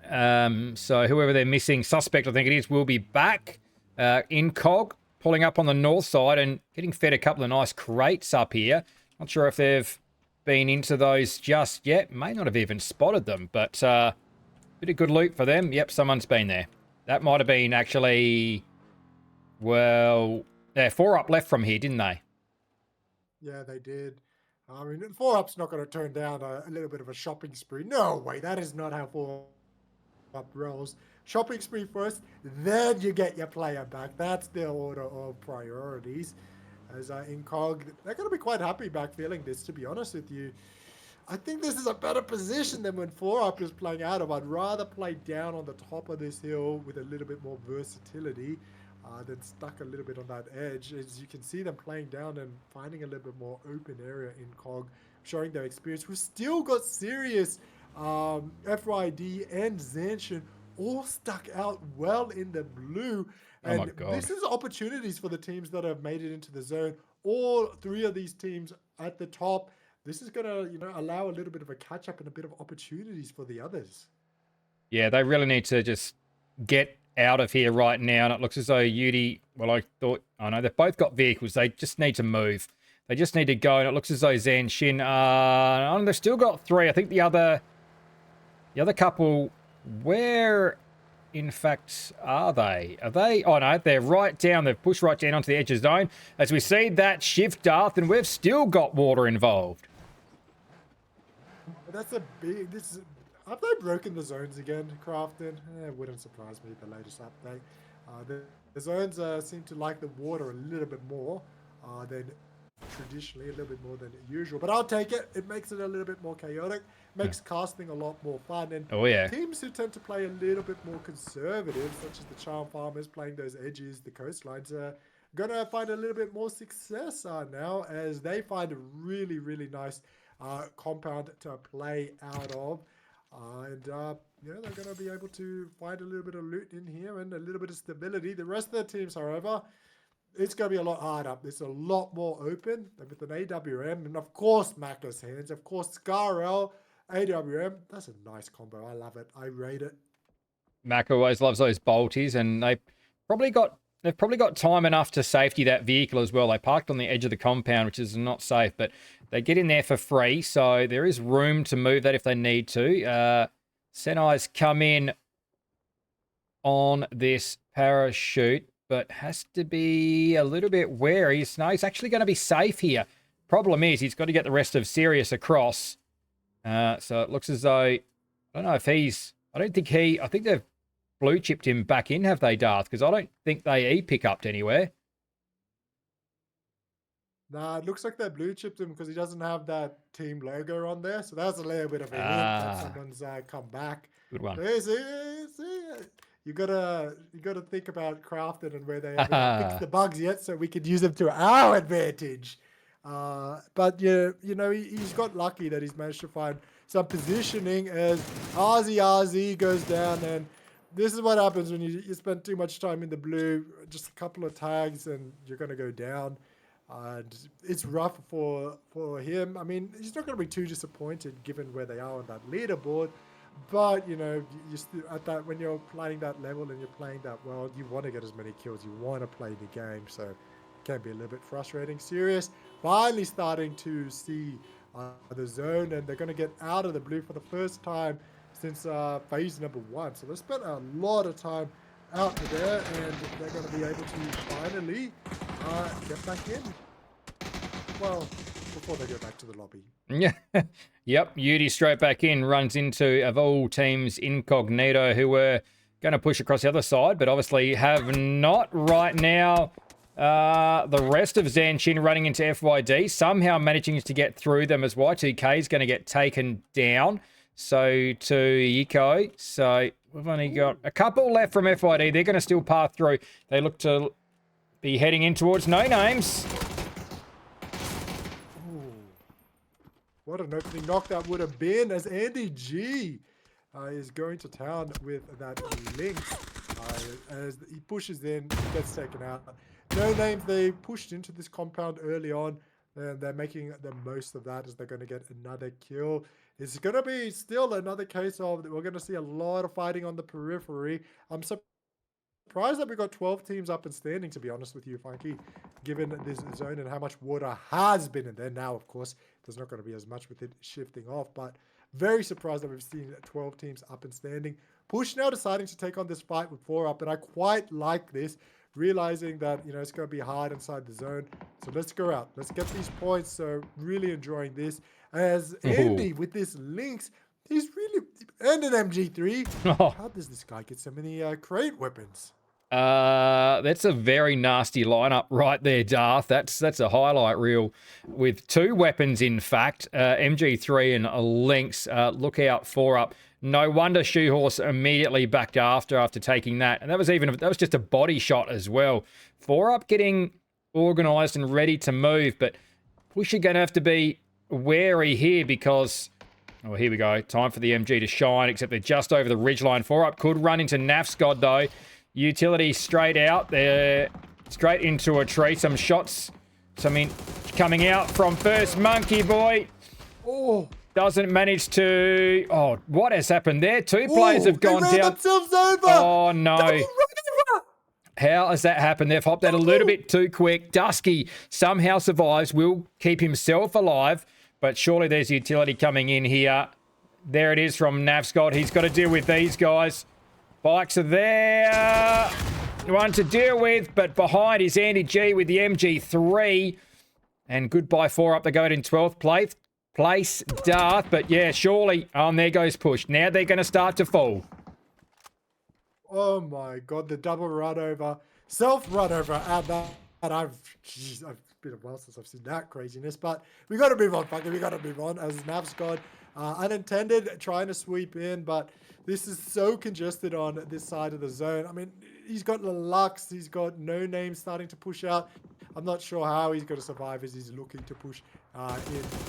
S1: So whoever they're missing, suspect I think it is, will be back in Cog, pulling up on the north side and getting fed a couple of nice crates up here. Not sure if they've been into those just yet. May not have even spotted them, but bit of good loot for them. Yep, someone's been there. That might have been actually, well, they're 4 up left from here, didn't they?
S2: Yeah, they did. I mean, 4 up's not going to turn down a little bit of a shopping spree. No way, that is not how 4 up rolls. Shopping spree first, then you get your player back. That's the order of priorities. As in Cog, they're going to be quite happy backfilling this, to be honest with you. I think this is a better position than when 4 up is playing out of. I'd rather play down on the top of this hill with a little bit more versatility than stuck a little bit on that edge. As you can see them playing down and finding a little bit more open area in Cog, showing their experience. We've still got Sirius, FYD, and Zanshin all stuck out well in the blue. And
S1: oh my God.
S2: This is opportunities for the teams that have made it into the zone. All 3 of these teams at the top. This is going to, allow a little bit of a catch up and a bit of opportunities for the others.
S1: Yeah, they really need to just get out of here right now. And it looks as though Yudi, they've both got vehicles. They just need to move. They just need to go. And it looks as though Zanshin, they've still got 3. I think the other couple, where in fact are they? Are they? Oh no, they're right down. They've pushed right down onto the edge of zone. As we see that shift, Darth, and we've still got water involved.
S2: That's a big. Have they broken the zones again, Crafton? It wouldn't surprise me, the latest update. The zones seem to like the water a little bit more than traditionally, a little bit more than usual. But I'll take it. It makes it a little bit more chaotic, makes casting a lot more fun. And teams who tend to play a little bit more conservative, such as the Charm Farmers playing those edges, the coastlines, are going to find a little bit more success now, as they find a really, really nice compound to play out of. They're going to be able to find a little bit of loot in here and a little bit of stability. The rest of the teams, however, it's going to be a lot harder. It's a lot more open with an AWM. And of course, Macca's hands. Of course, Scarrel, AWM. That's a nice combo. I love it. I rate it.
S1: Mac always loves those bolties, and they've probably got time enough to safety that vehicle as well. They parked on the edge of the compound, which is not safe, but they get in there for free, so there is room to move that if they need to. Senai's come in on this parachute. but has to be a little bit wary. No, he's actually going to be safe here. Problem is, he's got to get the rest of Sirius across. So it looks as though, I don't know if he's, I think they've blue chipped him back in, have they, Darth? Because I don't think they pick up anywhere.
S2: Nah, it looks like they blue chipped him because he doesn't have that team logo on there. So that's a little bit of a hint that someone's come back.
S1: Good one.
S2: You gotta think about Crafted and where they haven't fixed the bugs yet, so we could use them to our advantage. But he's got lucky that he's managed to find some positioning as RZ goes down, and this is what happens when you spend too much time in the blue. Just a couple of tags and you're gonna go down. And it's rough for him. I mean, he's not going to be too disappointed given where they are on that leaderboard. But, you still, when you're playing that level and you're playing that well, you want to get as many kills. You want to play the game. So it can be a little bit frustrating. Sirius finally starting to see the zone, and they're going to get out of the blue for the first time since phase number 1. So they spent a lot of time out there, and they're going to be able to finally get back in. Well, before they go back to the lobby.
S1: Yeah. Yep. Yudi straight back in, runs into, of all teams, Incognito, who were going to push across the other side, but obviously have not right now. The rest of Zanshin running into FYD, somehow managing to get through them as Y2K is going to get taken down. So to Eco. So we've only got a couple left from FYD. They're going to still pass through. They look to be heading in towards No Names.
S2: Ooh. What an opening knock that would have been, as Andy G is going to town with that link. As he pushes in, he gets taken out. No Names, they pushed into this compound early on, and they're making the most of that as they're going to get another kill. It's going to be still another case of we're going to see a lot of fighting on the periphery. I'm surprised that we got 12 teams up and standing, to be honest with you, Funky, given this zone and how much water has been in there. Now, of course, there's not going to be as much with it shifting off, but very surprised that we've seen 12 teams up and standing. Push now deciding to take on this fight with 4 up, and I quite like this, realizing that, it's going to be hard inside the zone. So let's go out. Let's get these points. So really enjoying this. As Andy with this Lynx, he's really, and an MG3. How does this guy get so many crate weapons?
S1: That's a very nasty lineup right there, Darth. That's a highlight reel with 2 weapons, in fact. MG3 and a Lynx. Look out, 4 up. No wonder Shoehorse immediately backed after taking that. And that was just a body shot as well. 4 up getting organised and ready to move, but Push are going to have to be wary here because, oh, here we go. Time for the MG to shine, except they're just over the ridgeline. 4 up could run into Nafscod though. Utility straight out there, straight into a tree. Some shots, coming out from first Monkey Boy.
S2: Oh.
S1: Doesn't manage to... Oh, what has happened there? 2 players have gone
S2: they ran
S1: down.
S2: themselves over.
S1: Oh, no. How has that happened? They've hopped out a little bit too quick. Dusky somehow survives, will keep himself alive, but surely there's utility coming in here. There it is from Navscott. He's got to deal with these guys. Bikes are there. One to deal with, but behind is Andy G with the MG3. And goodbye 4 up. They go in 12th place, Darth. But yeah, surely. Oh, and there goes Push. Now they're going to start to fall.
S2: Oh my God, the double run over, self run over, and that it's been a while since I've seen that craziness, but we got to move on, fucker. We got to move on as Navscott, unintended, trying to sweep in, but this is so congested on this side of the zone. I mean, he's got the Lux, he's got No Name starting to push out. I'm not sure how he's going to survive as he's looking to push in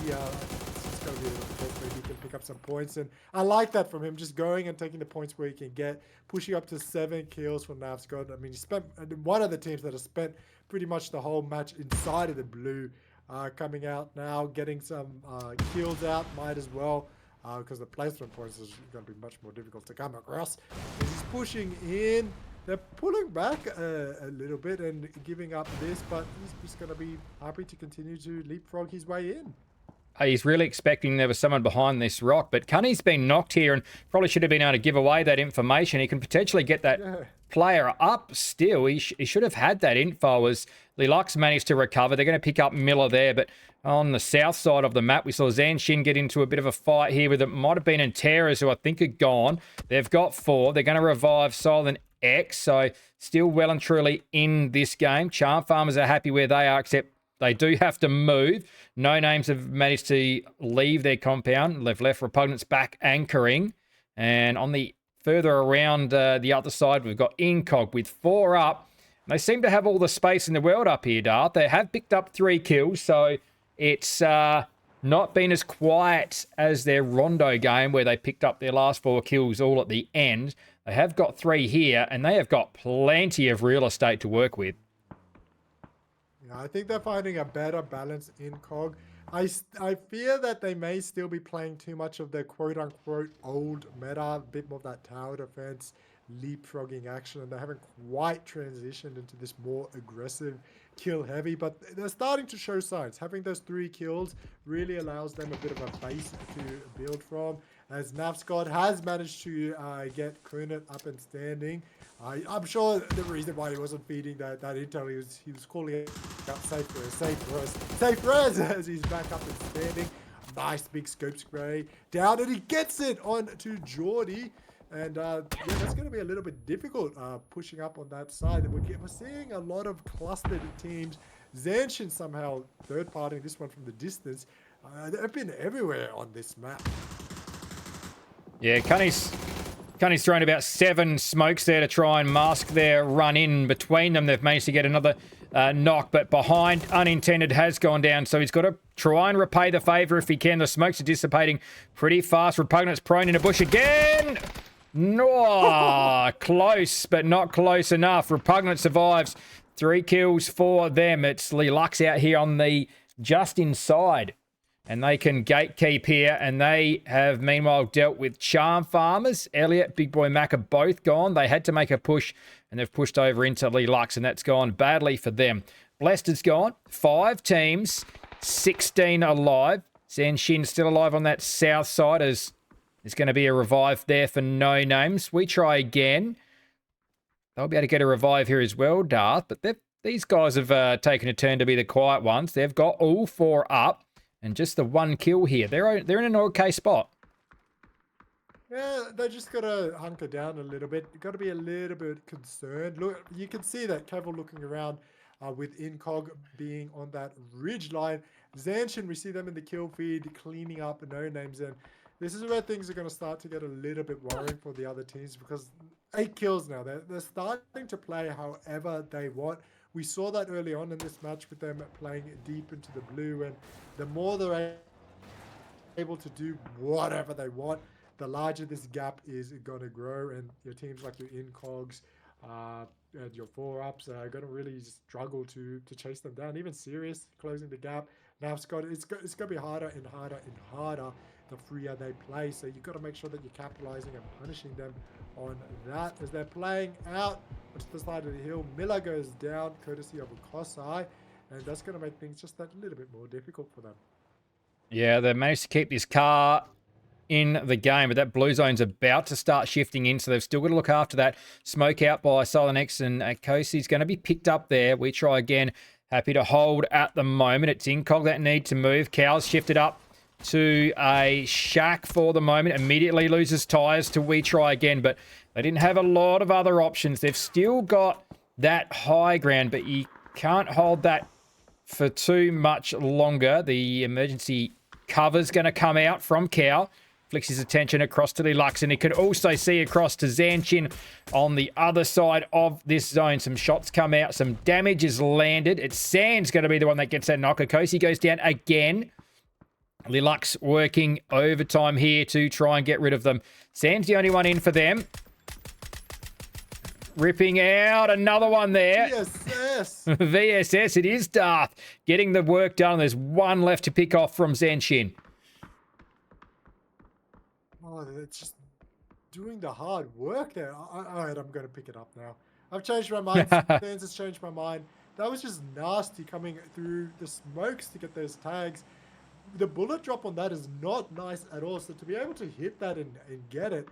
S2: here. It's going to be a little bit, maybe he can pick up some points, and I like that from him, just going and taking the points where he can get, pushing up to 7 kills for Navscott. I mean, he spent one of the teams that has spent pretty much the whole match inside of the blue, coming out now, getting some kills out, might as well, because the placement points is going to be much more difficult to come across. As he's pushing in, they're pulling back a little bit and giving up this, but he's just going to be happy to continue to leapfrog his way in.
S1: he's really expecting there was someone behind this rock. But Cunny's been knocked here and probably should have been able to give away that information. He can potentially get that player up still. He should have had that info as Lilux managed to recover. They're going to pick up Miller there, but on the south side of the map, we saw Zanshin get into a bit of a fight here with it. Might have been Anteras, who I think are gone. They've got 4. They're going to revive Silent X, so still well and truly in this game. Charm Farmers are happy where they are, except they do have to move. No Names have managed to leave their compound. They've left Repugnance back anchoring. And on the further around the other side, we've got Incog with 4 up. They seem to have all the space in the world up here, Darth. They have picked up 3 kills, so it's not been as quiet as their Rondo game where they picked up their last 4 kills all at the end. They have got 3 here, and they have got plenty of real estate to work with.
S2: Yeah, I think they're finding a better balance in COG. I fear that they may still be playing too much of their quote-unquote old meta, a bit more of that tower defense, leapfrogging action, and they haven't quite transitioned into this more aggressive kill heavy, but they're starting to show signs. Having those 3 kills really allows them a bit of a base to build from, as Navscott has managed to get Kunit up and standing. I'm sure the reason why he wasn't feeding that intel, he was calling out safe res as he's back up and standing. Nice big scope spray down, and he gets it on to Geordie. And yeah, that's going to be a little bit difficult pushing up on that side. And we're seeing a lot of clustered teams. Zanshin somehow third-partying this one from the distance. They've been everywhere on this map.
S1: Yeah, Cunny's thrown about 7 smokes there to try and mask their run in between them. They've managed to get another knock, but behind, Unintended has gone down, so he's got to try and repay the favour if he can. The smokes are dissipating pretty fast. Repugnant's prone in a bush again. No, close, but not close enough. Repugnant survives. 3 kills for them. It's Lilux out here on the just inside. And they can gatekeep here. And they have, meanwhile, dealt with Charm Farmers. Elliot, Big Boy Mac are both gone. They had to make a push, and they've pushed over into Lilux, and that's gone badly for them. Blessed has gone. 5 teams, 16 alive. Zanshin still alive on that south side as there's going to be a revive there for No Names. We try again. They'll be able to get a revive here as well, Darth. But these guys have taken a turn to be the quiet ones. They've got all 4 up and just the 1 kill here. They're in an okay spot.
S2: Yeah, they just got to hunker down a little bit. Got to be a little bit concerned. Look, you can see that Cavill looking around with Incog being on that ridge line. Zanshin, we see them in the kill feed, cleaning up No Names in. This is where things are going to start to get a little bit worrying for the other teams, because 8 kills now. They're starting to play however they want. We saw that early on in this match with them playing deep into the blue, and the more they're able to do whatever they want, the larger this gap is going to grow, and your teams like your Incogs and your 4-ups are going to really struggle to chase them down. Even Sirius closing the gap. Now it's going to be harder and harder and harder the freer they play, so you've got to make sure that you're capitalizing and punishing them on that. As they're playing out onto the side of the hill, Miller goes down courtesy of a Kosai, and that's going to make things just that little bit more difficult for them.
S1: Yeah, they managed to keep this car in the game, but that blue zone's about to start shifting in, so they've still got to look after that. Smoke out by Silent X, and Kosi's going to be picked up there. We try again. Happy to hold at the moment. It's Incog that need to move. Cow's shifted up to a shack for the moment. Immediately loses tyres to We Try Again, but they didn't have a lot of other options. They've still got that high ground, but you can't hold that for too much longer. The emergency cover's going to come out from Cow. Flicks his attention across to Lilux, and he can also see across to Zanshin on the other side of this zone. Some shots come out, some damage is landed. It's Sand's going to be the one that gets that knocker. Kosi goes down again. Lilux working overtime here to try and get rid of them. Sand's the only one in for them. Ripping out another one there.
S2: VSS.
S1: VSS, it is Darth. Getting the work done. There's 1 left to pick off from Zanshin.
S2: Oh, it's just doing the hard work there. All right, I'm going to pick it up now. I've changed my mind. Fans has changed my mind. That was just nasty coming through the smokes to get those tags. the bullet drop on that is not nice at all. So to be able to hit that and get it,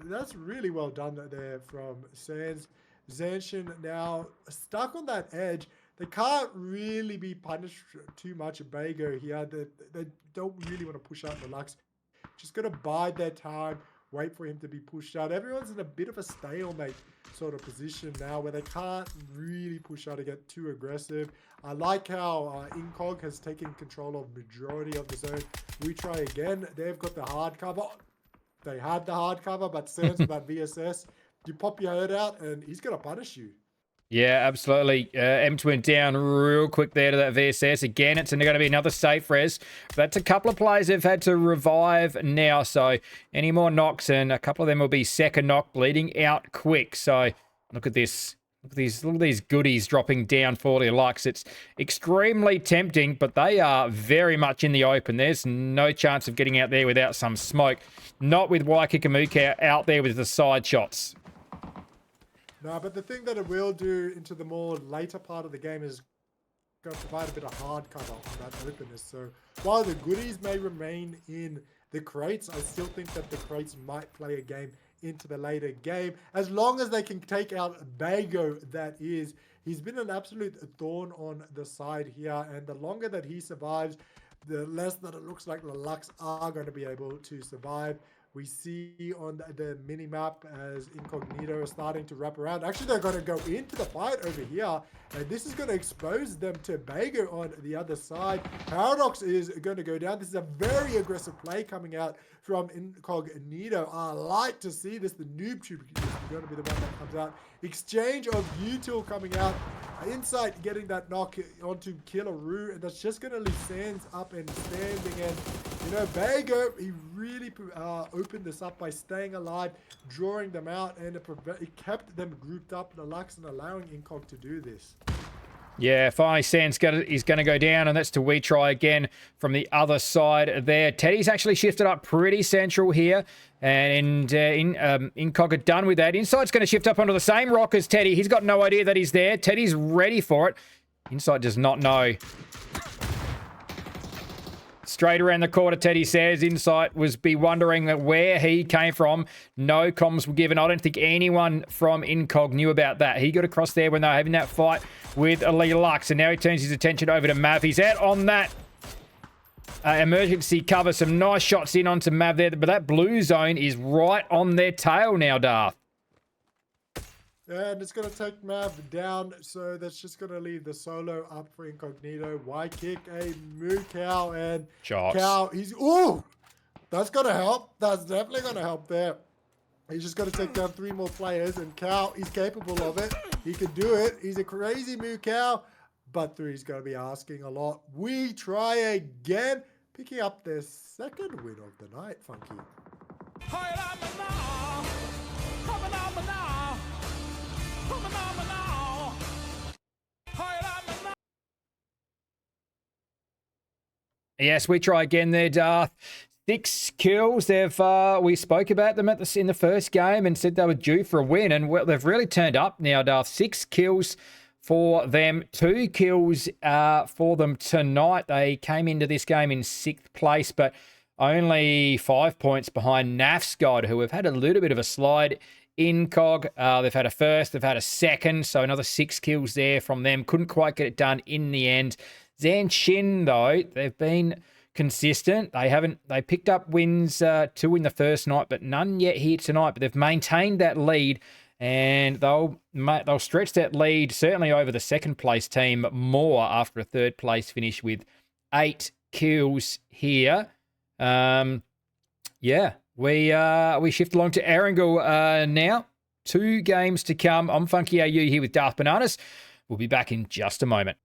S2: that's really well done there from Sans. Zanshin now stuck on that edge. They can't really be punished too much. Bago here. They don't really want to push out the Lux. Just going to bide their time, wait for him to be pushed out. Everyone's in a bit of a stalemate sort of position now where they can't really push out to get too aggressive. I like how Incog has taken control of majority of the zone. We try again. They've got the hard cover. They had the hard cover, but Sans with that VSS, you pop your head out and he's going to punish you.
S1: Yeah, absolutely. Emps went down real quick there to that VSS. Again, it's going to be another safe res. That's a couple of players have had to revive now. So any more knocks, and a couple of them will be second knock, bleeding out quick. So look at this. Look at these goodies dropping down for their Lux. It's extremely tempting, but they are very much in the open. There's no chance of getting out there without some smoke. Not with Waikikamuka out there with the side shots.
S2: No, but the thing that it will do into the more later part of the game is going to provide a bit of hard cover on that openness. So while the goodies may remain in the crates, I still think that the crates might play a game into the later game. As long as they can take out Bago, that is. He's been an absolute thorn on the side here. And the longer that he survives, the less that it looks like the Lux are going to be able to survive. We see on the mini-map as Incognito is starting to wrap around. Actually, they're going to go into the fight over here. And this is going to expose them to Bago on the other side. Paradox is going to go down. This is a very aggressive play coming out from Incognito. I like to see this. The noob tube is going to be the one that comes out. Exchange of util coming out. Insight getting that knock onto Killaroo, and that's just going to leave Sans up and standing. And, you know, Bago, he really opened this up by staying alive, drawing them out, and it kept them grouped up, the Lux, and allowing Incog to do this.
S1: Yeah, finally Sans is going to go down, and that's to We Try again from the other side there. Teddy's actually shifted up pretty central here, and Incog are done with that. Inside's going to shift up onto the same rock as Teddy. He's got no idea that he's there. Teddy's ready for it. Inside does not know. Straight around the corner, Teddy says. Insight was be wondering where he came from. No comms were given. I don't think anyone from Incog knew about that. He got across there when they were having that fight with Ali Lux, and now he turns his attention over to Mav. He's out on that emergency cover. Some nice shots in onto Mav there, but that blue zone is right on their tail now, Darth.
S2: And it's going to take Mav down, so that's just going to leave the solo up for Incognito. Why kick a Moo Cow and
S1: Shots.
S2: Cow? He's ooh, that's going to help. That's definitely going to help there. He's just going to take down 3 more players, and Cow, he's capable of it. He can do it. He's a crazy Moo Cow, but 3's going to be asking a lot. We try again, picking up their second win of the night, Funky.
S1: Yes, We Try again there, Darth. 6 kills. We spoke about them in the first game and said they were due for a win, and well, they've really turned up now, Darth. 6 kills for them, 2 kills for them tonight. They came into this game in 6th place, but only 5 points behind Nafsgod, who have had a little bit of a slide. Incog, they've had a first, they've had a second, so another 6 kills there from them. Couldn't quite get it done in the end. Zanshin, though, they've been consistent. They picked up wins 2 in the first night, but none yet here tonight. But they've maintained that lead, and they'll stretch that lead certainly over the second place team more after a third place finish with 8 kills here. Yeah, we shift along to Erangel now. 2 games to come. I'm Funky AU here with Darth Bananas. We'll be back in just a moment.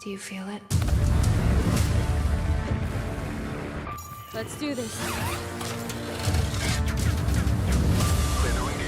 S3: Do you feel it? Let's do this.
S4: Clear to engage.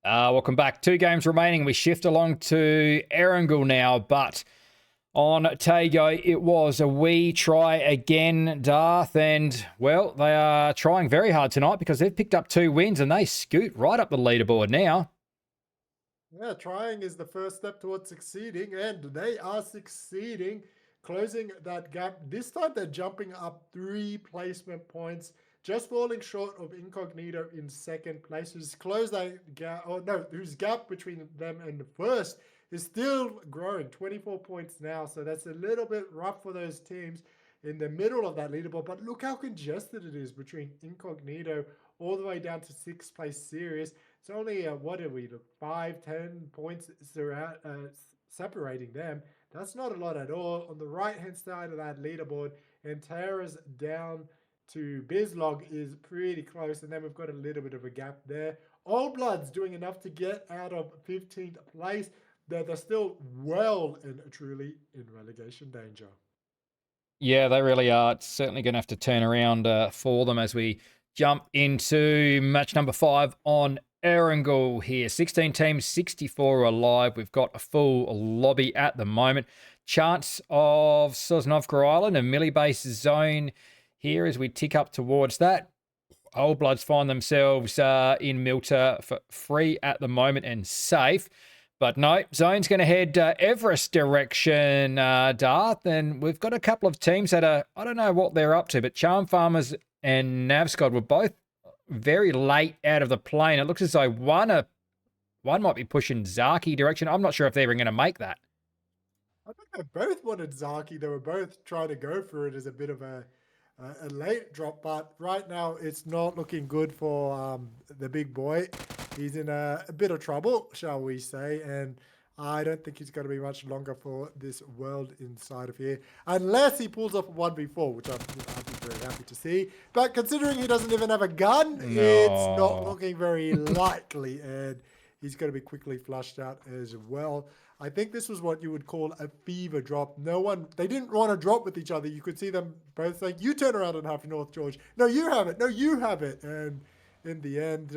S1: Welcome back. 2 games remaining. We shift along to Erangel now, but on Tago, it was a wee try again, Darth, and, well, they are trying very hard tonight because they've picked up 2 wins and they scoot right up the leaderboard now.
S2: Yeah, trying is the first step towards succeeding, and they are succeeding, closing that gap. This time they're jumping up 3 placement points, just falling short of Incognito in second place, who's closed that gap, or no, whose gap between them and the first is still growing, 24 points now, so that's a little bit rough for those teams in the middle of that leaderboard. But look how congested it is between Incognito all the way down to 6th place Sirius. It's only, what did we look, 5-10 points separating them. That's not a lot at all. On the right-hand side of that leaderboard, Antera's down to Bizlog is pretty close, and then we've got a little bit of a gap there. Old Blood's doing enough to get out of 15th place. They're still well and truly in relegation danger.
S1: Yeah, they really are. It's certainly going to have to turn around for them as we jump into match number 5 on Erangel here. 16 teams, 64 are alive. We've got a full lobby at the moment. Chance of Sosnovka Island and Millibase zone here as we tick up towards that. Old Bloods find themselves in Milta for free at the moment and safe. But no, Zone's going to head Everest direction, Darth. And we've got a couple of teams that are, I don't know what they're up to, but Charm Farmers and Navscod were both very late out of the plane. It looks as though one might be pushing Zaki direction. I'm not sure if they're even going to make that.
S2: I think they both wanted Zaki. They were both trying to go for it as a bit of a late drop, but right now it's not looking good for the big boy. He's in a bit of trouble, shall we say, and I don't think he's going to be much longer for this world inside of here, unless he pulls off a 1v4, which I'd be very happy to see. But considering he doesn't even have a gun, it's not looking very likely, and he's going to be quickly flushed out as well. I think this was what you would call a fever drop. They didn't want to drop with each other. You could see them both like, you turn around and have North George. No, you have it. No, you have it. And in the end,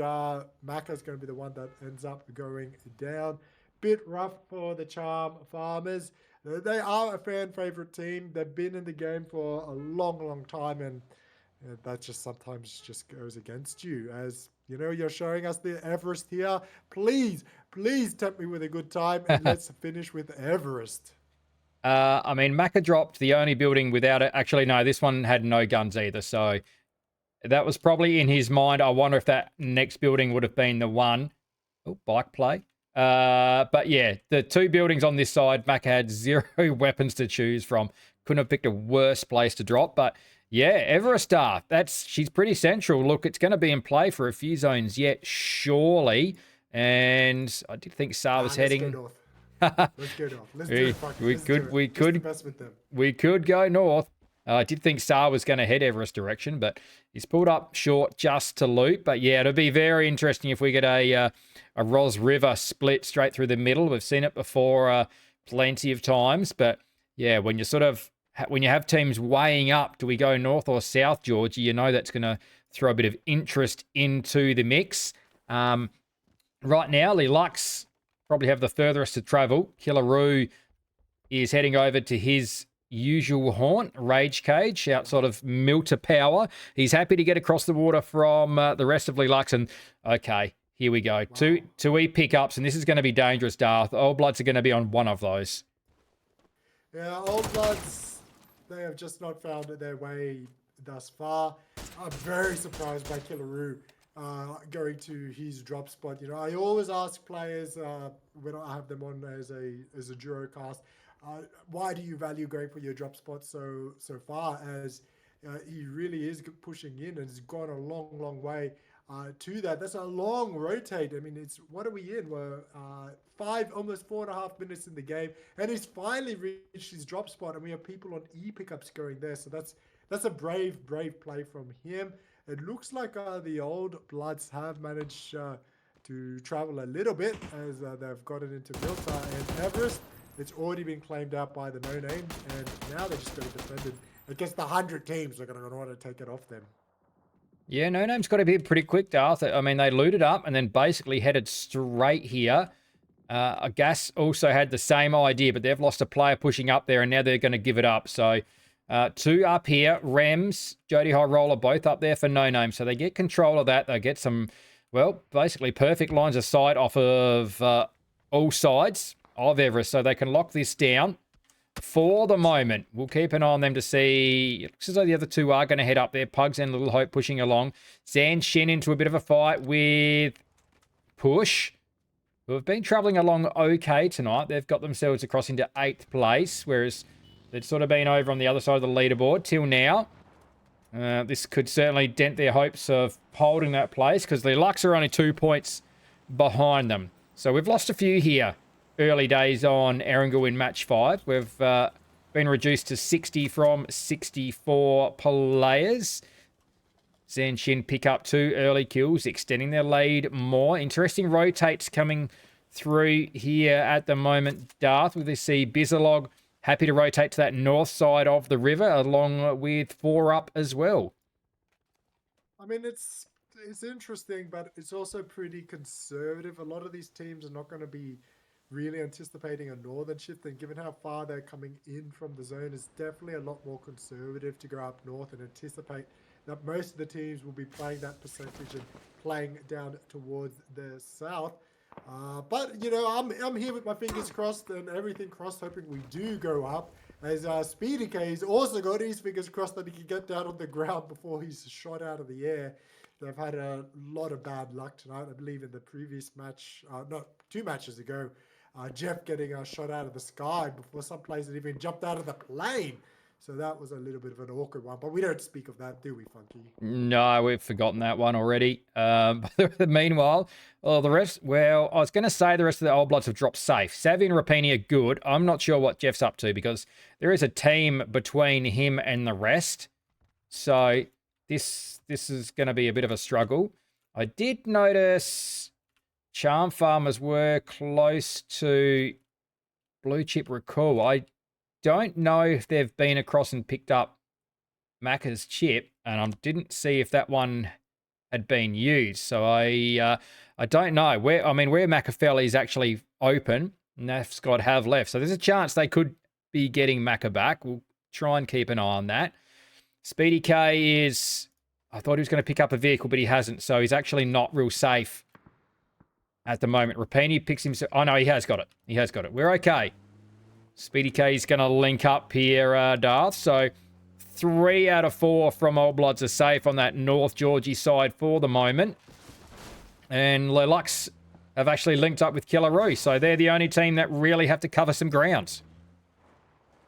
S2: Macca's going to be the one that ends up going down. Bit rough for the Charm Farmers. They are a fan favorite team. They've been in the game for a long, long time, and And that just sometimes just goes against you. As you know, you're showing us the Everest here. Please, please tempt me with a good time, and let's finish with Everest.
S1: I mean, Macca dropped the only building without it. Actually, no, this one had no guns either. So that was probably in his mind. I wonder if that next building would have been the one. Oh, bike play. But yeah, the two buildings on this side, Macca had 0 weapons to choose from. Couldn't have picked a worse place to drop. But yeah, Everest Star, she's pretty central. Look, it's going to be in play for a few zones yet, surely. And I did think Sar was heading.
S2: Let's go north. Let's go north. Let's do it, fuck it.
S1: We
S2: Let's do
S1: could,
S2: it.
S1: we
S2: Just
S1: could,
S2: mess with them.
S1: we could go north. I did think Sar was going to head Everest direction, but he's pulled up short just to loop. But yeah, it'll be very interesting if we get a Ros River split straight through the middle. We've seen it before plenty of times, but yeah, when you when you have teams weighing up, do we go north or south, Georgie? You know that's going to throw a bit of interest into the mix. Right now, Lux probably have the furthest to travel. Killaroo is heading over to his usual haunt, Rage Cage, outside of Milter Power. He's happy to get across the water from the rest of Lux. And okay, here we go. Wow. Two E pickups, and this is going to be dangerous, Darth. Old Bloods are going to be on one of those.
S2: Yeah, Old Bloods, they have just not found their way thus far. I'm very surprised by Killaroo going to his drop spot. You know, I always ask players when I have them on as a duo cast, why do you value going for your drop spot so far? As he really is pushing in and has gone a long way to that. That's a long rotate. I mean, what are we in? We're almost 4.5 minutes in the game, and he's finally reached his drop spot, and we have people on E pickups going there. So that's a brave play from him. It looks like the Old Bloods have managed to travel a little bit as they've gotten into Milter and Everest. It's already been claimed out by the no-names, and now they're just going to defend it against the 100 teams. They're going to want to take it off them.
S1: Yeah, no name's got to be pretty quick, Darth. I mean, they looted up and then basically headed straight here. Gas also had the same idea, but they've lost a player pushing up there, and now they're going to give it up. So 2 up here. Rems, Jody High Roller, both up there for no name. So they get control of that. They get some, well, basically perfect lines of sight off of all sides of Everest. So they can lock this down. For the moment, we'll keep an eye on them to see. It looks as though the other two are going to head up there. Pugs and Little Hope pushing along. Zanshin into a bit of a fight with Push, who have been travelling along okay tonight. They've got themselves across into 8th place, whereas they'd sort of been over on the other side of the leaderboard till now. This could certainly dent their hopes of holding that place because the Lux are only 2 points behind them. So we've lost a few here. Early days on Erangel in match 5. We've been reduced to 60 from 64 players. Zanshin pick up 2 early kills, extending their lead more. Interesting rotates coming through here at the moment, Darth. We see Bizalog happy to rotate to that north side of the river, along with 4 up as well.
S2: I mean, it's interesting, but it's also pretty conservative. A lot of these teams are not going to be really anticipating a northern shift, and given how far they're coming in from the zone, it's definitely a lot more conservative to go up north and anticipate that most of the teams will be playing that percentage and playing down towards the south. But, you know, I'm here with my fingers crossed and everything crossed, hoping we do go up. As Speedy K's also got his fingers crossed that he can get down on the ground before he's shot out of the air. They've had a lot of bad luck tonight. I believe in the previous match, not 2 matches ago, Jeff getting shot out of the sky before some players had even jumped out of the plane. So that was a little bit of an awkward one. But we don't speak of that, do we, Funky?
S1: No, we've forgotten that one already. Meanwhile, the rest, well, I was going to say the rest of the Old Bloods have dropped safe. Savvy and Rapini are good. I'm not sure what Jeff's up to because there is a team between him and the rest. So this is going to be a bit of a struggle. I did notice Charm Farmers were close to Blue Chip Recall. I don't know if they've been across and picked up Macca's chip, and I didn't see if that one had been used. So I don't know where Macca is actually open, and that's got have left. So there's a chance they could be getting Macca back. We'll try and keep an eye on that. Speedy K is... I thought he was going to pick up a vehicle, but he hasn't. So he's actually not real safe at the moment. Rapini picks himself... Oh, no, he has got it. He has got it. We're okay. Speedy K is going to link up here, Darth. So 3 out of 4 from Old Bloods are safe on that North Georgie side for the moment. And Lelux have actually linked up with Killaroo. So they're the only team that really have to cover some grounds.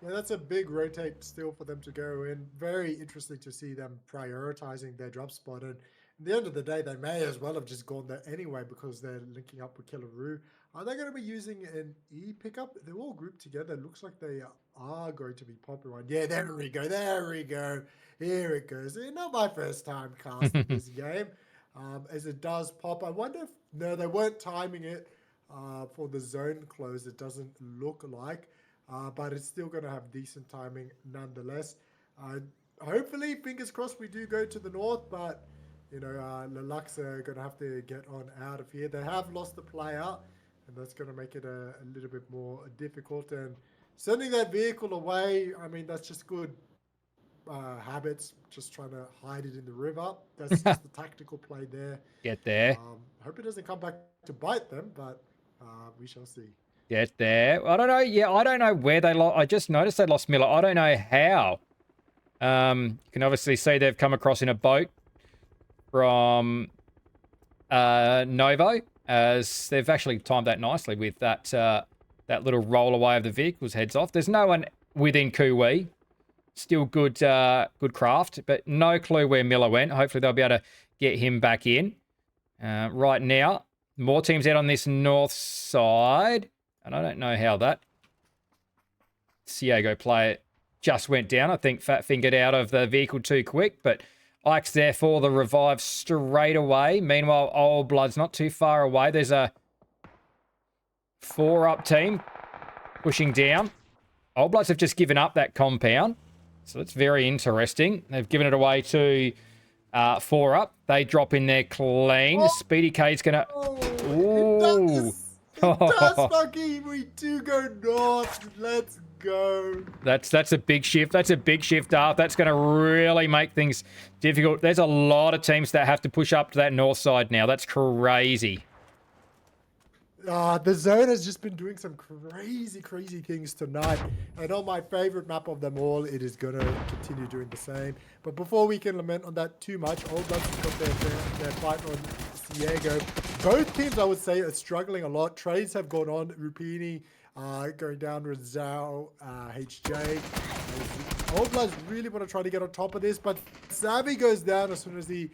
S2: Yeah, that's a big rotate still for them to go in. Very interesting to see them prioritizing their drop spot. And at the end of the day, they may as well have just gone there anyway because they're linking up with Killaroo. Are they going to be using an E pickup? They're all grouped together. Looks like they are going to be popular. Yeah, there we go. There we go. Here it goes. Not my first time casting this game. As it does pop. I wonder if... No, they weren't timing it for the zone close. It doesn't look like. But it's still going to have decent timing nonetheless. Hopefully, fingers crossed, we do go to the north, but, you know, Lelux are going to have to get on out of here. They have lost the player, and that's going to make it a little bit more difficult. And sending that vehicle away, I mean, that's just good habits, just trying to hide it in the river. That's just the tactical play there.
S1: Get there.
S2: Hope it doesn't come back to bite them, but we shall see.
S1: Get there. I don't know. Yeah, I don't know where they lost. I just noticed they lost Miller. I don't know how. You can obviously see they've come across in a boat from Novo, as they've actually timed that nicely with that that little roll away of the vehicles heads off. There's no one within Kuwi. Still good good craft, but no clue where Miller went. Hopefully they'll be able to get him back in. Right now, more teams out on this north side. And I don't know how that Ciego player just went down. I think Fat fingered out of the vehicle too quick, but Ike's there for the revive straight away. Meanwhile, Old Blood's not too far away. There's a 4-up team pushing down. Old Bloods have just given up that compound, so that's very interesting. They've given it away to 4-up. They drop in there clean. Speedy K's going to... Ooh.
S2: It does, Funky. We do go north. Let's go.
S1: That's a big shift. That's a big shift up. That's going to really make things difficult. There's a lot of teams that have to push up to that north side now. That's crazy.
S2: The zone has just been doing some crazy things tonight. And on my favorite map of them all, it is going to continue doing the same. But before we can lament on that too much, Old Bloods has got their fight on Diego. Both teams, I would say, are struggling a lot. Trades have gone on. Rupini going down with Zhao, HJ. Old Bloods really want to try to get on top of this, but Savvy goes down as soon as he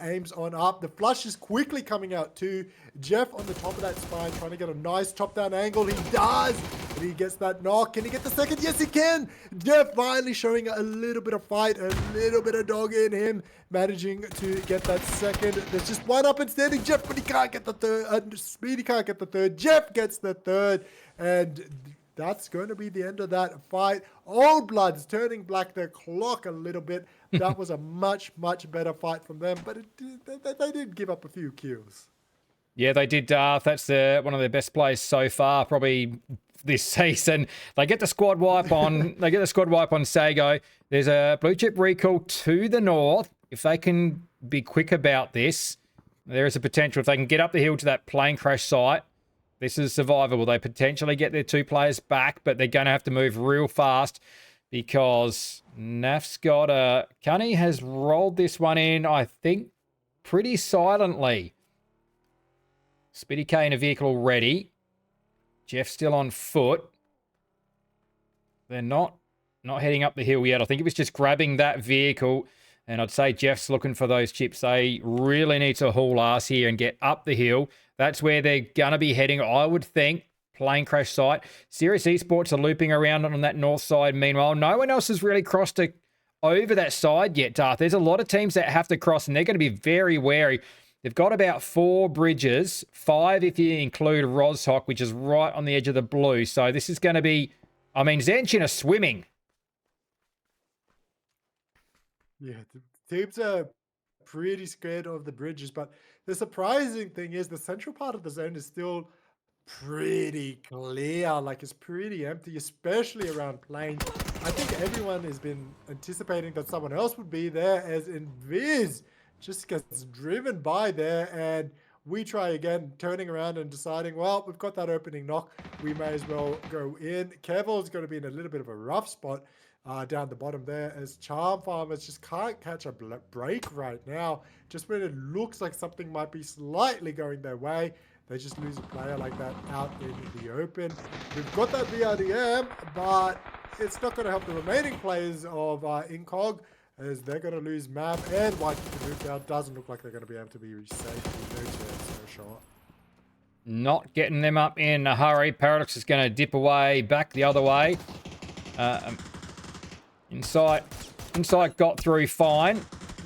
S2: aims on up. The flush is quickly coming out too. Jeff on the top of that spine trying to get a nice top-down angle. He does, and he gets that knock. Can he get the second? Yes, he can. Jeff finally showing a little bit of fight, a little bit of dog in him, managing to get that second. There's just one up and standing Jeff, but he can't get the third. Speedy can't get the third. Jeff gets the third, and that's going to be the end of that fight. Old Bloods turning black the clock a little bit. That was a much better fight from them, but they did give up a few kills.
S1: Yeah, they did, Darth. That's one of their best plays so far, probably this season. They get the squad wipe on. They get the squad wipe on Sago. There's a blue chip recall to the north. If they can be quick about this, there is a potential. If they can get up the hill to that plane crash site, this is survivable. They potentially get their 2 players back, but they're going to have to move real fast because Naf's got a... Cunny has rolled this one in, I think, pretty silently. Speedy K in a vehicle already. Jeff still on foot. They're not heading up the hill yet. I think it was just grabbing that vehicle, and I'd say Jeff's looking for those chips. They really need to haul ass here and get up the hill. That's where they're going to be heading, I would think. Plane crash site. Serious Esports are looping around on that north side. Meanwhile, no one else has really crossed over that side yet, Darth. There's a lot of teams that have to cross, and they're going to be very wary. They've got about 4 bridges, 5 if you include Rozhok, which is right on the edge of the blue. So this is going to be... I mean, Zanshin are swimming.
S2: Yeah, the teams are pretty scared of the bridges, but the surprising thing is the central part of the zone is still pretty clear. Like, it's pretty empty, especially around planes. I think everyone has been anticipating that someone else would be there, as Invis just gets driven by there, and we try again, turning around and deciding, well, we've got that opening knock, we may as well go in. Kevil's going to be in a little bit of a rough spot down the bottom there, as Charm Farmers just can't catch a break right now. Just when it looks like something might be slightly going their way, they just lose a player like that out in the open. We've got that VRDM, but it's not going to help the remaining players of Incog, as they're going to lose Mav and White can move down. Doesn't look like they're going to be able to be safe. No chance, no shot.
S1: Not getting them up in a hurry. Paradox is going to dip away, back the other way. Insight got through fine.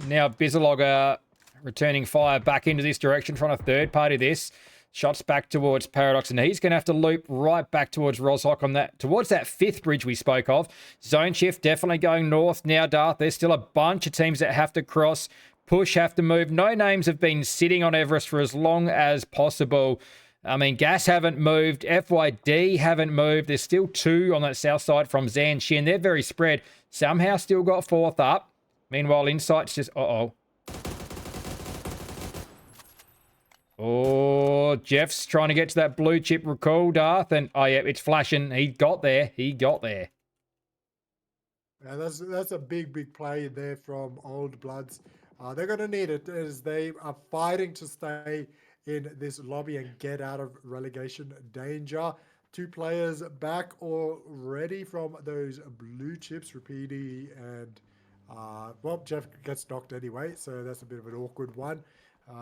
S1: Now Bizalog returning fire back into this direction, trying to third party this. Shots back towards Paradox, and he's going to have to loop right back towards Rozhok on that, towards that fifth bridge we spoke of. Zone shift definitely going north now, Darth. There's still a bunch of teams that have to cross. Push have to move. No names have been sitting on Everest for as long as possible. I mean, Gas haven't moved. FYD haven't moved. There's still 2 on that south side from Zanshin. They're very spread. Somehow still got 4th up. Meanwhile, Insight's just... Oh, Jeff's trying to get to that blue chip recall, Darth. And, oh, yeah, it's flashing. He got there. Yeah,
S2: that's a big play there from Old Bloods. They're going to need it, as they are fighting to stay in this lobby and get out of relegation danger. 2 players back already from those blue chips, Rapidi and, well, Jeff gets knocked anyway, so that's a bit of an awkward one.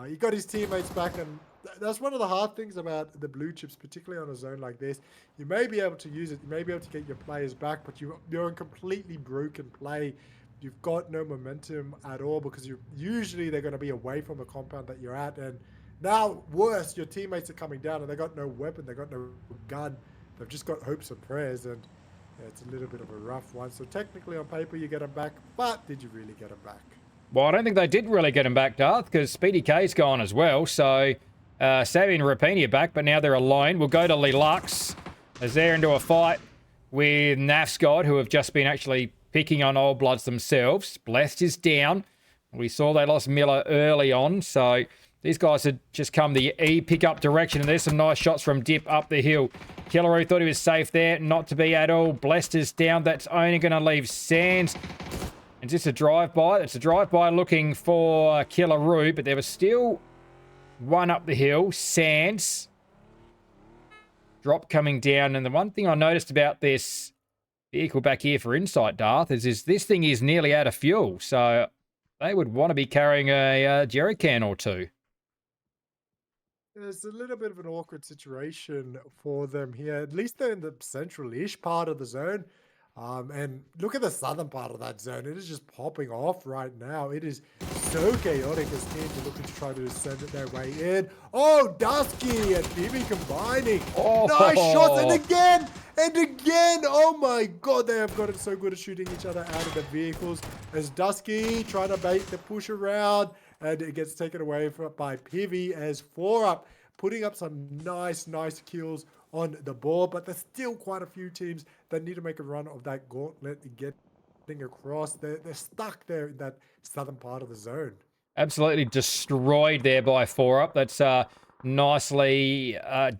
S2: He got his teammates back, and that's one of the hard things about the blue chips, particularly on a zone like this. You may be able to use it, you may be able to get your players back, but you're in completely broken play. You've got no momentum at all, because usually they're going to be away from the compound that you're at, and now worse, your teammates are coming down and they got no weapon, they got no gun, they've just got hopes and prayers, and yeah, it's a little bit of a rough one. So technically on paper you get them back, but did you really get them back?
S1: Well, I don't think they did really get him back, Darth, because Speedy K's gone as well. So, Savvy and Rapini are back, but now they're alone. We'll go to Lilux, as they're into a fight with Nafsgod, who have just been actually picking on Old Bloods themselves. Blessed is down. We saw they lost Miller early on, so these guys had just come the E pick-up direction, and there's some nice shots from Dip up the hill. Killaroo thought he was safe there. Not to be at all. Blessed is down. That's only going to leave Sands. Is this a drive-by? It's a drive-by looking for Killaroo, but there was still one up the hill. Sands. Drop coming down. And the one thing I noticed about this vehicle back here for Insight, Darth, is this thing is nearly out of fuel. So they would want to be carrying a jerry can or 2.
S2: It's a little bit of an awkward situation for them here. At least they're in the central-ish part of the zone. And look at the southern part of that zone. It is just popping off right now. It is so chaotic as teams are looking to try to send it their way in. Oh, Dusky and Phoebe combining.
S1: Oh.
S2: Nice shots. And again. Oh my God. They have gotten so good at shooting each other out of the vehicles. As Dusky trying to bait the push around. And it gets taken away by Pivy, as 4 up, putting up some nice kills on the board, but there's still quite a few teams that need to make a run of that gauntlet and getting across. They're stuck there in that southern part of the zone.
S1: Absolutely destroyed there by 4 up. That's nicely a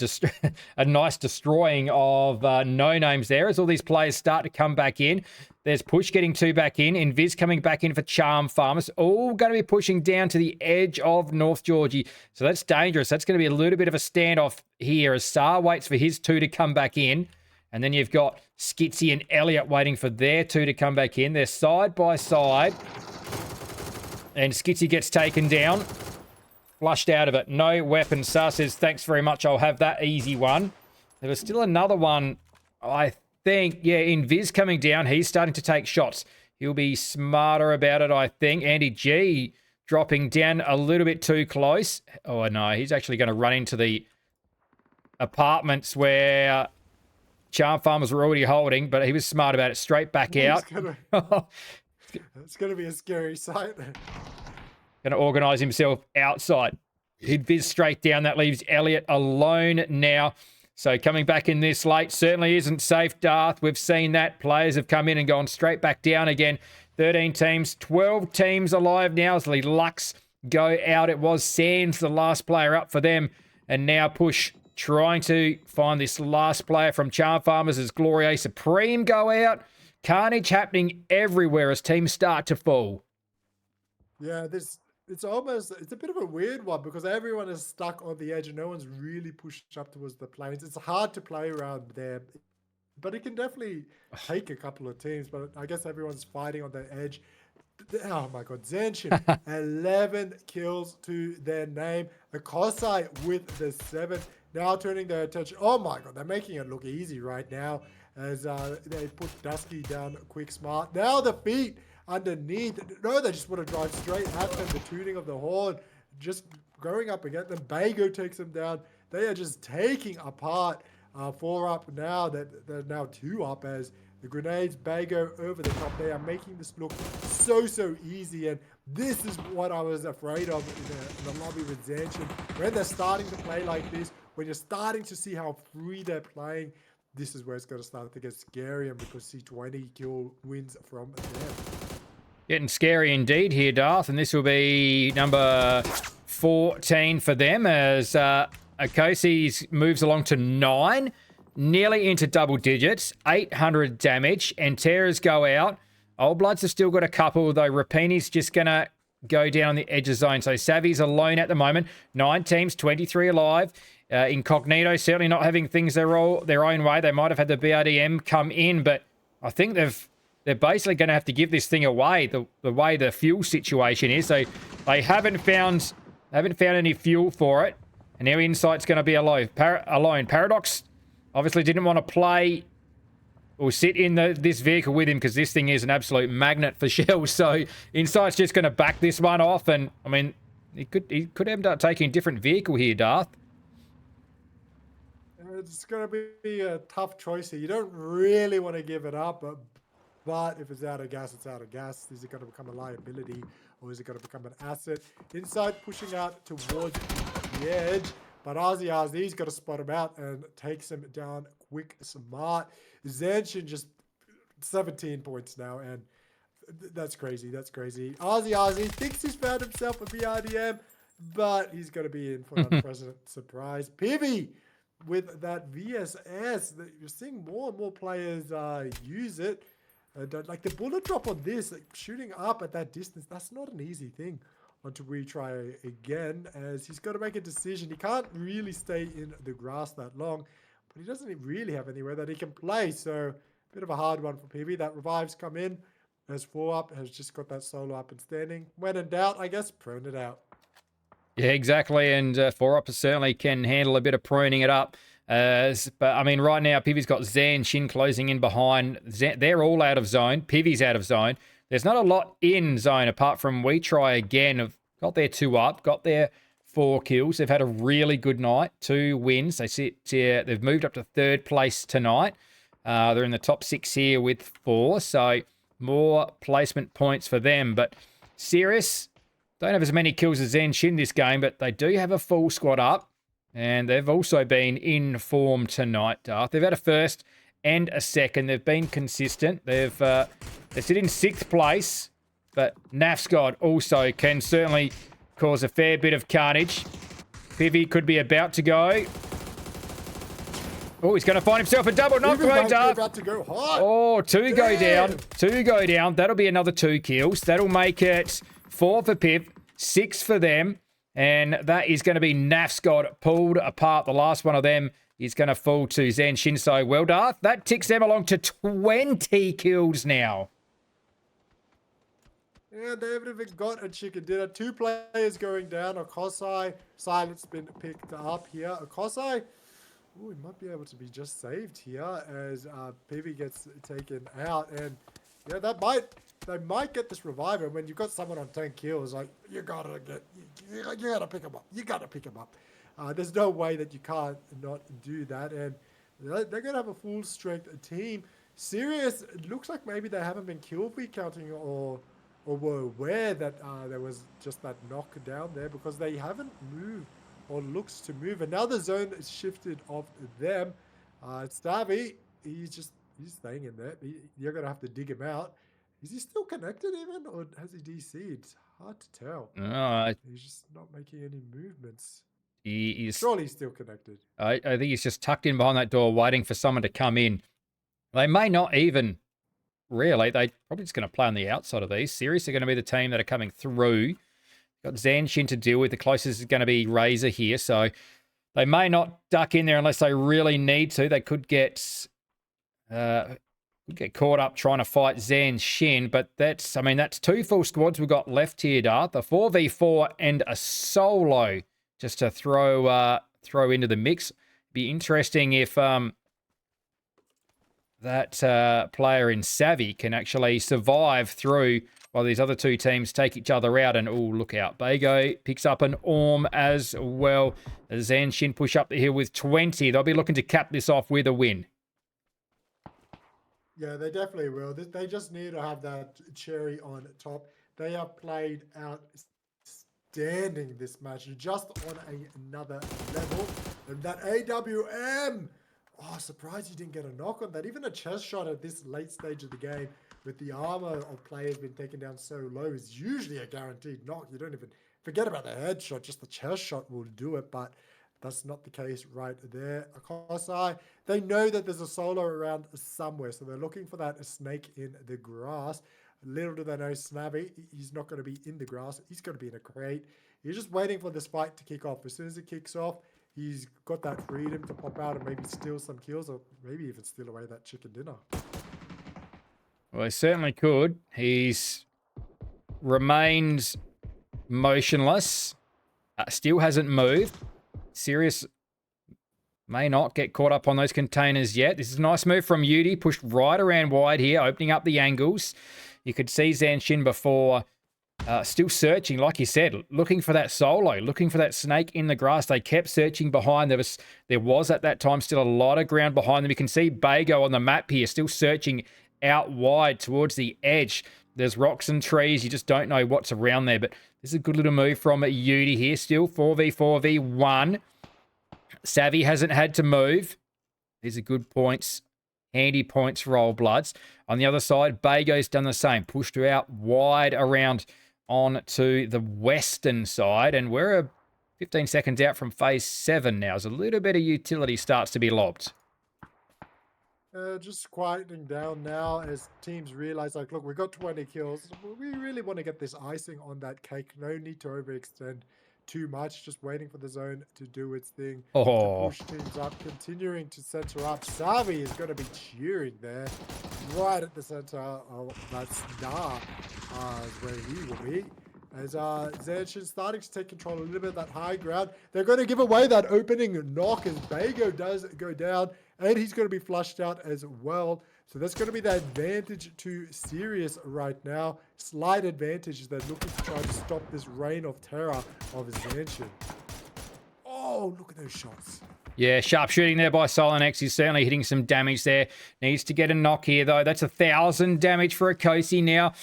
S1: nice destroying of no names there, as all these players start to come back in. There's Push getting 2 back in. Invis coming back in for Charm Farmers. All going to be pushing down to the edge of North Georgie. So that's dangerous. That's going to be a little bit of a standoff here, as Saar waits for his 2 to come back in. And then you've got Skitsy and Elliot waiting for their 2 to come back in. They're side by side. And Skitsy gets taken down. Flushed out of it. No weapon. Saar says, thanks very much. I'll have that easy one. There was still another one, I think. Yeah, Invis coming down. He's starting to take shots. He'll be smarter about it, I think. Andy G dropping down a little bit too close. Oh, no. He's actually going to run into the apartments where Charm Farmers were already holding, but he was smart about it. Straight back out.
S2: It's going to be a scary sight.
S1: Going to organise himself outside. He'd viz straight down. That leaves Elliot alone now. So coming back in this late certainly isn't safe, Darth. We've seen that. Players have come in and gone straight back down again. 13 teams, 12 teams alive now as the Lux go out. It was Sands, the last player up for them. And now Push trying to find this last player from Charm Farmers as Gloria Supreme go out. Carnage happening everywhere as teams start to fall.
S2: Yeah, it's a bit of a weird one because everyone is stuck on the edge and no one's really pushed up towards the plains. It's hard to play around there, but it can definitely take a couple of teams. But I guess everyone's fighting on the edge. Oh my god, Zanshin, 11 kills to their name. Akosai with the 7. Now turning their attention. Oh my god, they're making it look easy right now as they put Dusky down quick smart. Now the feet underneath. No, they just want to drive straight at them. The tooting of the horn just going up against them. Bago takes them down. They are just taking apart 4 up now. They're now 2 up as the grenades, Bago over the top. They are making this look so easy. And this is what I was afraid of in the lobby with Zanshin. When they're starting to play like this, when you're starting to see how free they're playing, this is where it's going to start to get scary, and we could see 20 kill wins from them.
S1: Getting scary indeed here, Darth, and this will be number 14 for them as Akosi moves along to 9, nearly into double digits, 800 damage, and Terrors go out. Old Bloods have still got a couple, though Rapini's just going to go down on the edge of zone. So Savvy's alone at the moment. 9 teams, 23 alive. Incognito certainly not having things their own way. They might have had the BRDM come in, but I think they're basically going to have to give this thing away the way the fuel situation is. So they haven't found any fuel for it, and now Insight's going to be alone. Paradox obviously didn't want to play or sit in this vehicle with him because this thing is an absolute magnet for shells. So Insight's just going to back this one off, and I mean he could end up taking a different vehicle here, Darth.
S2: It's going to be a tough choice here. You don't really want to give it up, but if it's out of gas, it's out of gas. Is it going to become a liability or is it going to become an asset? Inside pushing out towards the edge, but RZ's got to spot him out and takes him down quick, smart. Zanshin just 17 points now, and that's crazy. That's crazy. RZ thinks he's found himself a BRDM, but he's going to be in for an unprecedented surprise. Pivy with that VSS, you're seeing more and more players use it. Like the bullet drop on this, like shooting up at that distance, that's not an easy thing until we try again, as he's got to make a decision. He can't really stay in the grass that long, but he doesn't really have anywhere that he can play, so a bit of a hard one for PB. That revives come in as 4 up, has just got that solo up and standing. When in doubt, I guess, prone it out.
S1: Yeah, exactly, and 4 up certainly can handle a bit of pruning it up. But I mean, right now, Pivy's got Zanshin closing in behind. They're all out of zone. Pivy's out of zone. There's not a lot in zone apart from We Try Again. Have got their 2 up, got their 4 kills. They've had a really good night, 2 wins. They've moved up to 3rd place tonight. They're in the top 6 here with 4, so more placement points for them. But Sirius don't have as many kills as Zanshin this game, but they do have a full squad up. And they've also been in form tonight, Darth. They've had a 1st and a 2nd. They've been consistent. They sit in 6th place, but Nafsgod also can certainly cause a fair bit of carnage. Pivy could be about to go. Oh, he's going to find himself a double knock.
S2: About to go hot.
S1: Oh, 2 go down. 2 go down. That'll be another 2 kills. That'll make it 4 for Piv, 6 for them. And that is going to be Nafsgod pulled apart. The last one of them is going to fall to Zanshin. So, well, Darth, that ticks them along to 20 kills now.
S2: Yeah, they haven't even got a chicken dinner. 2 players going down. Akosai, Silence been picked up here. Akosai, ooh, he might be able to be just saved here as Pivy gets taken out. And yeah, they might get this revival. When you've got someone on 10 kills, like you gotta pick him up. You gotta pick him up. There's no way that you can't not do that. And they're gonna have a full strength team. Sirius, it looks like maybe they haven't been kill feed counting or were aware that there was just that knock down there, because they haven't moved or looks to move. And now the zone is shifted off them. Stavi, he's staying in there. You're going to have to dig him out. Is he still connected even, or has he DC'd? Hard to tell. He's just not making any movements.
S1: He's
S2: Surely he's still connected.
S1: I think he's just tucked in behind that door waiting for someone to come in. They may not even really. They're probably just going to play on the outside of these. Sirius are going to be the team that are coming through. Got Zanshin to deal with. The closest is going to be Razor here. So they may not duck in there unless they really need to. They could get caught up trying to fight Zanshin. But that's 2 full squads we've got left here, Darth. A 4v4 and a solo just to throw into the mix. Be interesting if that player in Savvy can actually survive through while these other 2 teams take each other out. And, oh, look out. Bago picks up an Orm as well. As Zanshin push up the hill with 20. They'll be looking to cap this off with a win.
S2: Yeah, they definitely will. They just need to have that cherry on top. They have played outstanding this match, just on another level. And that AWM... Oh, surprised you didn't get a knock on that. Even a chest shot at this late stage of the game with the armor of players being taken down so low is usually a guaranteed knock. You don't even forget about the headshot. Just the chest shot will do it, but that's not the case right there. Akosai, they know that there's a solo around somewhere, so they're looking for that snake in the grass. Little do they know, Snabby, he's not going to be in the grass. He's going to be in a crate. He's just waiting for this fight to kick off. As soon as it kicks off, he's got that freedom to pop out and maybe steal some kills, or maybe even steal away that chicken dinner.
S1: Well, he certainly could. He's remained motionless. Still hasn't moved. Sirius may not get caught up on those containers yet. This is a nice move from Yudi. Pushed right around wide here, opening up the angles. You could see Zanshin before. Still searching, like you said, looking for that solo, looking for that snake in the grass. They kept searching behind. There was at that time still a lot of ground behind them. You can see Bago on the map here, still searching out wide towards the edge. There's rocks and trees. You just don't know what's around there. But this is a good little move from Yudi here. Still 4v4v1. Savvy hasn't had to move. These are good points. Handy points for Old Bloods. On the other side, Bago's done the same. Pushed her out wide around on to the western side. And we're 15 seconds out from phase 7 now. As a little bit of utility starts to be lobbed.
S2: Just quieting down now as teams realize, like, look, we got 20 kills. We really want to get this icing on that cake. No need to overextend too much. Just waiting for the zone to do its thing. To push teams up, continuing to center up. Savi is going to be cheering there, right at the center of that star, where he will be. As Zanshin starting to take control a little bit of that high ground. They're going to give away that opening knock as Bago does go down, and he's going to be flushed out as well. So that's going to be the advantage to Sirius right now. Slight advantage as they're looking to try to stop this reign of terror of Zanshin. Oh, look at those shots.
S1: Yeah, sharp shooting there by Silent X. He's certainly hitting some damage there. Needs to get a knock here, though. That's 1,000 damage for Akosi now.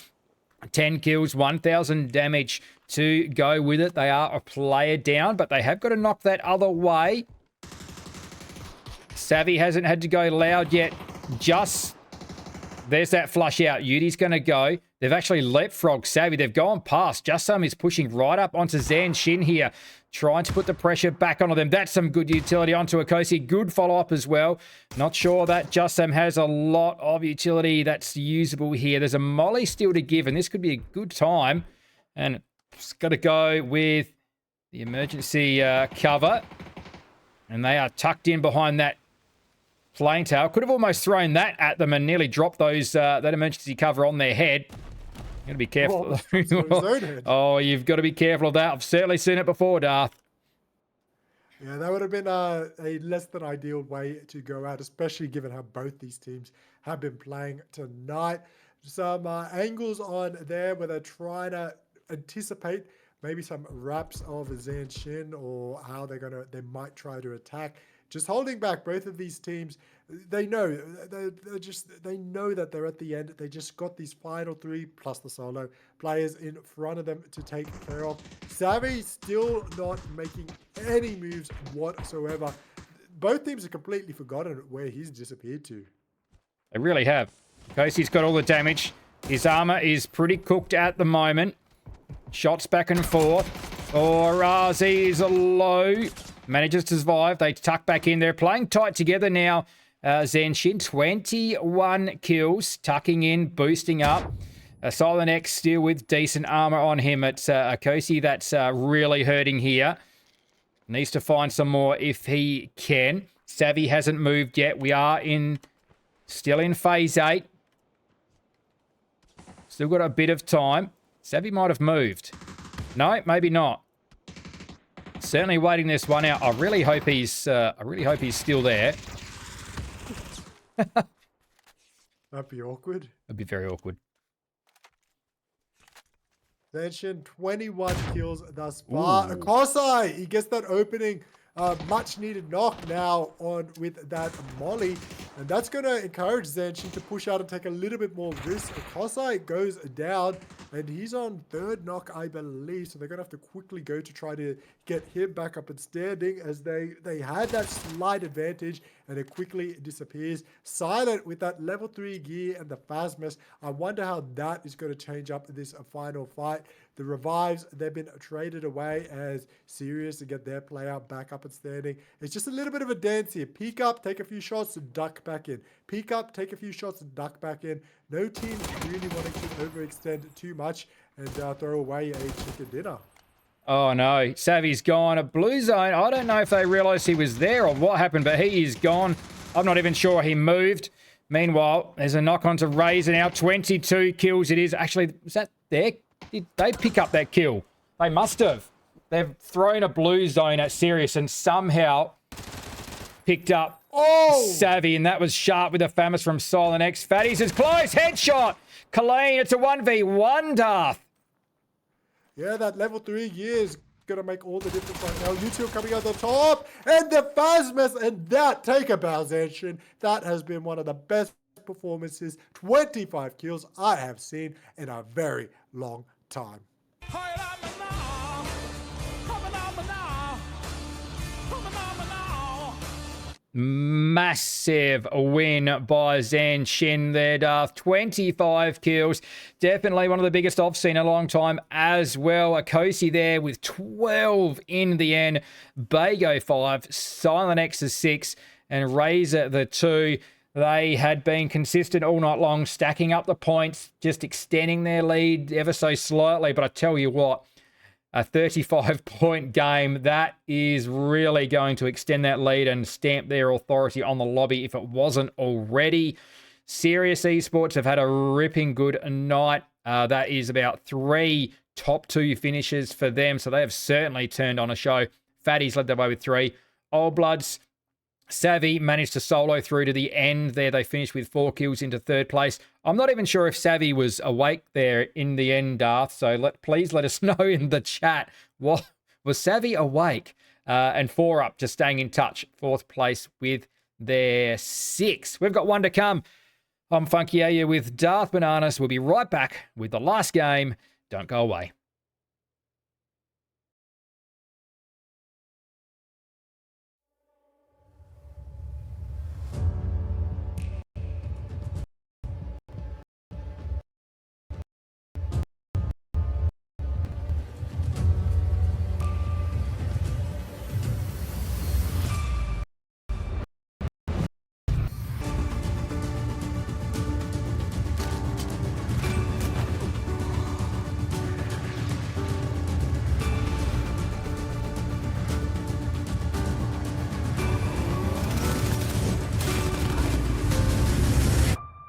S1: 10 kills, 1,000 damage to go with it. They are a player down, but they have got to knock that other way. Savvy hasn't had to go loud yet. Just there's that flush out. Yudi's going to go. They've actually leapfrogged Savvy. They've gone past. Just is pushing right up onto Zanshin here, trying to put the pressure back onto them. That's some good utility onto Akosi. Good follow-up as well. Not sure that Jusam has a lot of utility that's usable here. There's a molly still to give, and this could be a good time. And it's got to go with the emergency cover. And they are tucked in behind that plane tail. Could have almost thrown that at them and nearly dropped those that emergency cover on their head. Got to be careful. Oh, you've got to be careful of that. I've certainly seen it before, Darth.
S2: Yeah, that would have been a less than ideal way to go out, especially given how both these teams have been playing tonight. Some angles on there where they're trying to anticipate maybe some wraps of Zanshin or how they might try to attack. Just holding back both of these teams. They know they know that they're at the end. They just got these final 3 plus the solo players in front of them to take care of. Savvy still not making any moves whatsoever. Both teams have completely forgotten where he's disappeared to.
S1: They really have. Kosey's got all the damage. His armor is pretty cooked at the moment. Shots back and forth. Razi is low. Manages to survive. They tuck back in. They're playing tight together now. Zanshin, 21 kills. Tucking in, boosting up. Silent X still with decent armor on him. It's Kosey that's really hurting here. Needs to find some more if he can. Savvy hasn't moved yet. We are still in phase 8. Still got a bit of time. Savvy might have moved. No, maybe not. Certainly waiting this one out. I really hope he's still there.
S2: That'd be awkward.
S1: That'd be very awkward.
S2: Zanshin, 21 kills thus far. Kosai, he gets that opening, much needed knock now on with that molly. And that's going to encourage Zanshin to push out and take a little bit more risk. Kosai goes down and he's on 3rd knock, I believe. So they're going to have to quickly go to try to get him back up and standing as they had that slight advantage and it quickly disappears. Silent with that level 3 gear and the Phasmus. I wonder how that is going to change up this final fight. The revives, they've been traded away as Serious to get their player back up and standing. It's just a little bit of a dance here. Peek up, take a few shots, duck back in. Peek up, take a few shots, duck back in. No team really wanting to overextend too much and throw away a chicken dinner.
S1: Oh no, Savvy's gone. A blue zone. I don't know if they realised he was there or what happened, but he is gone. I'm not even sure he moved. Meanwhile, there's a knock on to Razor now. 22 kills it is. Actually, was that there? Did they pick up that kill? They must have. They've thrown a blue zone at Sirius and somehow picked up Savvy, and that was sharp with a Famous from Silent X. Fatties is close. Headshot. Colleen, it's a 1v1, Darth.
S2: Yeah, that level 3 gear is going to make all the difference right now. YouTube coming out the top. And the Phasmus, and that take a bow, Zanshin. That has been one of the best performances, 25 kills I have seen in a very long time.
S1: Massive win by Zanshin there, Darth. 25 kills. Definitely one of the biggest I've seen in a long time as well. Akosi there with 12 in the end. Bago 5, Silent X is 6, and Razor the 2. They had been consistent all night long, stacking up the points, just extending their lead ever so slightly. But I tell you what, a 35-point game, that is really going to extend that lead and stamp their authority on the lobby if it wasn't already. Serious Esports have had a ripping good night. That is about 3 top 2 finishes for them, so they have certainly turned on a show. Fatties led the way with 3. Old Bloods, Savvy managed to solo through to the end there. They finished with 4 kills into 3rd place. I'm not even sure if Savvy was awake there in the end, Darth. So please let us know in the chat. What was Savvy awake? And 4 up, just staying in touch. 4th place with their 6. We've got one to come. I'm Funky Aya with Darth Bananas. We'll be right back with the last game. Don't go away.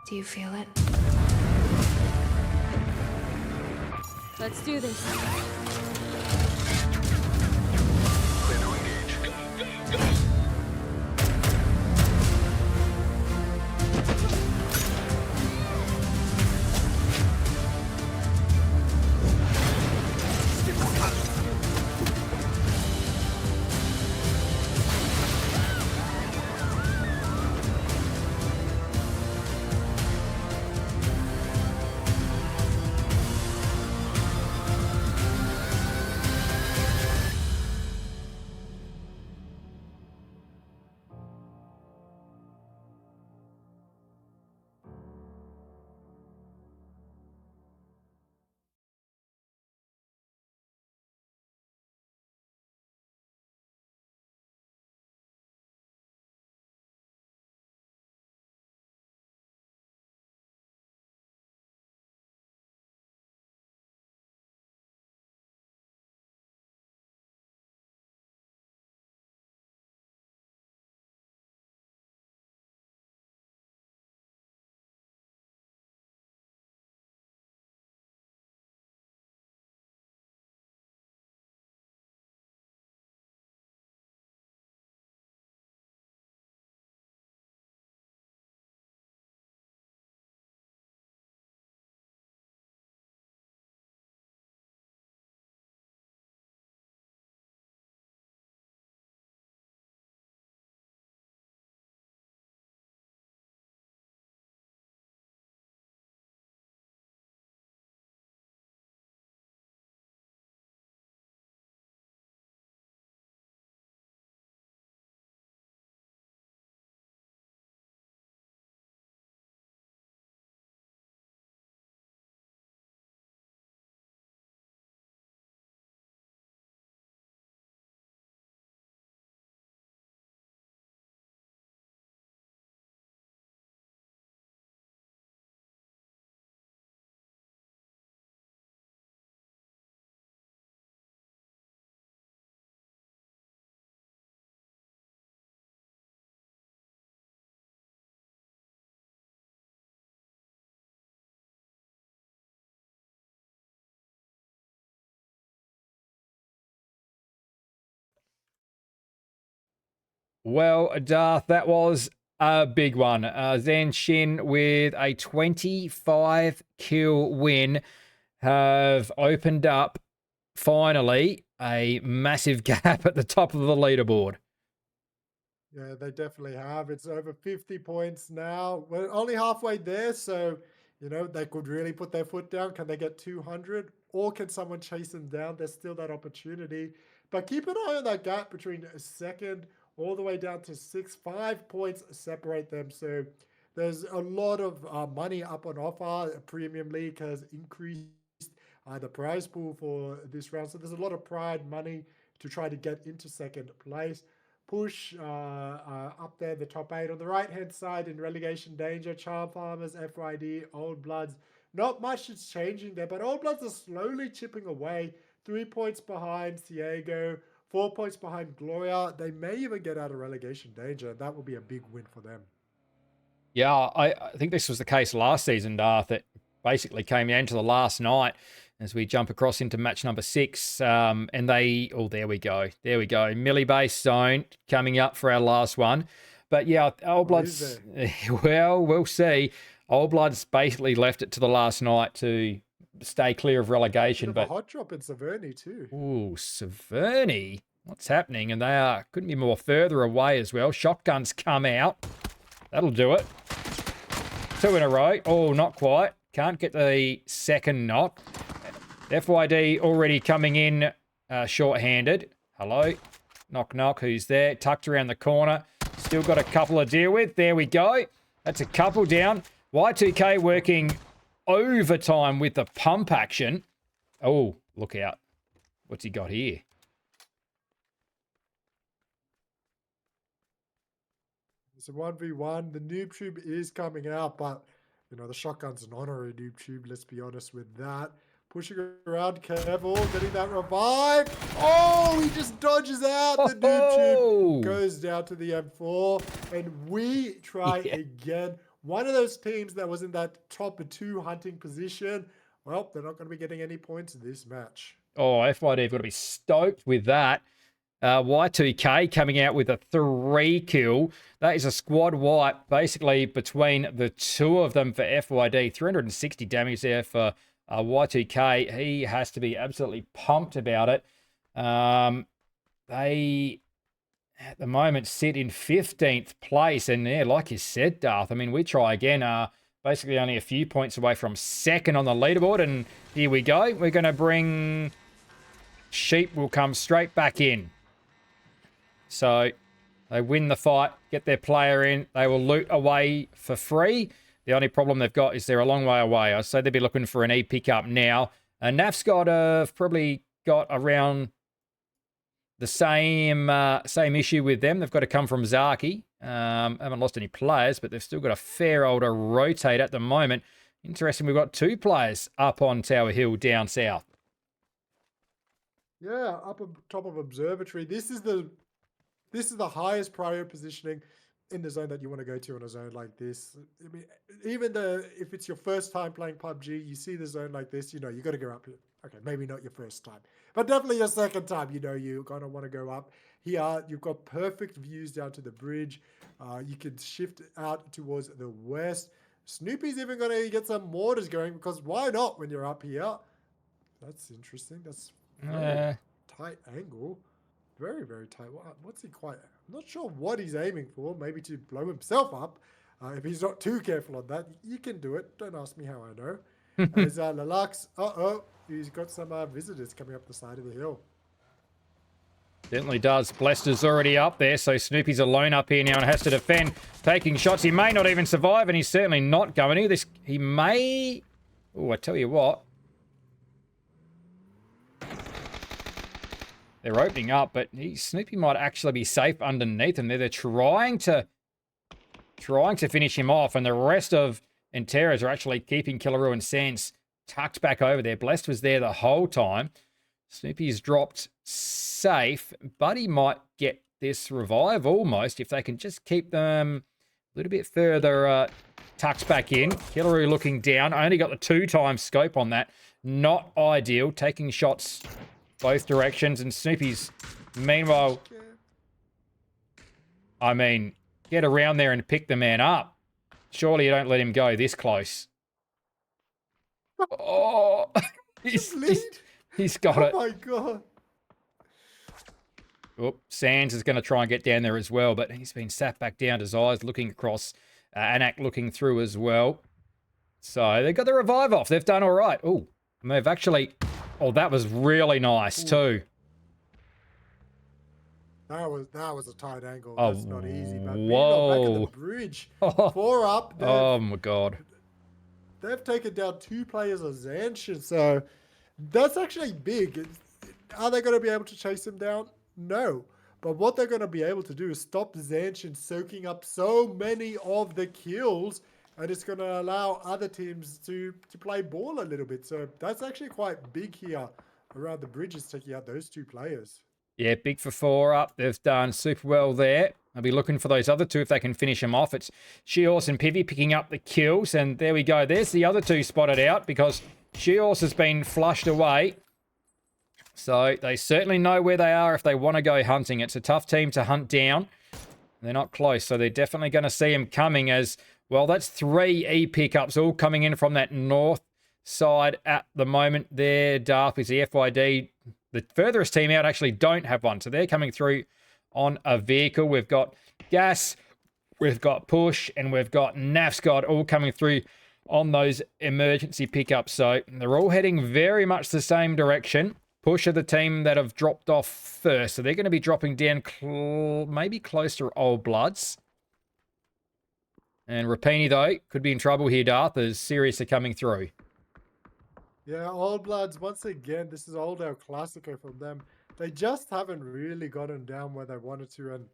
S3: Do you feel it? Let's do this.
S4: Clear to engage. Go, go, go!
S1: Well, Darth, that was a big one. Zanshin with a 25 kill win have opened up, finally, a massive gap at the top of the leaderboard.
S2: Yeah, they definitely have. It's over 50 points now. We're only halfway there, so they could really put their foot down. Can they get 200, or can someone chase them down? There's still that opportunity. But keep an eye on that gap between second all the way down to 6. 5 points separate them. So there's a lot of money up on offer. Premium League has increased the prize pool for this round. So there's a lot of pride money to try to get into second place. Push up there, the top 8. On the right-hand side, in relegation danger, Charm Farmers, FYD, Old Bloods. Not much is changing there, but Old Bloods are slowly chipping away. 3 points behind Ciego, 4 points behind Gloria. They may even get out of relegation danger. That will be a big win for them.
S1: Yeah, I think this was the case last season, Darth. It basically came down to the last night as we jump across into match number 6. And they, there we go. There we go. Millie base zone coming up for our last one. But yeah, Old Bloods, well, we'll see. Old Bloods basically left it to the last night to stay clear of relegation. But
S2: a hot drop in Severny too.
S1: Ooh, Severny. What's happening? And they couldn't be more further away as well. Shotguns come out. That'll do it. 2 in a row. Oh, not quite. Can't get the second knock. FYD already coming in short-handed. Hello. Knock, knock. Who's there? Tucked around the corner. Still got a couple to deal with. There we go. That's a couple down. Y2K working overtime with the pump action. Oh, look out. What's he got here?
S2: It's a 1v1. The noob tube is coming out, but the shotgun's an honorary noob tube. Let's be honest with that. Pushing around, careful, getting that revive. Oh, he just dodges out. The noob tube goes down to the M4, and we try again. One of those teams that was in that top 2 hunting position, well, they're not going to be getting any points in this match.
S1: Oh, FYD have got to be stoked with that. Y2K coming out with a 3 kill. That is a squad wipe, basically, between the two of them for FYD. 360 damage there for Y2K. He has to be absolutely pumped about it. They, at the moment, sit in 15th place. And yeah, like you said, Darth, I mean, we try again. Basically only a few points away from second on the leaderboard. And here we go. We're going to bring... Sheep will come straight back in. So they win the fight, get their player in. They will loot away for free. The only problem they've got is they're a long way away. I say they'd be looking for an E pickup now. And NAF's probably got around the same issue with them. They've got to come from Zaki. Haven't lost any players, but they've still got a fair old rotate at the moment. Interesting, we've got 2 players up on Tower Hill down south.
S2: Yeah, up on top of Observatory. This is the highest prior positioning in the zone that you want to go to in a zone like this. I mean, even if it's your first time playing PUBG, you see the zone like this, you got to go up here. Okay, maybe not your first time, but definitely your second time, you're going to want to go up. Here, you've got perfect views down to the bridge. You can shift out towards the west. Snoopy's even going to get some mortars going, because why not when you're up here? That's interesting. That's very tight angle. Very, very tight. What's he quite... I'm not sure what he's aiming for. Maybe to blow himself up. If he's not too careful on that, you can do it. Don't ask me how I know. There's Lalux. He's got some visitors coming up the side of the hill.
S1: Certainly does. Blessed is already up there, so Snoopy's alone up here now and has to defend. Taking shots. He may not even survive, and he's certainly not going to. He may... Oh, I tell you what. They're opening up, but Snoopy might actually be safe underneath him. They're trying to finish him off, and the rest of Enteras are actually keeping Killaroo and Sands tucked back over there. Blessed was there the whole time. Snoopy's dropped safe, but he might get this revive almost if they can just keep them a little bit further tucked back in. Killaroo looking down. Only got the 2-time scope on that. Not ideal. Taking shots both directions, and Snoopy's meanwhile I mean, get around there and pick the man up. Surely you don't let him go this close. Oh,
S2: Lead?
S1: he's got
S2: Oh
S1: it.
S2: my god.
S1: Oh, Sands is going to try and get down there as well, but he's been sat back down. Desires looking across. Anak looking through as well. So they got the revive off. They've done all right. Oh, and they've actually... Oh, that was really nice too.
S2: That was a tight angle.
S1: Oh,
S2: That's not easy. But
S1: whoa.
S2: back at the bridge.
S1: Oh.
S2: 4 up.
S1: Oh my god.
S2: They've taken down 2 players of Zanshin, so that's actually big. Are they going to be able to chase him down? No. But what they're going to be able to do is stop Zanshin soaking up so many of the kills, and it's going to allow other teams to play ball a little bit. So that's actually quite big here around the bridges, taking out those 2 players.
S1: Yeah, big for 4 up. They've done super well there. I'll be looking for those other 2 if they can finish them off. It's Sheos and Pivy picking up the kills. And there we go. There's the other 2 spotted out because Sheos has been flushed away. So they certainly know where they are if they want to go hunting. It's a tough team to hunt down. They're not close. So they're definitely going to see him coming as, well, that's 3 E pickups all coming in from that north side at the moment there. Darth is the FYD. The furthest team out actually don't have one. So they're coming through on a vehicle. We've got Gas, we've got Push, and we've got Nafscott all coming through on those emergency pickups. So they're all heading very much the same direction. Push are the team that have dropped off first. So they're going to be dropping down maybe close to Old Bloods. And Rapini, though, could be in trouble here, Darth, as Sirius are coming through.
S2: Yeah, Old Bloods, once again, this is old El Clasico from them. They just haven't really gotten down where they wanted to, and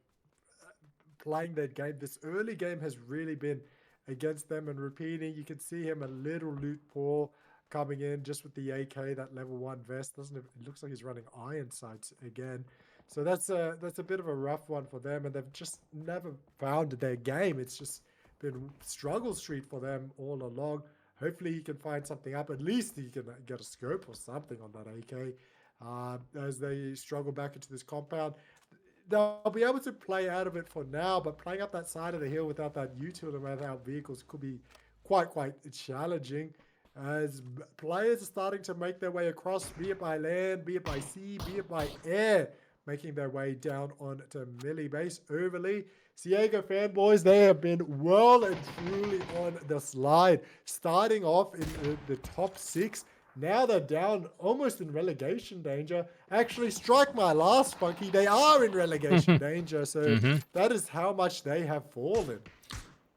S2: playing that game, this early game has really been against them. And repeating, you can see him a little loot poor coming in just with the AK, that level 1 vest. Doesn't it? It looks like he's running iron sights again. So that's a bit of a rough one for them, and they've just never found their game. It's just been struggle street for them all along. Hopefully he can find something up. At least he can get a scope or something on that AK as they struggle back into this compound. They'll be able to play out of it for now, but playing up that side of the hill without that utility and without vehicles could be quite challenging, as players are starting to make their way across, be it by land, be it by sea, be it by air, making their way down onto Millie Base. Overly, Ciego fanboys, they have been well and truly on the slide, starting off in the top 6. Now they're down almost in relegation danger. Actually, strike my last, Funky. They are in relegation danger, so that is how much they have fallen.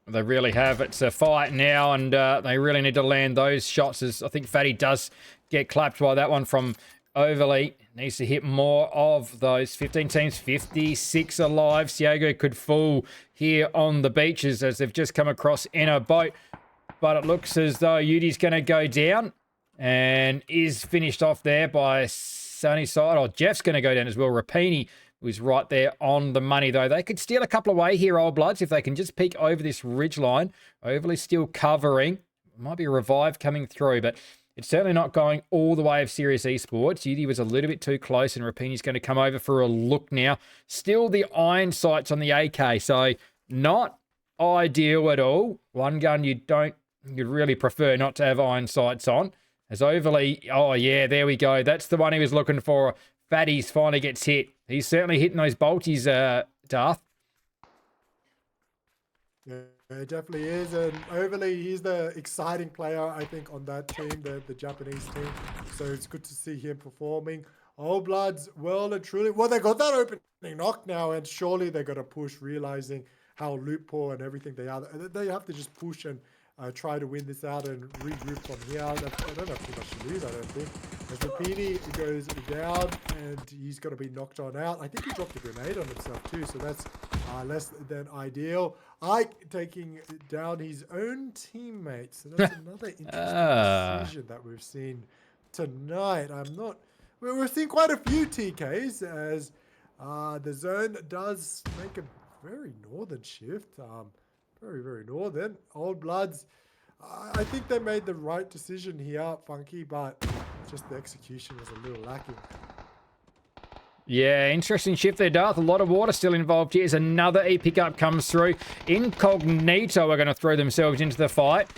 S1: They really have. It's a fight now, and they really need to land those shots, as I think Fatty does get clapped by that one from Overly. Needs to hit more of those. 15 teams, 56 alive. Ciego could fall here on the beaches as they've just come across in a boat. But it looks as though Yudi's going to go down and is finished off there by Sunnyside. Oh, Jeff's going to go down as well. Rapini was right there on the money, though. They could steal a couple away here, Old Bloods, if they can just peek over this ridge line. Overly still covering. Might be a revive coming through, but it's certainly not going all the way of Serious Esports. Yudi was a little bit too close, and Rapini's going to come over for a look now. Still the iron sights on the AK, so not ideal at all. One gun you'd really prefer not to have iron sights on. As Overly, oh yeah, there we go. That's the one he was looking for. Fatties finally gets hit. He's certainly hitting those bolties, Darth.
S2: Yeah, it definitely is. And Overly, he's the exciting player, I think, on that team, the Japanese team. So it's good to see him performing. Old Bloods, well and truly, well, they got that opening knock now, and surely they're going to push, realizing how loot poor and everything they are. They have to just push and try to win this out and regroup from here. I don't have too much to lose, I don't think. As Rapini goes down and he's going to be knocked on out. I think he dropped a grenade on himself too, so that's less than ideal. Ike taking down his own teammates. So that's another interesting decision that we've seen tonight. We've seen quite a few TKs as the zone does make a very northern shift. Very northern. Old Bloods, I think they made the right decision here, Funky, but just the execution was a little lacking.
S1: Yeah, interesting shift there, Darth. A lot of water still involved here as another E-pickup comes through. Incognito are going to throw themselves into the fight.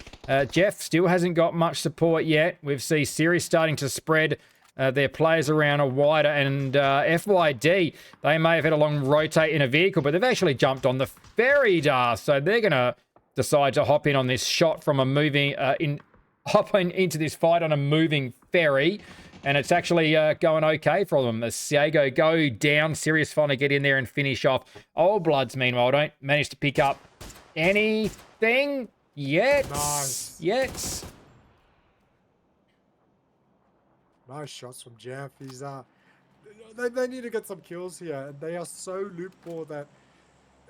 S1: Jeff still hasn't got much support yet. We've seen Sirius starting to spread their players around a wider, and FYD, they may have had a long rotate in a vehicle, but they've actually jumped on the ferry, Darth. So they're going to decide to hop in on this shot from a moving, hop into this fight on a moving ferry. And it's actually going okay for them. As Siego go down, Sirius finally get in there and finish off. Old Bloods, meanwhile, don't manage to pick up anything yet.
S2: Nice.
S1: Yet.
S2: Nice shots from Jeff. He's they need to get some kills here, and they are so loot poor that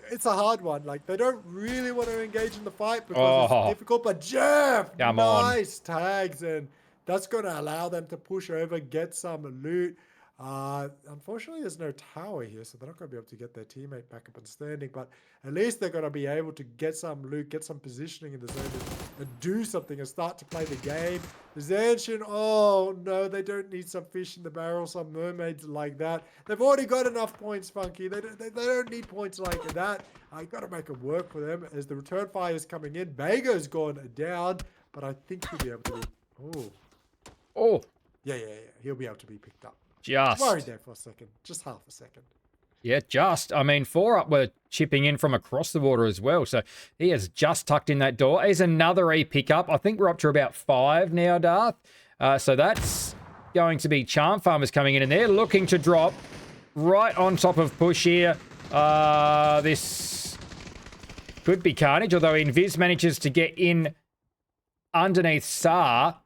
S2: it's a hard one. Like, they don't really want to engage in the fight because it's difficult. But Jeff,
S1: come on.
S2: Nice tags, and that's going to allow them to push over, get some loot. Unfortunately, there's no tower here, so they're not going to be able to get their teammate back up and standing. But at least they're going to be able to get some loot, get some positioning in the zone, and do something and start to play the game. The Zanshin, oh no, they don't need some fish in the barrel, some mermaids like that. They've already got enough points, Funky. They don't need points like that. I got to make it work for them as the return fire is coming in. Bago's gone down, but I think he'll be able to be...
S1: Oh.
S2: Yeah. He'll be able to be picked up.
S1: Just.
S2: Worried there for a second. Just half a second.
S1: Yeah, just. I mean, 4 up were chipping in from across the water as well. So he has just tucked in that door. Here's another E-pickup. I think we're up to about 5 now, Darth. So that's going to be Charm Farmers coming in, and they're looking to drop right on top of Push here. This could be carnage, although Invis manages to get in underneath Sar.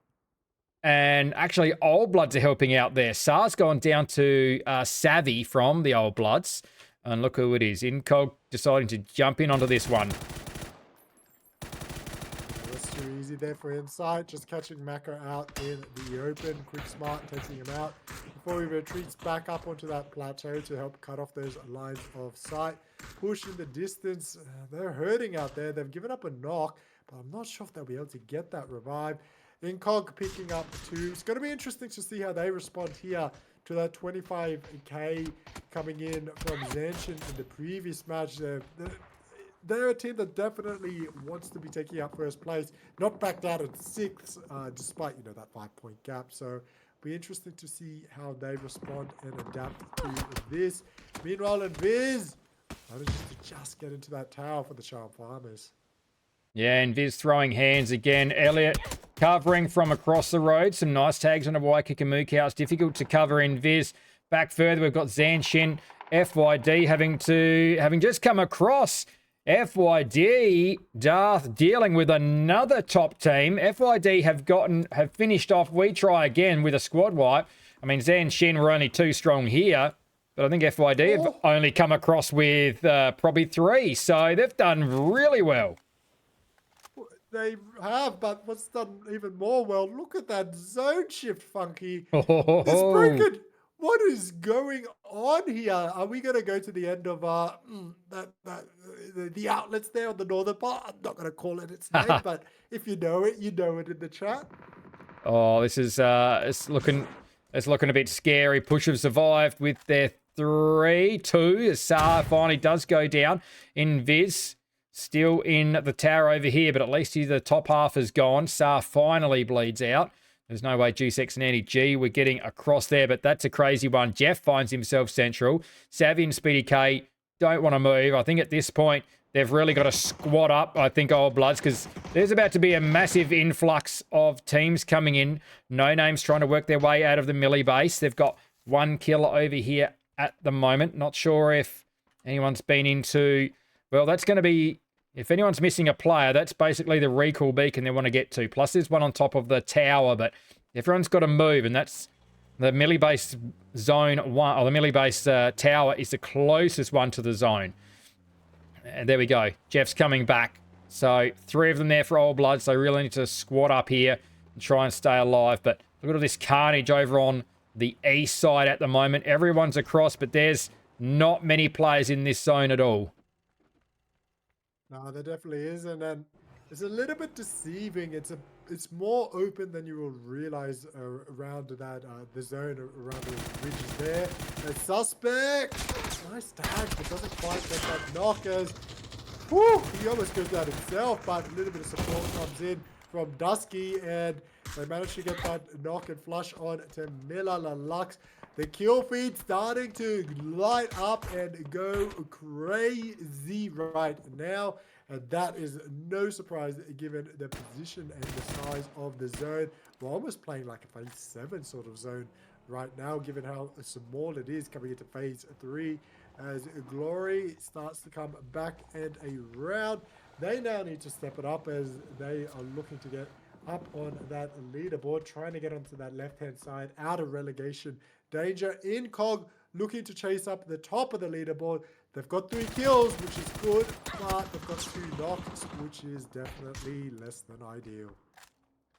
S1: And actually, Old Bloods are helping out there. Sar's gone down to Savvy from the Old Bloods. And look who it is. Incog deciding to jump in onto this one.
S2: That's too easy there for Insight. Just catching Maka out in the open. Quick Smart taking him out before he retreats back up onto that plateau to help cut off those lines of sight. Push in the distance. They're hurting out there. They've given up a knock, but I'm not sure if they'll be able to get that revive. Incog picking up 2. It's going to be interesting to see how they respond here to that 25k coming in from Zanshin in the previous match. They're a team that definitely wants to be taking out first place, not backed out at 6th, despite, you know, that 5-point gap. So be interesting to see how they respond and adapt to this. Meanwhile, Invis manages to just get into that tower for the Charm Farmers.
S1: Yeah, and Viz throwing hands again. Elliot covering from across the road. Some nice tags on a Waikikamuka. It's difficult to cover in Viz. Back further, we've got Zanshin. FYD having just come across. FYD, Darth dealing with another top team. FYD have finished off. We try again with a squad wipe. I mean, Zanshin were only 2 strong here. But I think FYD have only come across with probably 3. So they've done really well.
S2: They have, but what's done even more well, look at that zone shift, Funky.
S1: Oh.
S2: It's broken. What is going on here? Are we going to go to the end of the outlets there on the northern part? I'm not going to call it its name, but if you know it in the chat.
S1: Oh, this is it's looking a bit scary. Push have survived with their 3-2. Sar finally does go down. Invis still in the tower over here, but at least the top half is gone. Sar finally bleeds out. There's no way G6 and Andy G were getting across there, but that's a crazy one. Jeff finds himself central. Savvy and Speedy K don't want to move. I think at this point, they've really got to squat up, I think, Old Bloods, because there's about to be a massive influx of teams coming in. No Names trying to work their way out of the Millie base. They've got 1 kill over here at the moment. Not sure if anyone's been into... Well, that's going to be... If anyone's missing a player, that's basically the recall beacon they want to get to. Plus, there's one on top of the tower, but everyone's got to move, and that's the Millie base zone 1, or the Millie base tower is the closest one to the zone. And there we go. Jeff's coming back. So 3 of them there for Old Bloods. They really need to squat up here and try and stay alive. But look at all this carnage over on the east side at the moment. Everyone's across, but there's not many players in this zone at all.
S2: No, there definitely is. And then It's a little bit deceiving. It's more open than you will realize around that the zone around the ridges there. A suspect, nice tag, but doesn't quite get that knock as whew, he almost goes down himself, but a little bit of support comes in from Dusky, and they manage to get that knock and flush on to Miller Lux. The kill feed starting to light up and go crazy right now. And that is no surprise given the position and the size of the zone. We're almost playing like a phase 7 sort of zone right now, given how small it is coming into phase 3. As Glory starts to come back and around, they now need to step it up as they are looking to get up on that leaderboard, trying to get onto that left-hand side out of relegation danger. Incog looking to chase up the top of the leaderboard. They've got 3 kills, which is good, but they've got 2 knocks, which is definitely less than ideal.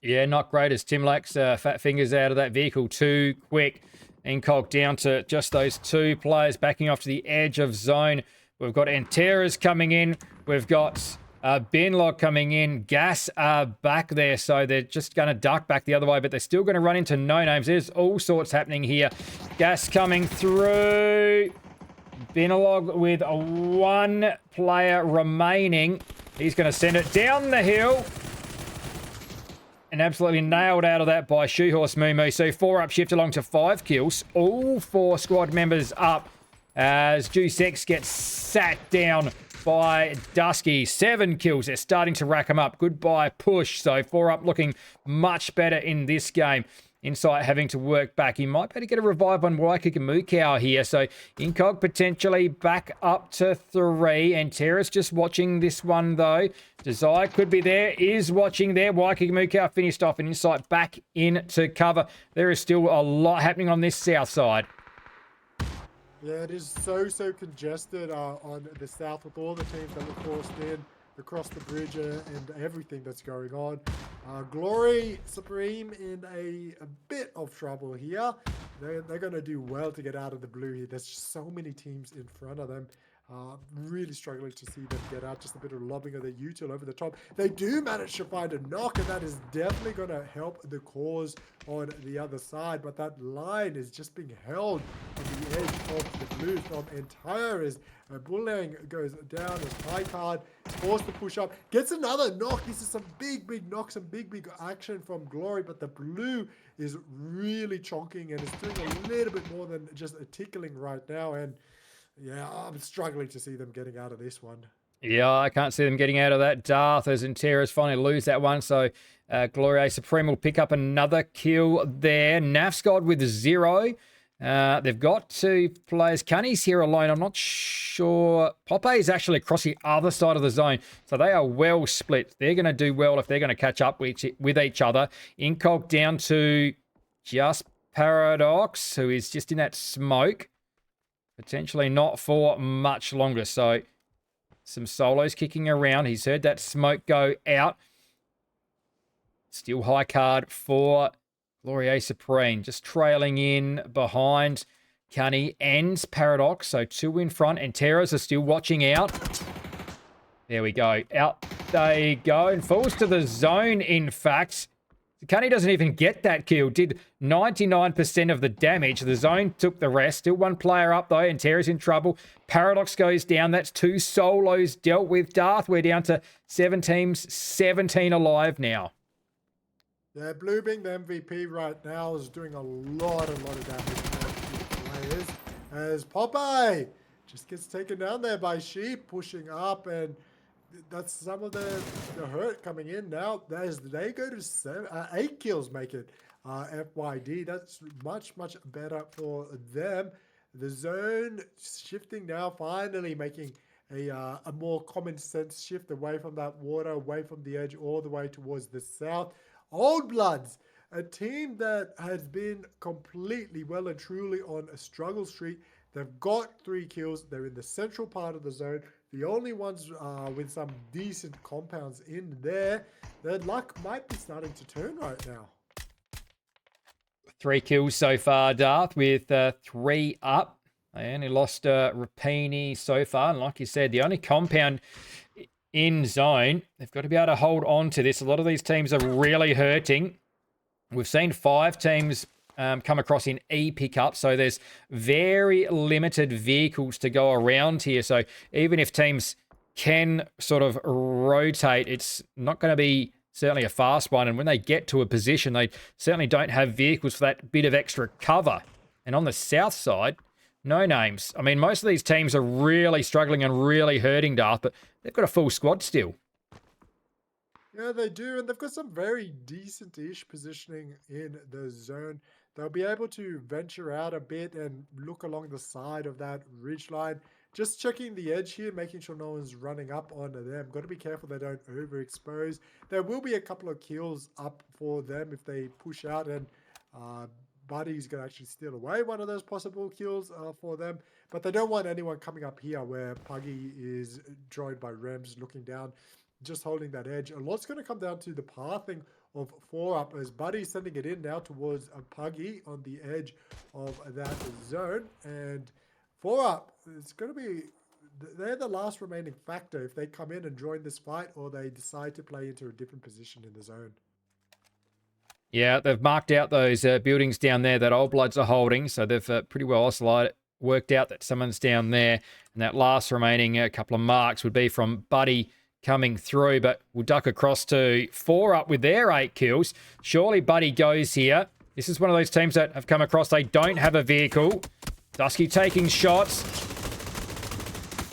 S1: Yeah, not great as Tim Lax fat fingers out of that vehicle too quick. Incog down to just those 2 players backing off to the edge of zone. We've got Anteras coming in. We've got Binlock coming in. Gas are back there, so they're just going to duck back the other way, but they're still going to run into no-names. There's all sorts happening here. Gas coming through. Binalog with 1 player remaining. He's going to send it down the hill. And absolutely nailed out of that by Shoehorse Moo. So 4 up, shift along to 5 kills. All 4 squad members up as W2S6 gets sat down by Dusky. 7 kills. They're starting to rack them up. Goodbye push. So 4 up looking much better in this game. Insight having to work back. He might better get a revive on Waikakamukau here. So Incog potentially back up to 3. And Terrace just watching this one though. Desire could be there. Is watching there. Waikakamukau finished off and Insight back into cover. There is still a lot happening on this south side.
S2: Yeah, it is so congested on the south with all the teams that were forced in across the bridge and everything that's going on. Glory Supreme in a bit of trouble here. They're going to do well to get out of the blue here. There's just so many teams in front of them. Really struggling to see them get out. Just a bit of lobbing of the util over the top. They do manage to find a knock, and that is definitely going to help the cause on the other side. But that line is just being held on the edge of the blue from entire as Bullying goes down as High Card is forced to push up. Gets another knock. This is some big knocks, some big action from Glory. But the blue is really chonking and is doing a little bit more than just a tickling right now. And yeah, I'm struggling to see them getting out of this one.
S1: Yeah, I can't see them getting out of that. Darth as Interas finally lose that one. So Gloria Supreme will pick up another kill there. Nafsgod with 0. They've got 2 players. Cunny's here alone. I'm not sure. Popeye is actually across the other side of the zone. So they are well split. They're going to do well if they're going to catch up with each other. Incog down to just Paradox, who is just in that smoke. Potentially not for much longer. So some solos kicking around. He's heard that smoke go out. Still high card for Gloria Supreme. Just trailing in behind Cunny and Paradox. So 2 in front. And Terras are still watching out. There we go. Out they go. And falls to the zone, in fact. Cunny doesn't even get that kill. Did 99% of the damage. The zone took the rest. Still 1 player up, though, and Terra's in trouble. Paradox goes down. That's 2 solos dealt with. Darth, we're down to 7 teams, 17 alive now.
S2: Yeah, Blue being the MVP right now is doing a lot of damage to players. As Popeye just gets taken down there by Sheep, pushing up, and that's some of the hurt coming in now. As they go to 8 kills, make it FYD. That's much better for them. The zone shifting now, finally making a more common sense shift away from that water, away from the edge, all the way towards the south. Old Bloods, a team that has been completely well and truly on a struggle streak. They've got 3 kills. They're in the central part of the zone. The only ones with some decent compounds in there. Their luck might be starting to turn right now.
S1: 3 kills so far, Darth, with 3 up. They only lost Rapini so far. And like you said, the only compound in zone. They've got to be able to hold on to this. A lot of these teams are really hurting. We've seen 5 teams come across in E pickup, so there's very limited vehicles to go around here. So even if teams can sort of rotate, it's not going to be certainly a fast one. And when they get to a position, they certainly don't have vehicles for that bit of extra cover. And on the south side, no names. I mean, most of these teams are really struggling and really hurting, Darth, but they've got a full squad still.
S2: Yeah, they do, and they've got some very decent-ish positioning in the zone. They'll be able to venture out a bit and look along the side of that ridge line. Just checking the edge here, making sure no one's running up onto them. Got to be careful they don't overexpose. There will be a couple of kills up for them if they push out, and Buddy's going to actually steal away one of those possible kills for them. But they don't want anyone coming up here where Puggy is joined by Rems looking down, just holding that edge. A lot's going to come down to the pathing of 4UP as Buddy's sending it in now towards a Puggy on the edge of that zone. And 4UP, it's going to be, they're the last remaining factor if they come in and join this fight or they decide to play into a different position in the zone.
S1: Yeah, they've marked out those buildings down there that Old Bloods are holding, so they've pretty well oscillated, worked out that someone's down there, and that last remaining couple of marks would be from Buddy coming through, but we'll duck across to 4UP with their 8 kills. Surely Buddy goes here. This is one of those teams that have come across, they don't have a vehicle. Dusky taking shots.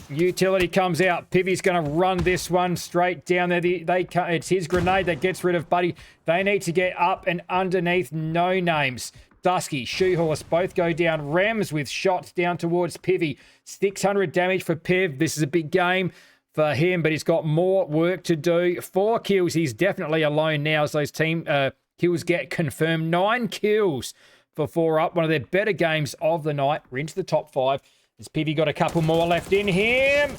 S1: Utility comes out. Pivy's going to run this one straight down there. It's his grenade that gets rid of Buddy. They need to get up and underneath. No names. Dusky, Shoehorse both go down. Rems with shots down towards Pivy. 600 damage for Piv. This is a big game for him, but he's got more work to do. 4 kills. He's definitely alone now as those team kills get confirmed. 9 kills for 4UP. One of their better games of the night. We're into the top 5. Has Pivy got a couple more left in him?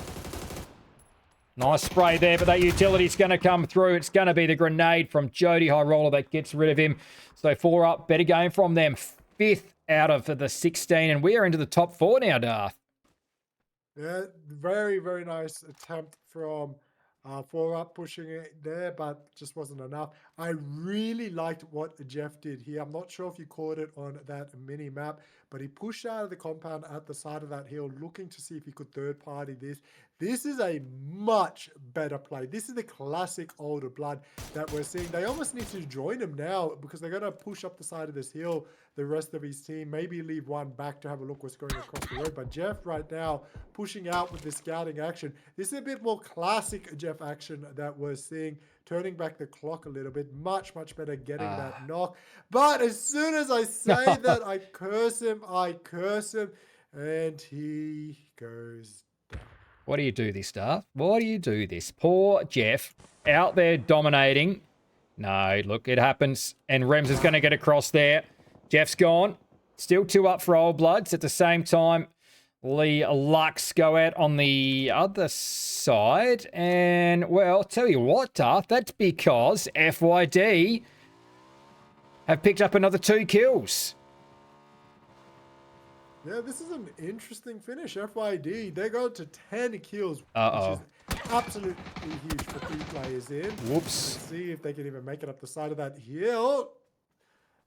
S1: Nice spray there, but that utility's going to come through. It's going to be the grenade from Jody High Roller that gets rid of him. So 4UP, better game from them. 5th out of the 16, and we are into the top 4 now, Darth.
S2: Yeah, very, very nice attempt from 4UP pushing it there, but just wasn't enough. I really liked what Jeff did here. I'm not sure if you caught it on that mini map, but he pushed out of the compound at the side of that hill, looking to see if he could third party this. This is a much better play. This is the classic older blood that we're seeing. They almost need to join him now because they're going to push up the side of this hill, the rest of his team, maybe leave one back to have a look what's going across the road. But Jeff right now pushing out with the scouting action. This is a bit more classic Jeff action that we're seeing, turning back the clock a little bit. Much, much better getting that knock. But as soon as I say that, I curse him, and he goes down.
S1: What do you do this, Darth? Why do you do this? Poor Jeff out there dominating. No, look, it happens. And Rems is going to get across there. Jeff's gone. Still 2 up for Old Bloods. At the same time, Lee Lux go out on the other side. And, well, tell you what, Darth, that's because FYD have picked up another 2 kills.
S2: Yeah, this is an interesting finish. FYD, they got to 10 kills,
S1: Uh-oh.
S2: which is absolutely huge for 3 players in.
S1: Whoops.
S2: Let's see if they can even make it up the side of that hill.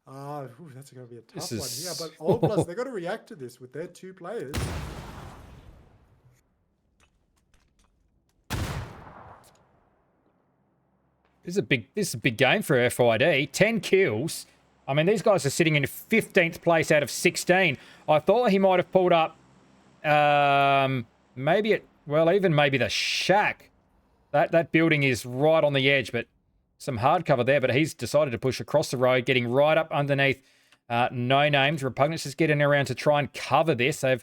S2: That's going to be a tough one here. But Old Bloods, they got to react to this with their 2 players.
S1: This is a big game for FYD. 10 kills. I mean, these guys are sitting in 15th place out of 16. I thought he might have pulled up maybe the shack. That building is right on the edge, but some hard cover there. But he's decided to push across the road, getting right up underneath no names. Repugnance is getting around to try and cover this. The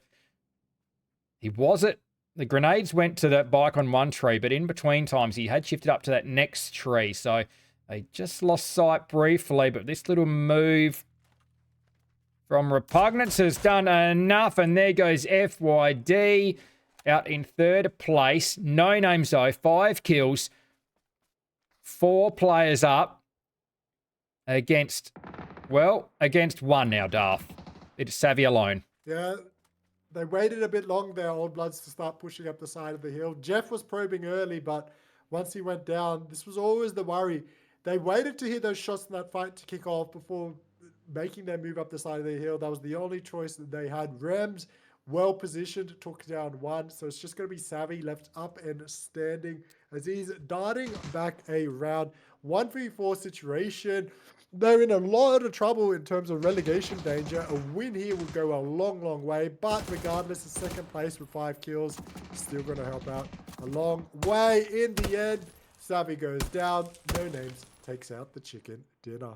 S1: grenades went to that bike on one tree, but in between times he had shifted up to that next tree. So they just lost sight briefly, but this little move from Repugnance has done enough, and there goes FYD out in 3rd place. No names though, 5 kills, 4 players up against one now, Darth. It's Savvy alone.
S2: Yeah, they waited a bit long there, Old Bloods, to start pushing up the side of the hill. Jeff was probing early, but once he went down, this was always the worry. They waited to hit those shots in that fight to kick off before making their move up the side of the hill. That was the only choice that they had. Rems, well positioned, took down one. So it's just going to be Savvy left up and standing as he's darting back a round. 1v4 situation. They're in a lot of trouble in terms of relegation danger. A win here would go a long, long way. But regardless, the second place with 5 kills, still going to help out a long way. In the end, Savvy goes down. No Names takes out the chicken dinner.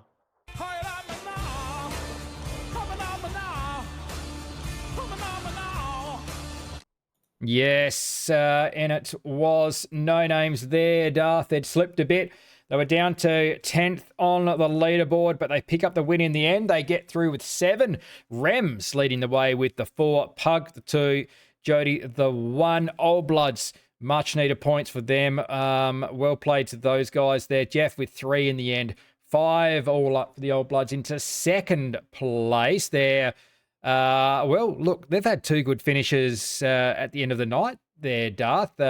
S1: Yes, and it was No Names there, Darth. They'd slipped a bit. They were down to 10th on the leaderboard, but they pick up the win in the end. They get through with 7. Rems leading the way with the 4. Pug, the 2. Jody, the 1. Old Bloods, much needed points for them. Well played to those guys there. Jeff with 3 in the end. 5 all up for the Old Bloods into second place there. Well, look, they've had 2 good finishes at the end of the night there, Darth.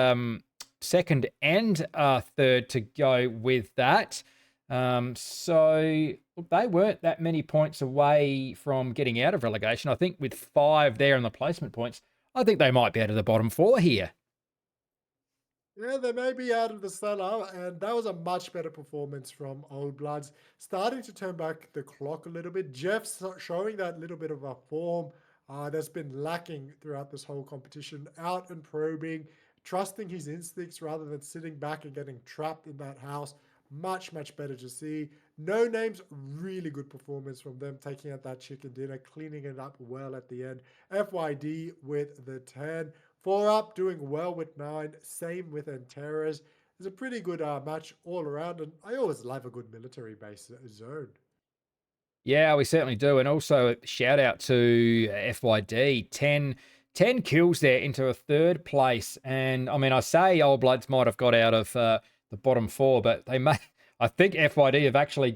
S1: Second and third to go with that. So look, they weren't that many points away from getting out of relegation. I think with 5 there in the placement points, I think they might be out of the bottom 4 here.
S2: Yeah, they may be out of the cellar, and that was a much better performance from Old Bloods. Starting to turn back the clock a little bit. Jeff's showing that little bit of a form that's been lacking throughout this whole competition. Out and probing, trusting his instincts rather than sitting back and getting trapped in that house. Much, much better to see. No Names, really good performance from them, taking out that chicken dinner, cleaning it up well at the end. FYD with the 10. 4 up, doing well with 9. Same with Antares. It's a pretty good match all around, and I always love a good military base zone.
S1: Yeah, we certainly do. And also, shout out to FYD. 10 kills there into a third place. And I mean, I say Old Bloods might have got out of the bottom 4, but they may. I think FYD have actually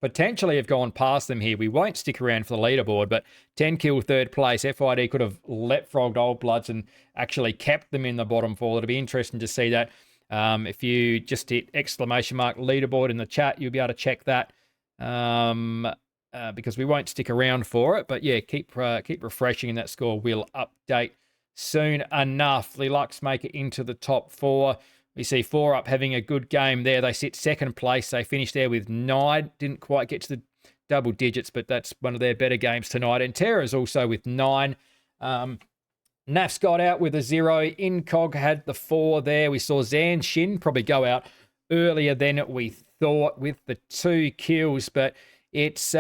S1: potentially have gone past them here. We won't stick around for the leaderboard, but 10 kill third place. FYD could have leapfrogged Old Bloods and actually kept them in the bottom 4. It'll be interesting to see that. If you just hit ! leaderboard in the chat, you'll be able to check that. Because we won't stick around for it. But yeah, keep refreshing, and that score will update soon enough. The Lux make it into the top 4. We see 4 up having a good game there. They sit second place. They finished there with 9. Didn't quite get to the double digits, but that's one of their better games tonight. And Terra's also with 9. Nafs got out with a 0. Incog had the 4 there. We saw Zanshin probably go out earlier than we thought with the 2 kills, but it's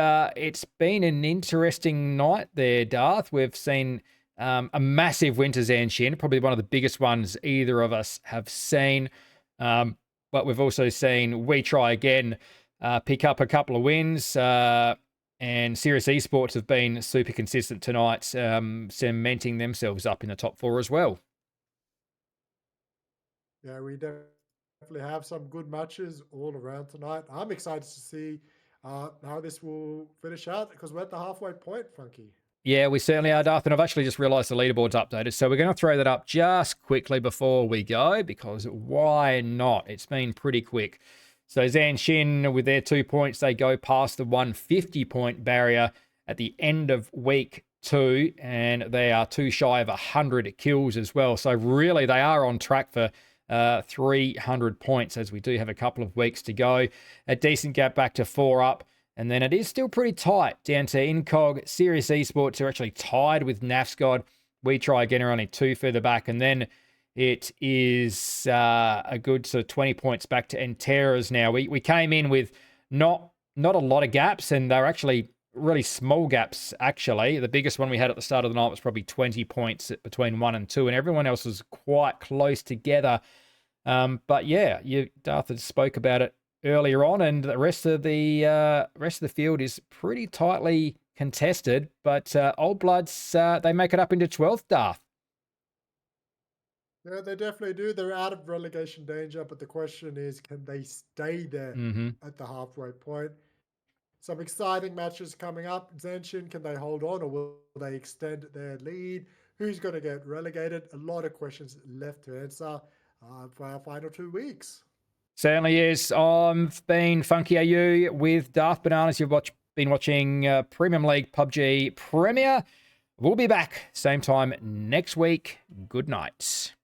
S1: been an interesting night there, Darth. We've seen a massive win to Zanshin, probably one of the biggest ones either of us have seen. But we've also seen We Try Again pick up a couple of wins. And Serious Esports have been super consistent tonight, cementing themselves up in the top 4 as well.
S2: Yeah, we definitely have some good matches all around tonight. I'm excited to see how this will finish out because we're at the halfway point, Funky.
S1: Yeah, we certainly are, Darth, and I've actually just realised the leaderboard's updated, so we're going to throw that up just quickly before we go, because why not? It's been pretty quick. So Zanshin, with their 2 points, they go past the 150-point barrier at the end of week 2, and they are too shy of 100 kills as well. So really, they are on track for 300 points, as we do have a couple of weeks to go. A decent gap back to 4 up. And then it is still pretty tight down to Incog. Serious Esports are actually tied with NAFSCOD. We Try Again are only 2 further back. And then it is a good sort of 20 points back to Enteras now. We came in with not a lot of gaps, and they're actually really small gaps, actually. The biggest one we had at the start of the night was probably 20 points between 1 and 2, and everyone else was quite close together. But yeah, Darth had spoke about it earlier on, and the rest of the field is pretty tightly contested. But Old Bloods, they make it up into 12th, Darth.
S2: Yeah, they definitely do. They're out of relegation danger, but the question is, can they stay there at the halfway point? Some exciting matches coming up. Zanshin, can they hold on, or will they extend their lead? Who's going to get relegated? A lot of questions left to answer. for our final 2 weeks.
S1: Certainly is. I've been Funky AU with Daft Bananas. You've been watching Premium League PUBG Premier. We'll be back same time next week. Good night.